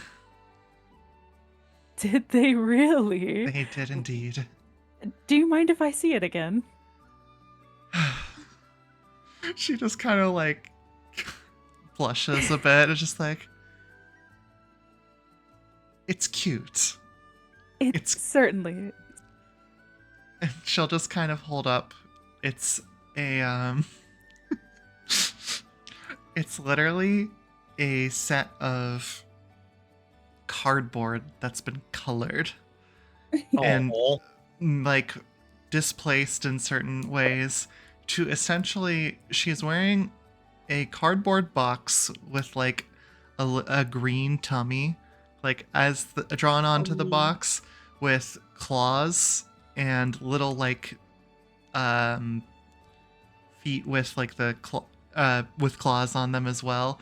Did they really? They did indeed. Do you mind if I see it again? She just kind of like blushes a bit. It's just like, it's cute. It's certainly. And she'll just kind of hold up. It's a it's literally a set of cardboard that's been colored and like displaced in certain ways to essentially, she's wearing a cardboard box with like a green tummy, like as drawn onto the box, with claws and little like feet with like with claws on them as well.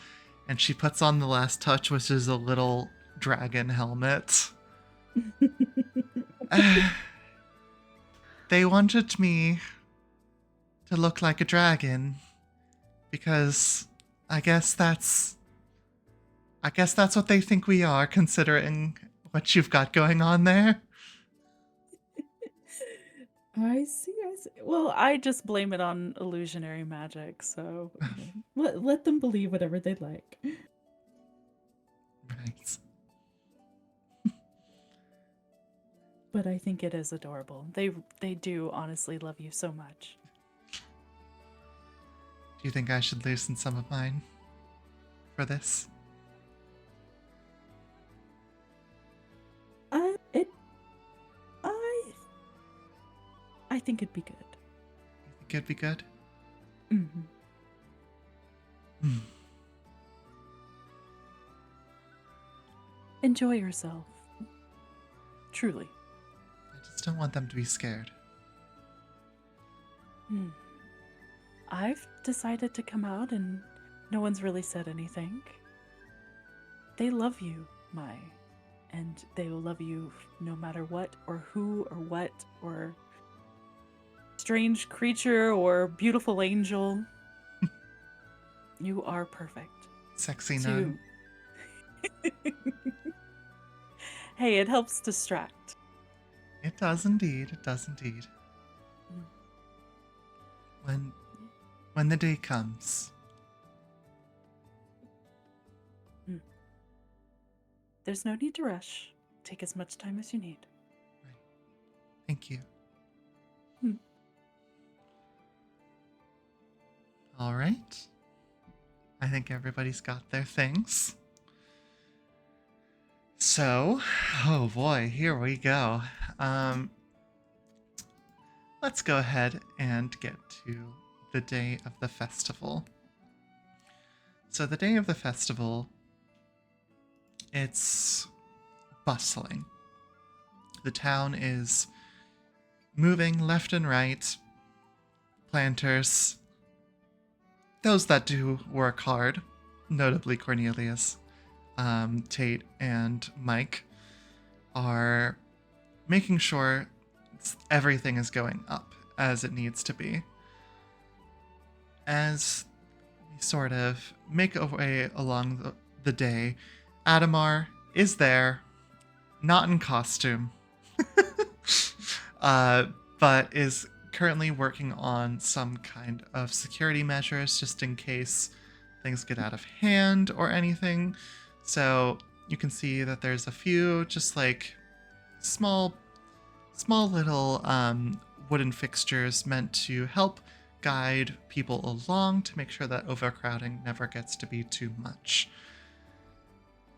And she puts on the last touch, which is a little dragon helmet. They wanted me to look like a dragon because I guess that's what they think we are, considering what you've got going on there. I see. Well, I just blame it on illusionary magic, so let them believe whatever they like. Right. But I think it is adorable. They do honestly love you so much. Do you think I should loosen some of mine for this? I think it'd be good. You think it'd be good? Mm-hmm. Enjoy yourself. Truly. I just don't want them to be scared. I've decided to come out and no one's really said anything. They love you, Mai. And they will love you no matter what or who or what or strange creature or beautiful angel. You are perfect. Sexy nun. Hey, it helps distract. It does indeed. It does indeed. When the day comes. There's no need to rush. Take as much time as you need. Right. Thank you. All right. I think everybody's got their things. So, oh boy, here we go. Let's go ahead and get to the day of the festival. So the day of the festival, it's bustling. The town is moving left and right. Planters, those that do work hard, notably Cornelius, Tate, and Mike, are making sure everything is going up as it needs to be. As we sort of make our way along the day, Adamar is there, not in costume, but is currently working on some kind of security measures just in case things get out of hand or anything. So you can see that there's a few just like small little wooden fixtures meant to help guide people along to make sure that overcrowding never gets to be too much.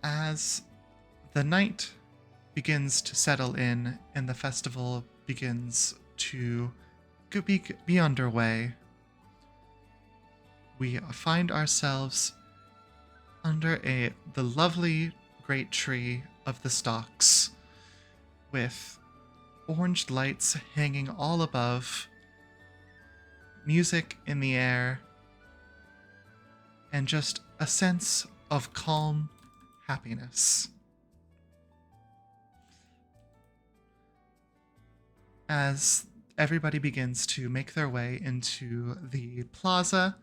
As the night begins to settle in and the festival begins to be underway, we find ourselves under the lovely great tree of the stalks, with orange lights hanging all above, music in the air, and just a sense of calm happiness. As everybody begins to make their way into the plaza,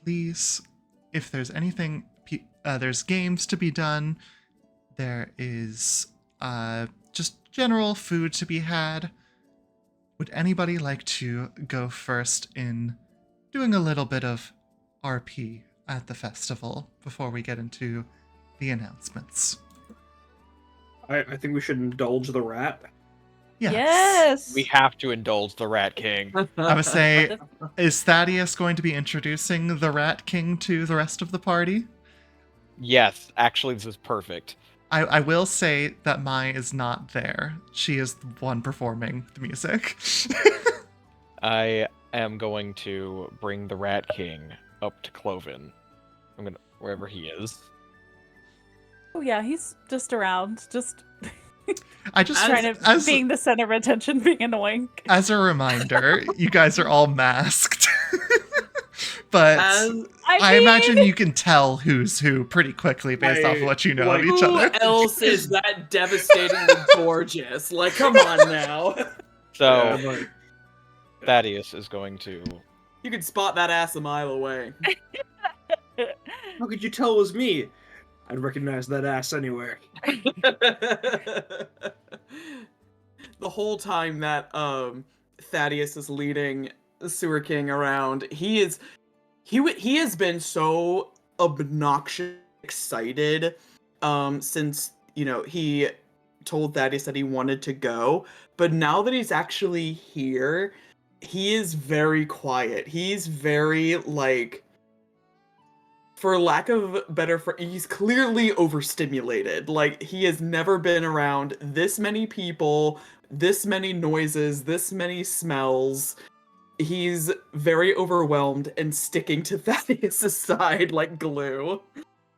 please, if there's anything, there's games to be done, there is just general food to be had. Would anybody like to go first in doing a little bit of RP at the festival before we get into the announcements? I think we should indulge the rat. Yes. We have to indulge the Rat King. I would say, is Thaddeus going to be introducing the Rat King to the rest of the party? Yes, actually, this is perfect. I will say that Mai is not there. She is the one performing the music. I am going to bring the Rat King up to Kloven. I'm gonna wherever he is. Oh yeah, he's just around, just I just trying to being the center of attention, being annoying. As a reminder, you guys are all masked. But I imagine you can tell who's who pretty quickly based off of what you know of each other. Who else is that devastatingly gorgeous? Like, come on now. So, Thaddeus is going to... You could spot that ass a mile away. How could you tell it was me? I'd recognize that ass anywhere. The whole time that Thaddeus is leading Sewer King around, he has been so obnoxious excited since, you know, he told Thaddeus that he wanted to go, but now that he's actually here, he is very quiet. He's very, like, for lack of better, he's clearly overstimulated. Like, he has never been around this many people, this many noises, this many smells. He's very overwhelmed and sticking to Thaddeus' side like glue.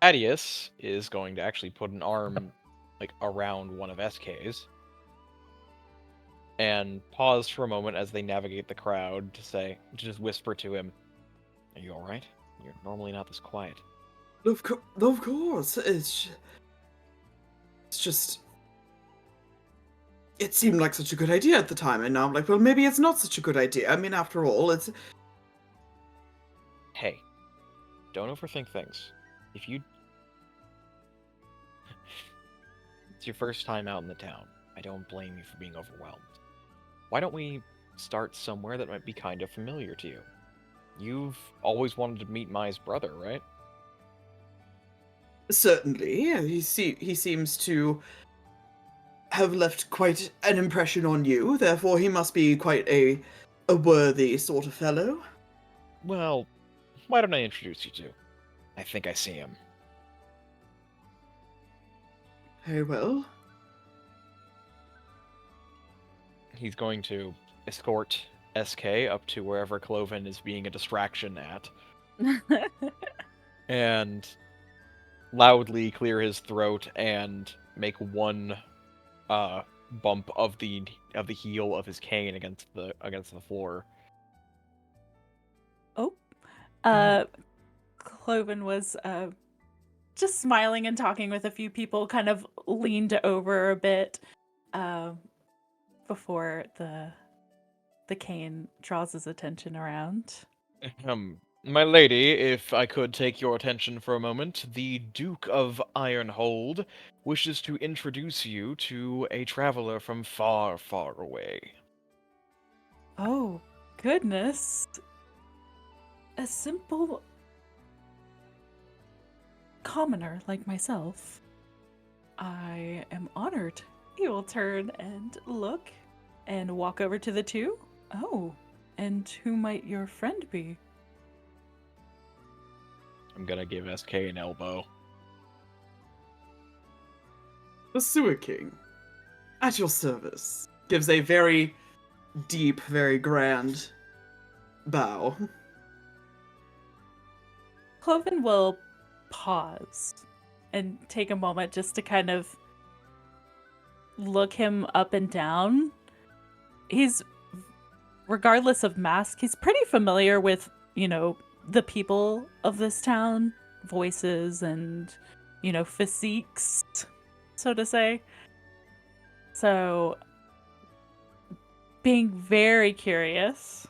Thaddeus is going to actually put an arm like around one of SK's and pause for a moment as they navigate the crowd to just whisper to him, "Are you all right? You're normally not this quiet." Of course. It's just. It seemed like such a good idea at the time, and now I'm like, well, maybe it's not such a good idea. I mean, after all, it's. Hey, don't overthink things. If you... It's your first time out in the town. I don't blame you for being overwhelmed. Why don't we start somewhere that might be kind of familiar to you? You've always wanted to meet Mai's brother, right? Certainly. He seems to have left quite an impression on you, therefore he must be quite a worthy sort of fellow. Well, why don't I introduce you to? I think I see him. Very well. He's going to escort SK up to wherever Kloven is being a distraction at, and loudly clear his throat and make one bump of the heel of his cane against the floor. Kloven was just smiling and talking with a few people, kind of leaned over a bit before the cane draws his attention around. My lady, if I could take your attention for a moment, the Duke of Ironhold wishes to introduce you to a traveler from far, far away. Oh, goodness. A simple commoner like myself. I am honored. He will turn and look and walk over to the two. Oh, and who might your friend be? I'm gonna give SK an elbow. The Sewer King, at your service, gives a very deep, very grand bow. Kloven will pause and take a moment just to kind of look him up and down. He's, regardless of mask, he's pretty familiar with, the people of this town, voices and, physiques, so to say. So, being very curious,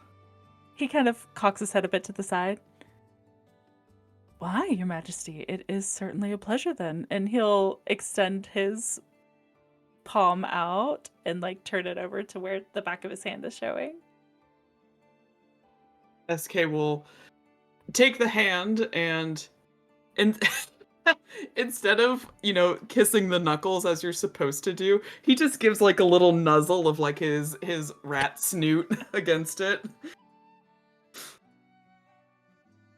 he kind of cocks his head a bit to the side. Why, Your Majesty? It is certainly a pleasure then. And he'll extend his palm out and turn it over to where the back of his hand is showing. SK will take the hand and instead of, kissing the knuckles as you're supposed to do, he just gives a little nuzzle of his rat snoot against it.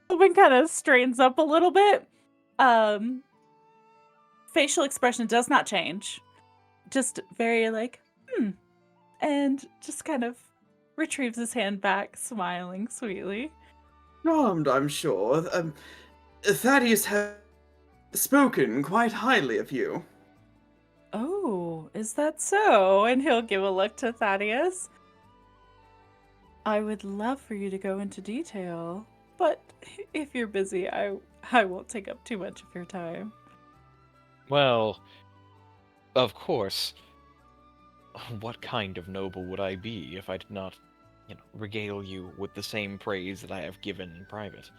Kloven kind of straightens up a little bit. Facial expression does not change. Just very and just kind of retrieves his hand back, smiling sweetly. Charmed, I'm sure. Thaddeus has spoken quite highly of you. Oh, is that so? And he'll give a look to Thaddeus. I would love for you to go into detail, but if you're busy, I won't take up too much of your time. Well, of course. What kind of noble would I be if I did not, regale you with the same praise that I have given in private?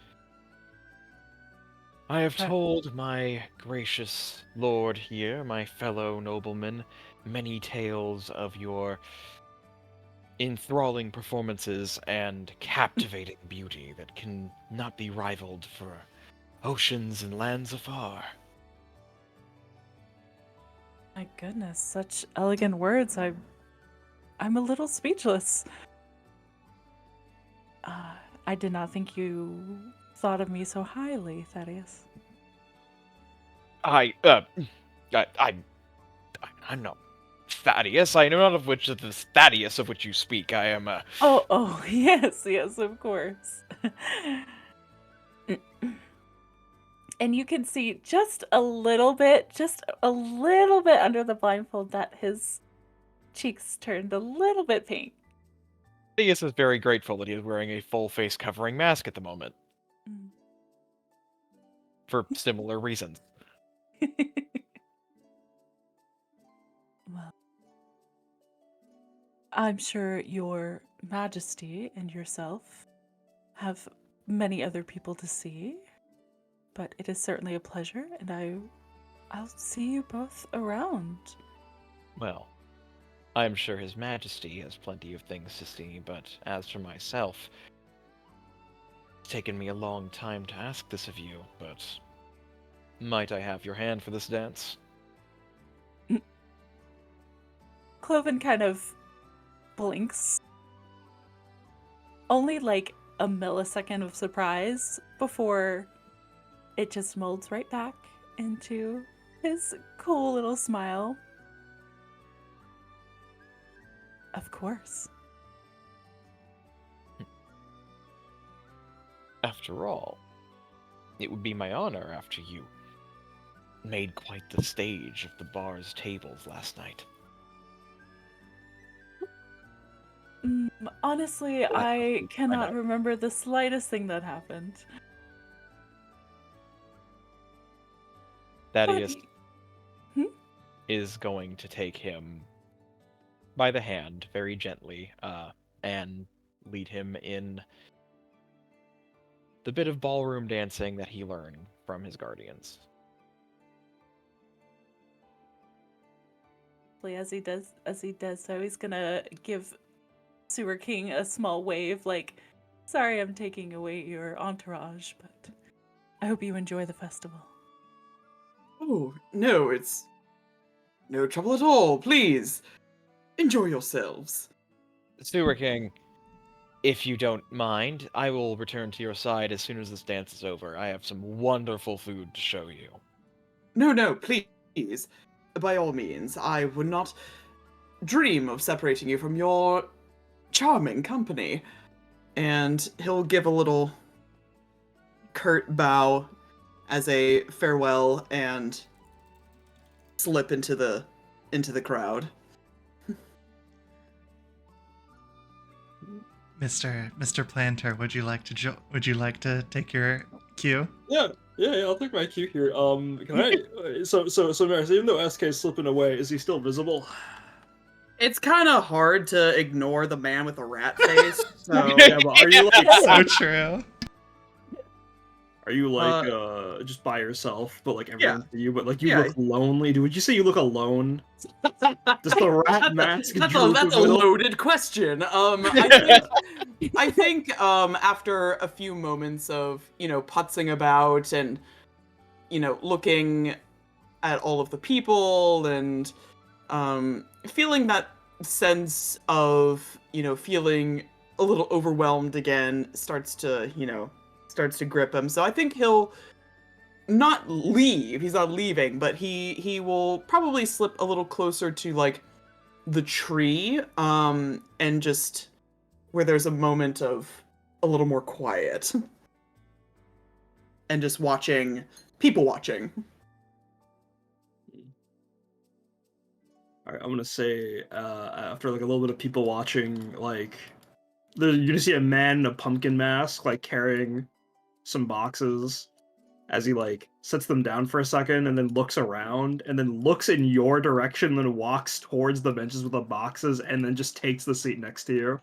I have told my gracious lord here, my fellow noblemen, many tales of your enthralling performances and captivating beauty that can not be rivaled for oceans and lands afar. My goodness, such elegant words. I'm a little speechless. I did not think you thought of me so highly, Thaddeus. I'm not Thaddeus. I know not of which of this Thaddeus of which you speak. I am Oh, yes, of course. And you can see just a little bit under the blindfold that his cheeks turned a little bit pink. Thaddeus is very grateful that he is wearing a full face covering mask at the moment. For similar reasons. Well, I'm sure your Majesty and yourself have many other people to see, but it is certainly a pleasure, and I'll see you both around. Well, I'm sure His Majesty has plenty of things to see, but as for myself, it's taken me a long time to ask this of you, but might I have your hand for this dance? Kloven kind of blinks. Only like a millisecond of surprise before it just molds right back into his cool little smile. Of course. After all, it would be my honor after you made quite the stage of the bar's tables last night. Honestly, I cannot remember the slightest thing that happened. Thaddeus is going to take him by the hand very gently and lead him in the bit of ballroom dancing that he learned from his guardians. As he does so, he's gonna give Sewer King a small wave, like, sorry I'm taking away your entourage, but I hope you enjoy the festival. Oh, no, it's no trouble at all. Please, enjoy yourselves. Sewer King, if you don't mind, I will return to your side as soon as this dance is over. I have some wonderful food to show you. No, please. By all means, I would not dream of separating you from your charming company. And he'll give a little curt bow as a farewell and slip into the crowd. Mr. Plantar, would you like to take your cue? Yeah, I'll take my cue here. Can I? So, Meris, even though SK is slipping away, is he still visible? It's kind of hard to ignore the man with the rat face. So, Yeah, but are you like? So true. Are you like just by yourself, but like everyone's for you, but like you Yeah. look lonely? Would you say you look alone? Does the rat mask That's droop a little? loaded question. I think after a few moments of putzing about and looking at all of the people and feeling that sense of feeling a little overwhelmed again starts to grip him. So I think he'll not leave. He's not leaving, but he will probably slip a little closer to like the tree and just where there's a moment of a little more quiet and just people watching. All right, I'm gonna say after like a little bit of people watching, like you're gonna see a man in a pumpkin mask like carrying some boxes as he like sets them down for a second and then looks around and then looks in your direction and then walks towards the benches with the boxes and then just takes the seat next to you.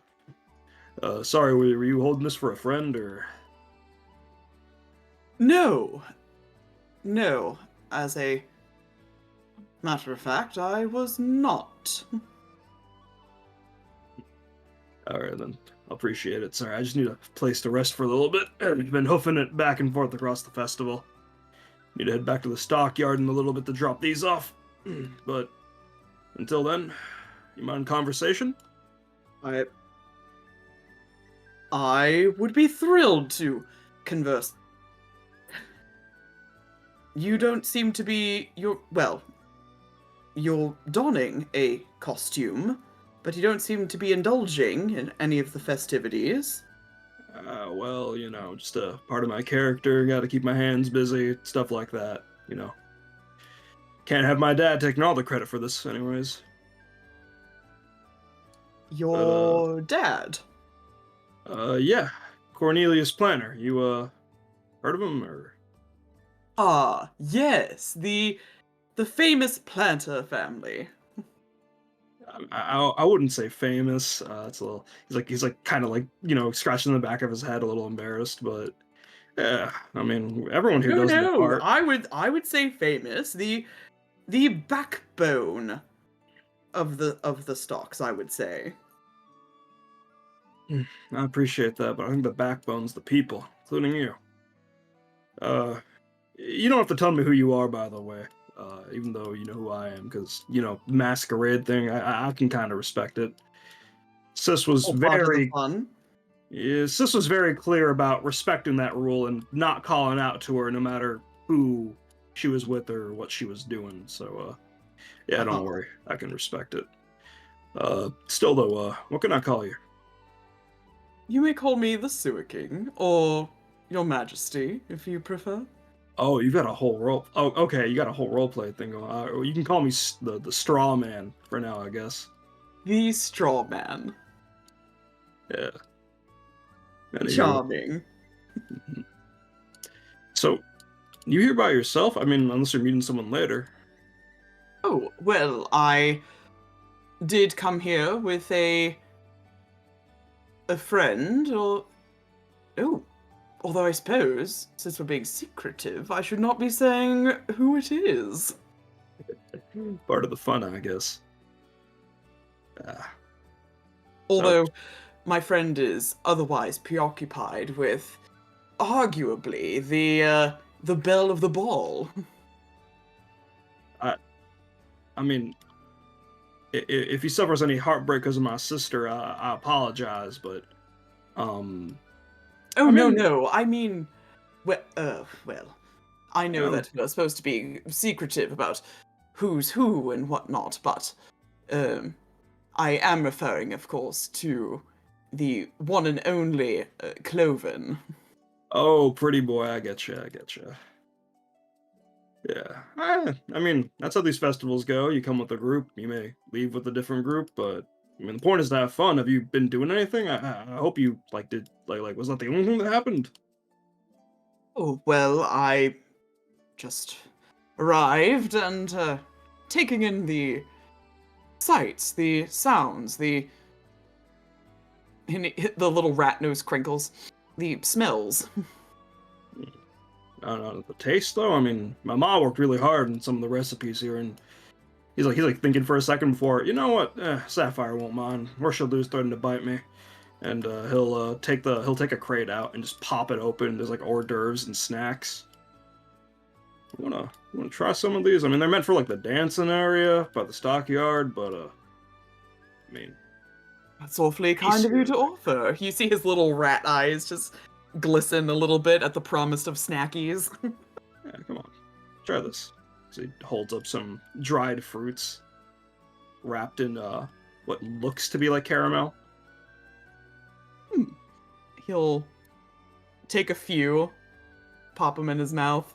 Sorry, were you holding this for a friend or? No, as a matter of fact, I was not. Alright then, appreciate it. Sorry, I just need a place to rest for a little bit. I've been hoofing it back and forth across the festival. Need to head back to the stockyard in a little bit to drop these off. But until then, you mind conversation? I would be thrilled to converse. You don't seem to be you're donning a costume, but you don't seem to be indulging in any of the festivities. Well, just a part of my character. Got to keep my hands busy, stuff like that. Can't have my dad taking all the credit for this, anyways. Your dad? Yeah, Cornelius Planner. You heard of him or? Ah, yes, the famous Plantar family. I wouldn't say famous. It's a little. He's like kind of like scratching the back of his head, a little embarrassed. But yeah, I mean, everyone here does their part. I would say famous. The backbone of the stocks, I would say. I appreciate that, but I think the backbone's the people, including you. You don't have to tell me who you are, by the way. Even though you know who I am, because masquerade thing, I can kind of respect it. Sis was Part of the very fun. Yeah, Sis was very clear about respecting that rule and not calling out to her no matter who she was with or what she was doing. So, yeah, don't worry. I can respect it. Still, though, what can I call you? You may call me the Sewer King, or Your Majesty, if you prefer. Oh, you've got a whole role. Oh, okay, you got a whole roleplay thing going on. You can call me the Straw Man for now, I guess. The Straw Man. Yeah. Anywho. Charming. So, you here by yourself? I mean, unless you're meeting someone later. Oh, well, I did come here with a friend, or... Oh, although I suppose, since we're being secretive, I should not be saying who it is. Part of the fun, I guess. Although, my friend is otherwise preoccupied with, arguably, the belle of the ball. I mean, if he suffers any heartbreak because of my sister, I apologize, but, Oh, I mean- no, I mean, well, I know Oh. that we're supposed to be secretive about who's who and whatnot, but, I am referring, of course, to the one and only Kloven. Oh, pretty boy, I get you. Yeah, I mean, that's how these festivals go. You come with a group, you may leave with a different group, but I mean, the point is to have fun. Have you been doing anything? I hope you did was that the only thing that happened? Oh, well, I just arrived and taking in the sights, the sounds, the little rat nose crinkles, the smells. I don't know the taste though. I mean, my mom worked really hard on some of the recipes here, and he's like thinking for a second before. You know what? Sapphire won't mind. Or she'll do is threaten to bite me, and he'll take a crate out and just pop it open. There's like hors d'oeuvres and snacks. You wanna try some of these? I mean, they're meant for like the dancing area by the stockyard, but I mean, That's awfully kind of you to offer. You see his little rat eyes just glisten a little bit at the promise of snackies. yeah, come on, try this. So he holds up some dried fruits wrapped in what looks to be like caramel. He'll take a few, pop them in his mouth,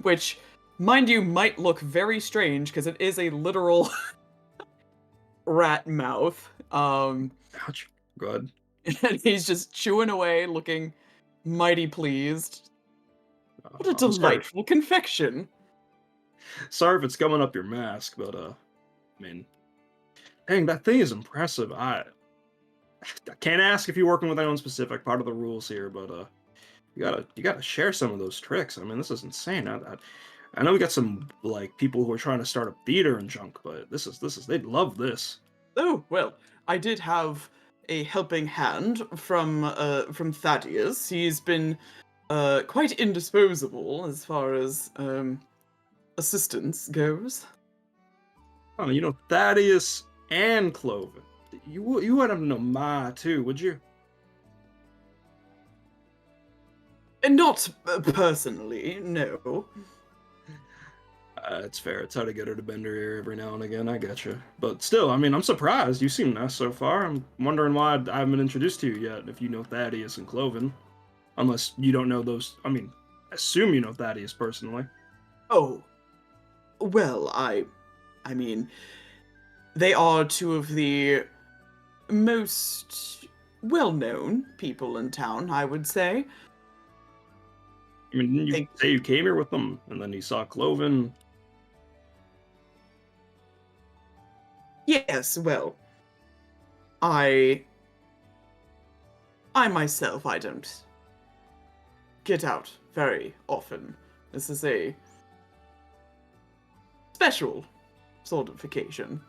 which, mind you, might look very strange because it is a literal rat mouth. Ouch. Good. And he's just chewing away, looking mighty pleased. What a I'm delightful confection. Sorry if it's coming up your mask, but I mean, dang, that thing is impressive. I can't ask if you're working with anyone specific, part of the rules here, but you gotta share some of those tricks. I mean, this is insane. I know we got some like people who are trying to start a theater and junk, but this is they'd love this. Oh, well, I did have a helping hand from Thaddeus. He's been quite indisposable as far as assistance goes. Oh, Thaddeus and Kloven. You wouldn't have known Ma too, would you? Not personally, no. It's fair. It's how to get her to bend her ear every now and again. I getcha. But still, I mean, I'm surprised. You seem nice so far. I'm wondering why I haven't been introduced to you yet, if you know Thaddeus and Kloven. Unless you don't know those... I mean, I assume you know Thaddeus personally. Oh, well, I mean, they are two of the most well-known people in town, I would say. I mean, didn't you say you came here with them, and then you saw Kloven? Yes, well, I myself, I don't get out very often. This is a special sort of vacation.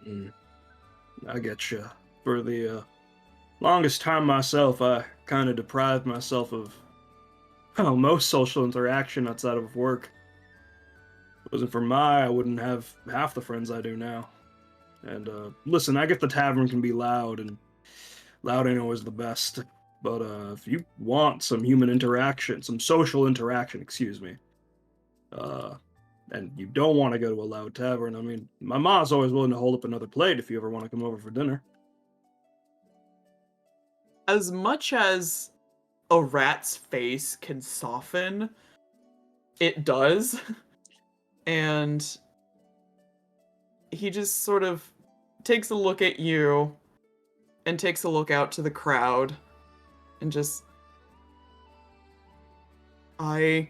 I getcha. For the longest time myself, I kind of deprived myself of most social interaction outside of work. If it wasn't for I wouldn't have half the friends I do now. And listen, I get the tavern can be loud, and loud ain't always the best. But if you want some human interaction, some social interaction, excuse me, and you don't want to go to a loud tavern, I mean, my mom's always willing to hold up another plate if you ever want to come over for dinner. As much as a rat's face can soften, it does. And he just sort of takes a look at you and takes a look out to the crowd and just... I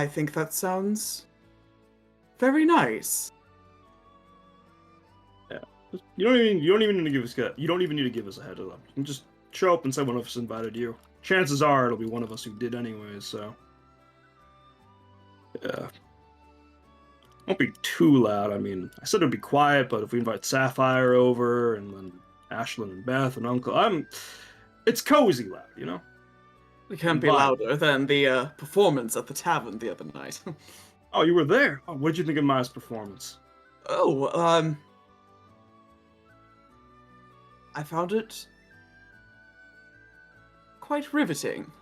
think that sounds very nice. Yeah. You don't even need to give us a heads up. You can just show up and say one of us invited you. Chances are it'll be one of us who did anyways, so. Yeah. Won't be too loud. I mean, I said it'd be quiet, but if we invite Sapphire over and then Ashlyn and Beth and Uncle, it's cozy loud, you know? It can't be louder than the performance at the tavern the other night. Oh, you were there? Oh, what did you think of Maya's performance? Oh, I found it quite riveting.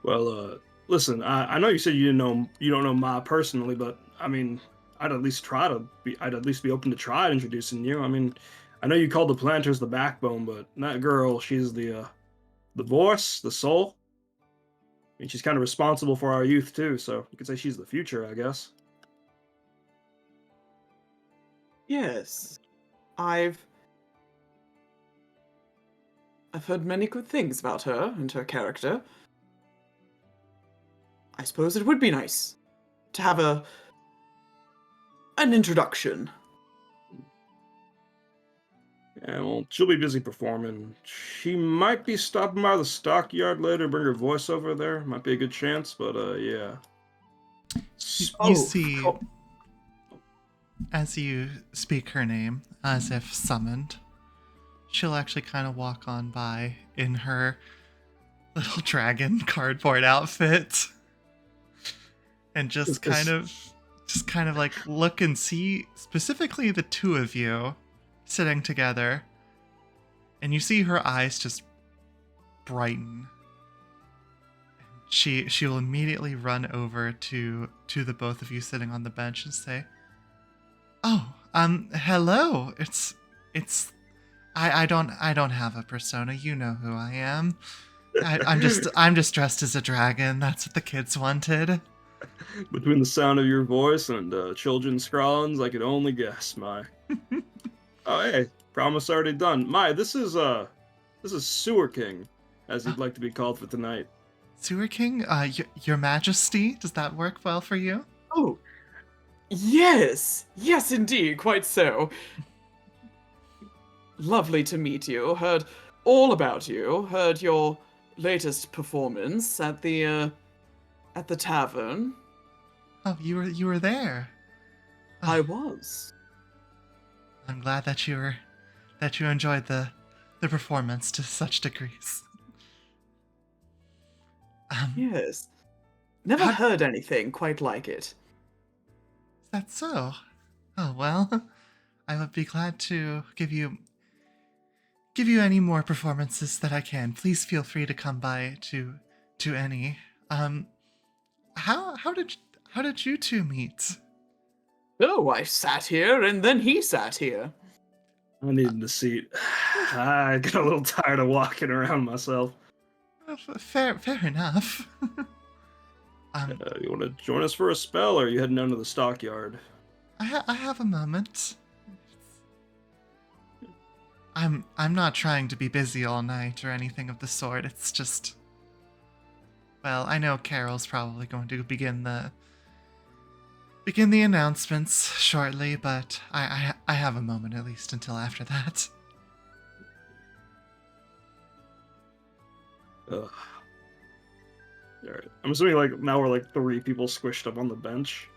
Well, listen, I know you said you don't know Ma personally, but I mean, I'd at least be open to try introducing you. I mean, I know you called the Plantars the backbone, but that girl, she's the voice, the soul. I mean, she's kind of responsible for our youth too, so you could say she's the future, I guess. Yes, I've heard many good things about her and her character. I suppose it would be nice to have an introduction. Yeah, well, she'll be busy performing. She might be stopping by the stockyard later, bring her voice over there. Might be a good chance, but yeah. You see, as you speak her name, as if summoned, she'll actually kind of walk on by in her little dragon cardboard outfit and just kind of like look and see specifically the two of you sitting together, and you see her eyes just brighten. She will immediately run over to the both of you sitting on the bench and say, "Oh, hello. I don't have a persona. You know who I am. I'm just dressed as a dragon. That's what the kids wanted." Between the sound of your voice and children's scrawlings, I could only guess, Mai. Oh, hey, promise already done. Mai, this is Sewer King, as he'd like to be called for tonight. Sewer King, your Majesty, does that work well for you? Oh, yes, yes, indeed, quite so. Lovely to meet you. Heard all about you. Heard your latest performance at the tavern. Oh, you were there. Oh, I was. I'm glad that you enjoyed the performance to such degrees. Yes. Never heard anything quite like it. Is that so? Oh well, I would be glad to give you give you any more performances that I can, please feel free to come by to any. How did you two meet? Oh, I sat here, and then he sat here. I needed the seat. I got a little tired of walking around myself. Fair enough. You want to join us for a spell, or are you heading down to the stockyard? I have a moment. I'm not trying to be busy all night or anything of the sort. It's just, well, I know Carol's probably going to begin the announcements shortly, but I have a moment at least until after that. Ugh. Alright. I'm assuming like now we're like 3 people squished up on the bench.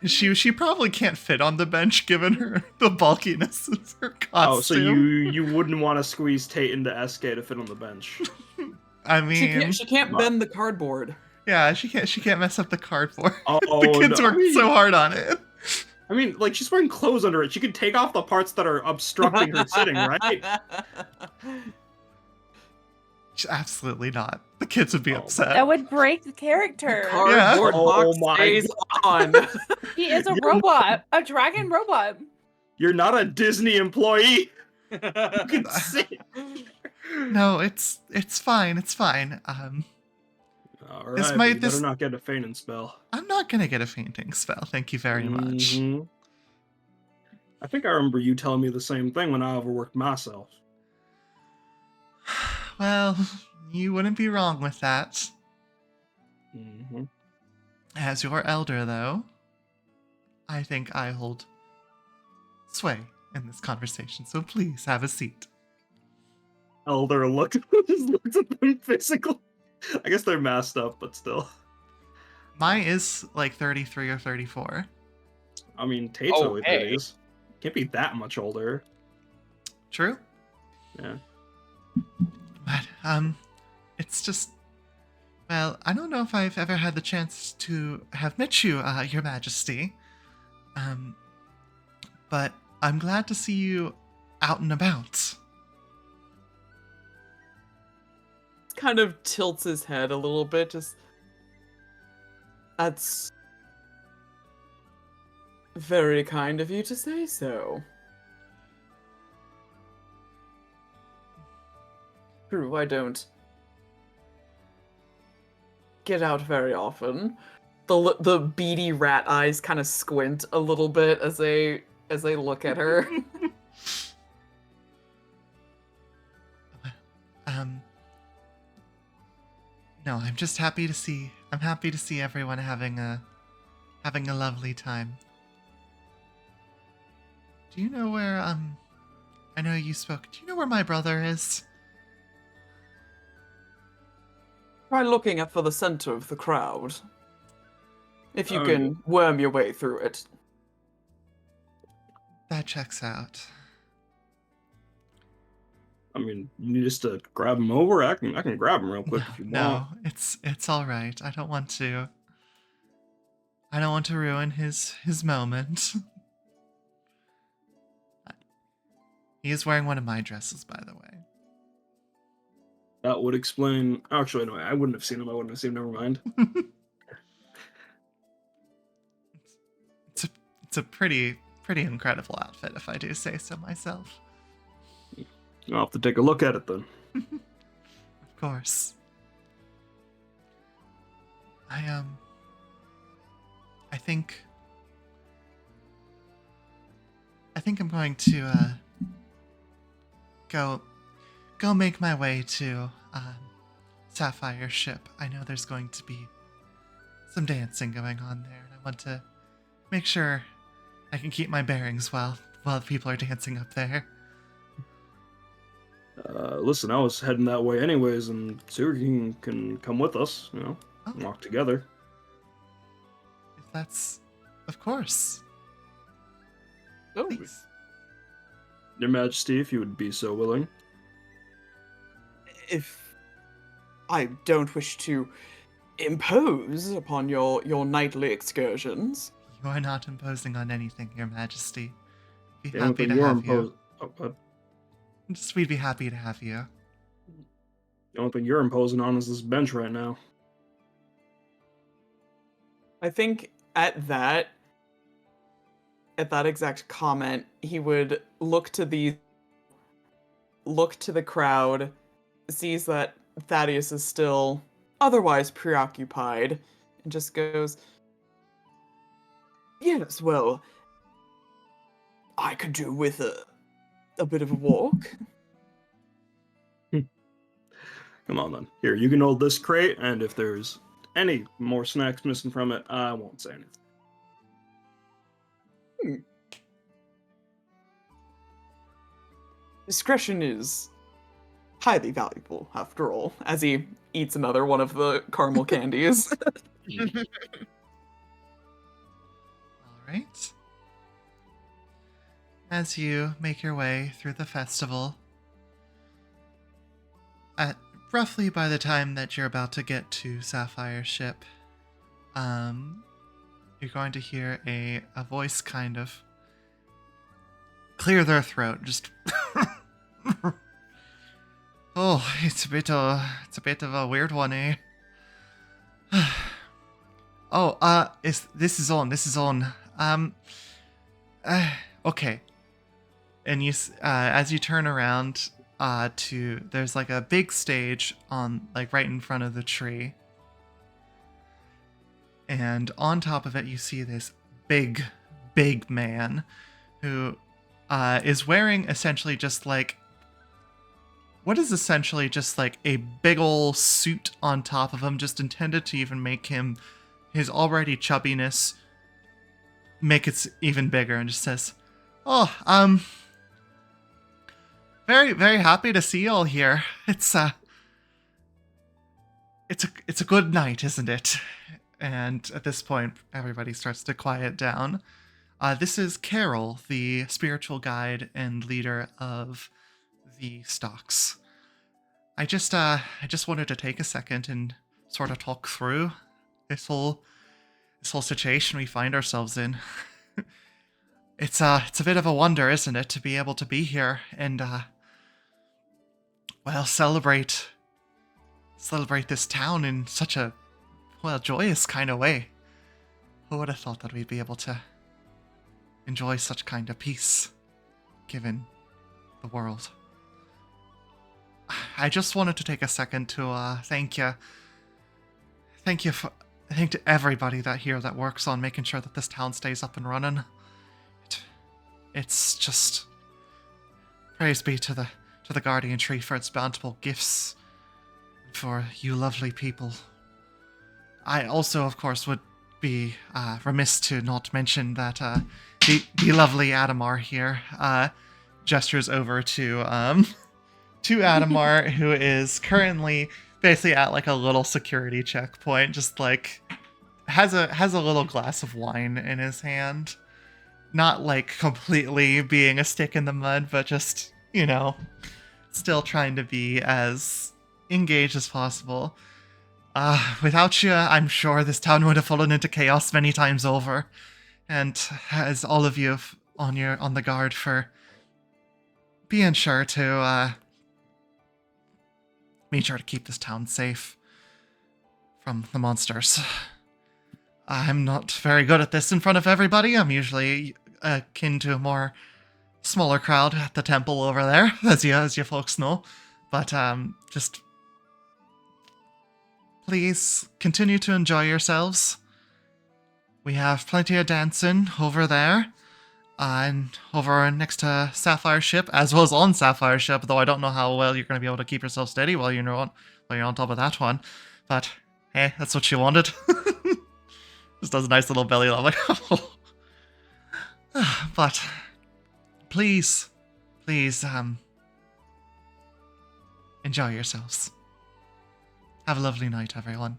She probably can't fit on the bench given the bulkiness of her costume. Oh, so you wouldn't want to squeeze Tate into SK to fit on the bench. I mean, She can't bend the cardboard. yeah, she can't mess up the cardboard. Oh, the kids no. worked so hard on it. I mean, like, she's wearing clothes under it. She could take off the parts that are obstructing her sitting, right? Absolutely not. The kids would be upset. That would break the character. The cardboard box stays on. He is a robot, a dragon robot. You're not a Disney employee. You can sit. No, it's fine. It's fine. All This right, might- you this- better not get a fainting spell. I'm not gonna get a fainting spell. Thank you very much. Mhm. I think I remember you telling me the same thing when I overworked myself. Well, you wouldn't be wrong with that. Mm-hmm. As your elder, though, I think I hold sway in this conversation, so please have a seat. Elder just looks at them physically. I guess they're masked up, but still. Mine is like 33 or 34. I mean, Tate's Oh, only hey. 30s. Can't be that much older. True? Yeah. But, it's just... Well, I don't know if I've ever had the chance to have met you, Your Majesty. But I'm glad to see you out and about. Kind of tilts his head a little bit, just... That's... very kind of you to say so. True, I don't get out very often. The beady rat eyes kind of squint a little bit as they look at her. No, I'm just happy to see everyone having a lovely time. Do you know where I know you spoke. Do you know where my brother is? Try looking for the center of the crowd. If you Oh, can worm your way through it. That checks out. I mean, you need us to grab him over. I can grab him real quick if you want. No, it's all right. I don't want to ruin his moment. He is wearing one of my dresses, by the way. That would explain. Actually, no, I wouldn't have seen him. Never mind. It's a pretty incredible outfit, if I do say so myself. I'll have to take a look at it then. Of course. I think I'm going to go make my way to Sapphire's ship. I know there's going to be some dancing going on there, and I want to make sure I can keep my bearings while people are dancing up there. Listen, I was heading that way anyways, and Sugar can come with us, Oh. walk together. If that's, of course. Oh, Please. Your Majesty, if you would be so willing. if I don't wish to impose upon your nightly excursions. You are not imposing on anything, Your Majesty. Be Yeah, happy but to you're have you. Oh, Just we'd be happy to have you. The only thing you're imposing on is this bench right now. I think at that exact comment, he would look to the crowd, sees that Thaddeus is still otherwise preoccupied, and just goes, "Yes, well, I could do with a bit of a walk." Come on then. Here, you can hold this crate, and if there's any more snacks missing from it, I won't say anything. Discretion is highly valuable, after all, as he eats another one of the caramel candies. All right. As you make your way through the festival, at roughly by the time that you're about to get to Sapphire Ship, you're going to hear a voice kind of clear their throat. Just oh, it's a bit of a weird one, eh? Oh, this is on. Okay. And as you turn around, there's like a big stage on, like, right in front of the tree. And on top of it, you see this big man who is wearing essentially just like, what is essentially just like a big ol' suit on top of him, just intended to even make his already chubbiness make it even bigger, and just says, "Oh, very, very happy to see you all here. It's a good night, isn't it?" And at this point, everybody starts to quiet down. This is Carol, the spiritual guide and leader of the stocks. I just wanted to take a second and sort of talk through this whole situation we find ourselves in. It's a bit of a wonder, isn't it, to be able to be here and well, celebrate this town in such a, well, joyous kind of way. Who would have thought that we'd be able to enjoy such kind of peace, given the world? I just wanted to take a second to thank to everybody that works on making sure that this town stays up and running. It's just, praise be to the guardian tree for its bountiful gifts, for you lovely people. I also, of course, would be remiss to not mention that the lovely Adamar here gestures over to Adamar, who is currently basically at like a little security checkpoint, just like has a little glass of wine in his hand, not like completely being a stick in the mud, but just, you know, still trying to be as engaged as possible. Without you, I'm sure this town would have fallen into chaos many times over. And as all of you on the guard for being sure to make sure to keep this town safe from the monsters. I'm not very good at this in front of everybody. I'm usually akin to a more smaller crowd at the temple over there, as you folks know. But just please continue to enjoy yourselves. We have plenty of dancing over there, and over next to Sapphire Ship, as well as on Sapphire Ship, though I don't know how well you're going to be able to keep yourself steady while you're on top of that one. But hey, that's what you wanted. Just does a nice little belly laugh, like, oh. But please, enjoy yourselves. Have a lovely night, everyone.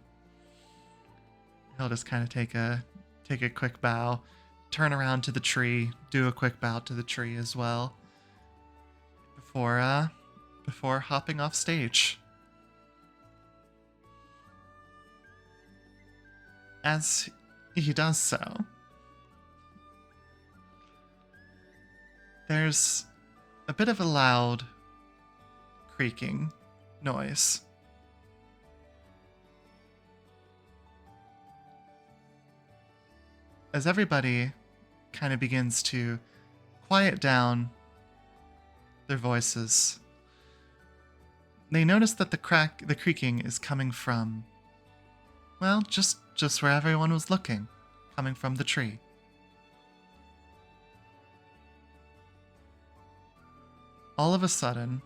He'll just kind of take a quick bow, turn around to the tree, do a quick bow to the tree as well, before hopping off stage. As he does so, there's a bit of a loud creaking noise. As everybody kind of begins to quiet down their voices, they notice that the creaking is coming from, well, just where everyone was looking, coming from the tree. All of a sudden,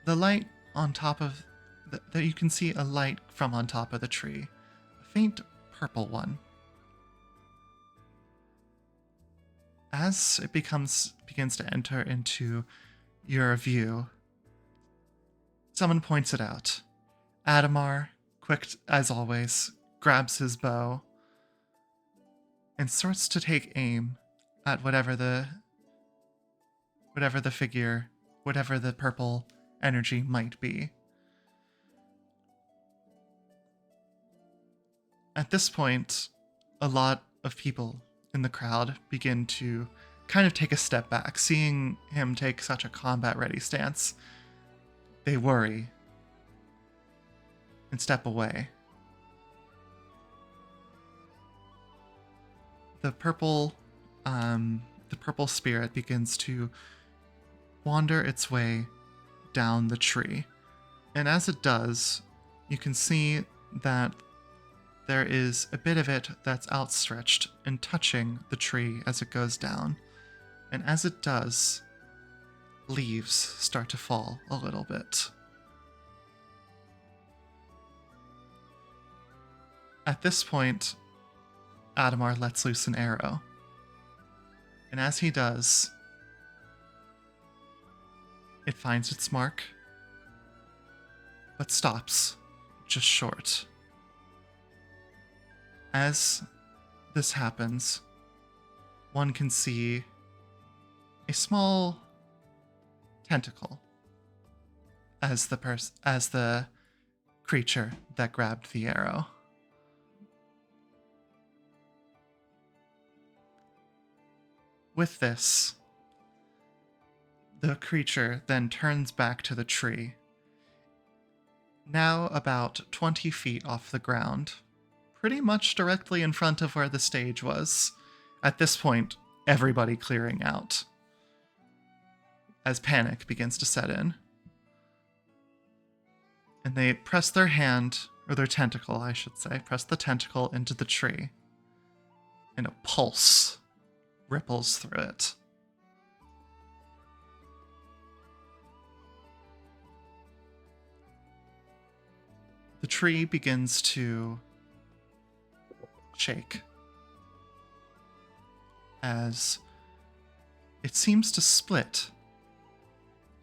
the light on top of that you can see a light from on top of the tree, a faint purple one. As it begins to enter into your view, someone points it out. Adamar, quick as always, grabs his bow and starts to take aim at whatever the figure, whatever the purple energy might be. At this point, a lot of people in the crowd begin to kind of take a step back. Seeing him take such a combat-ready stance, they worry and step away. The purple spirit begins to wander its way down the tree. And as it does, you can see that there is a bit of it that's outstretched and touching the tree as it goes down. And as it does, leaves start to fall a little bit. At this point, Adamar lets loose an arrow. And as he does, it finds its mark, but stops just short. As this happens, one can see a small tentacle as the creature that grabbed the arrow. With this, the creature then turns back to the tree, now about 20 feet off the ground, pretty much directly in front of where the stage was. At this point, everybody clearing out as panic begins to set in. And they press their hand, or their tentacle, I should say, press the tentacle into the tree, and a pulse ripples through it. The tree begins to shake as it seems to split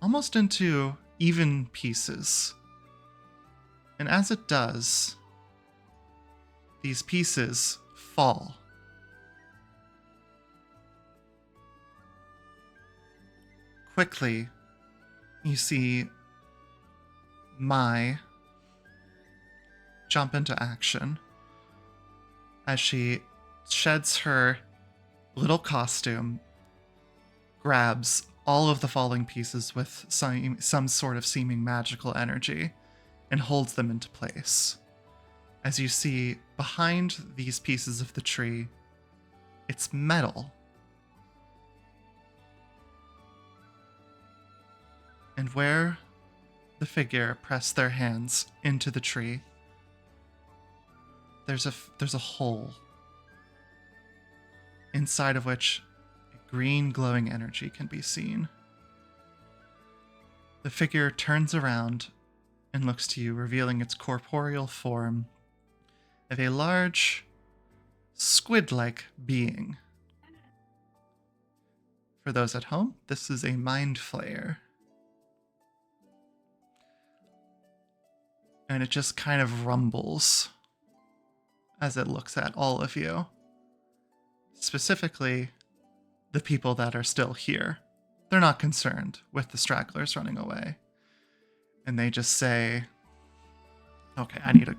almost into even pieces. And as it does, these pieces fall. Quickly, you see Mai jump into action as she sheds her little costume, grabs all of the falling pieces with some sort of seeming magical energy, and holds them into place. As you see, behind these pieces of the tree, it's metal. And where the figure pressed their hands into the tree, there's a hole inside of which a green glowing energy can be seen. The figure turns around and looks to you, revealing its corporeal form of a large, squid-like being. For those at home, this is a mind flayer. And it just kind of rumbles as it looks at all of you. Specifically, the people that are still here. They're not concerned with the stragglers running away. And they just say, okay, I need a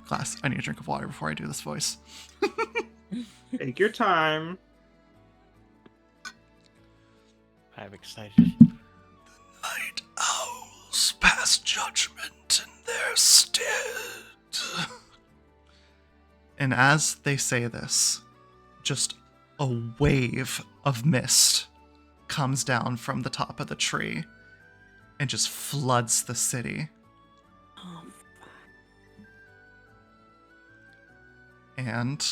drink of water before I do this voice. Take your time. I'm excited. Night owl mortals pass judgment in their stead. And as they say this, just a wave of mist comes down from the top of the tree and just floods the city. Oh, And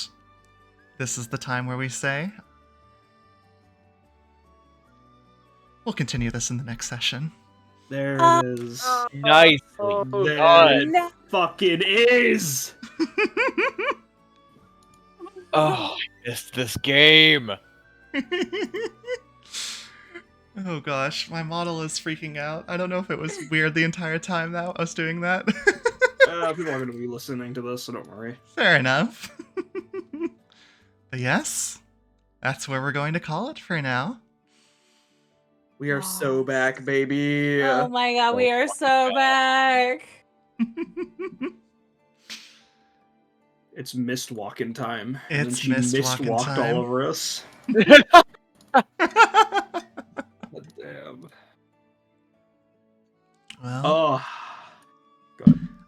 this is the time where we say, we'll continue this in the next session. There Uh, it is. Nicely There done. it fucking is. Oh, I missed this game. Oh gosh, my model is freaking out. I don't know if it was weird the entire time that I was doing that. People are going to be listening to this, so don't worry. Fair enough. But yes, that's where we're going to call it for now. We are so back, baby. oh my god, we are so back. It's mist walking time. And It's then she mist walking walked time. all over us. Damn. Well, Oh.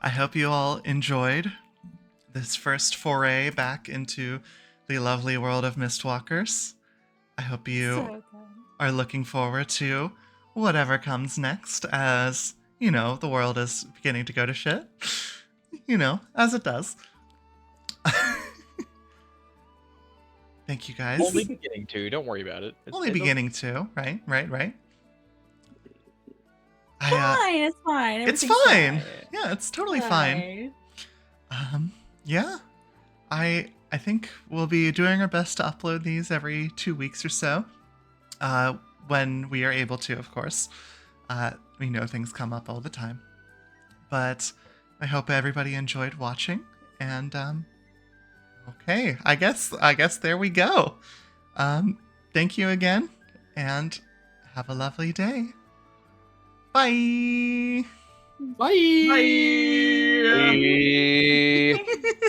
I hope you all enjoyed this first foray back into the lovely world of Mistwalkers. I hope you So good. are looking forward to whatever comes next, as, you know, the world is beginning to go to shit. You know, as it does. Thank you guys. Only beginning to. Don't worry about it. Only beginning to, right? Fine, it's fine. It's everything's fine. Yeah, it's totally fine. Fine. Yeah. I think we'll be doing our best to upload these every 2 weeks or so. When we are able to, of course. We know things come up all the time. But I hope everybody enjoyed watching, and okay, I guess there we go. Thank you again, and have a lovely day. Bye. Bye. Bye.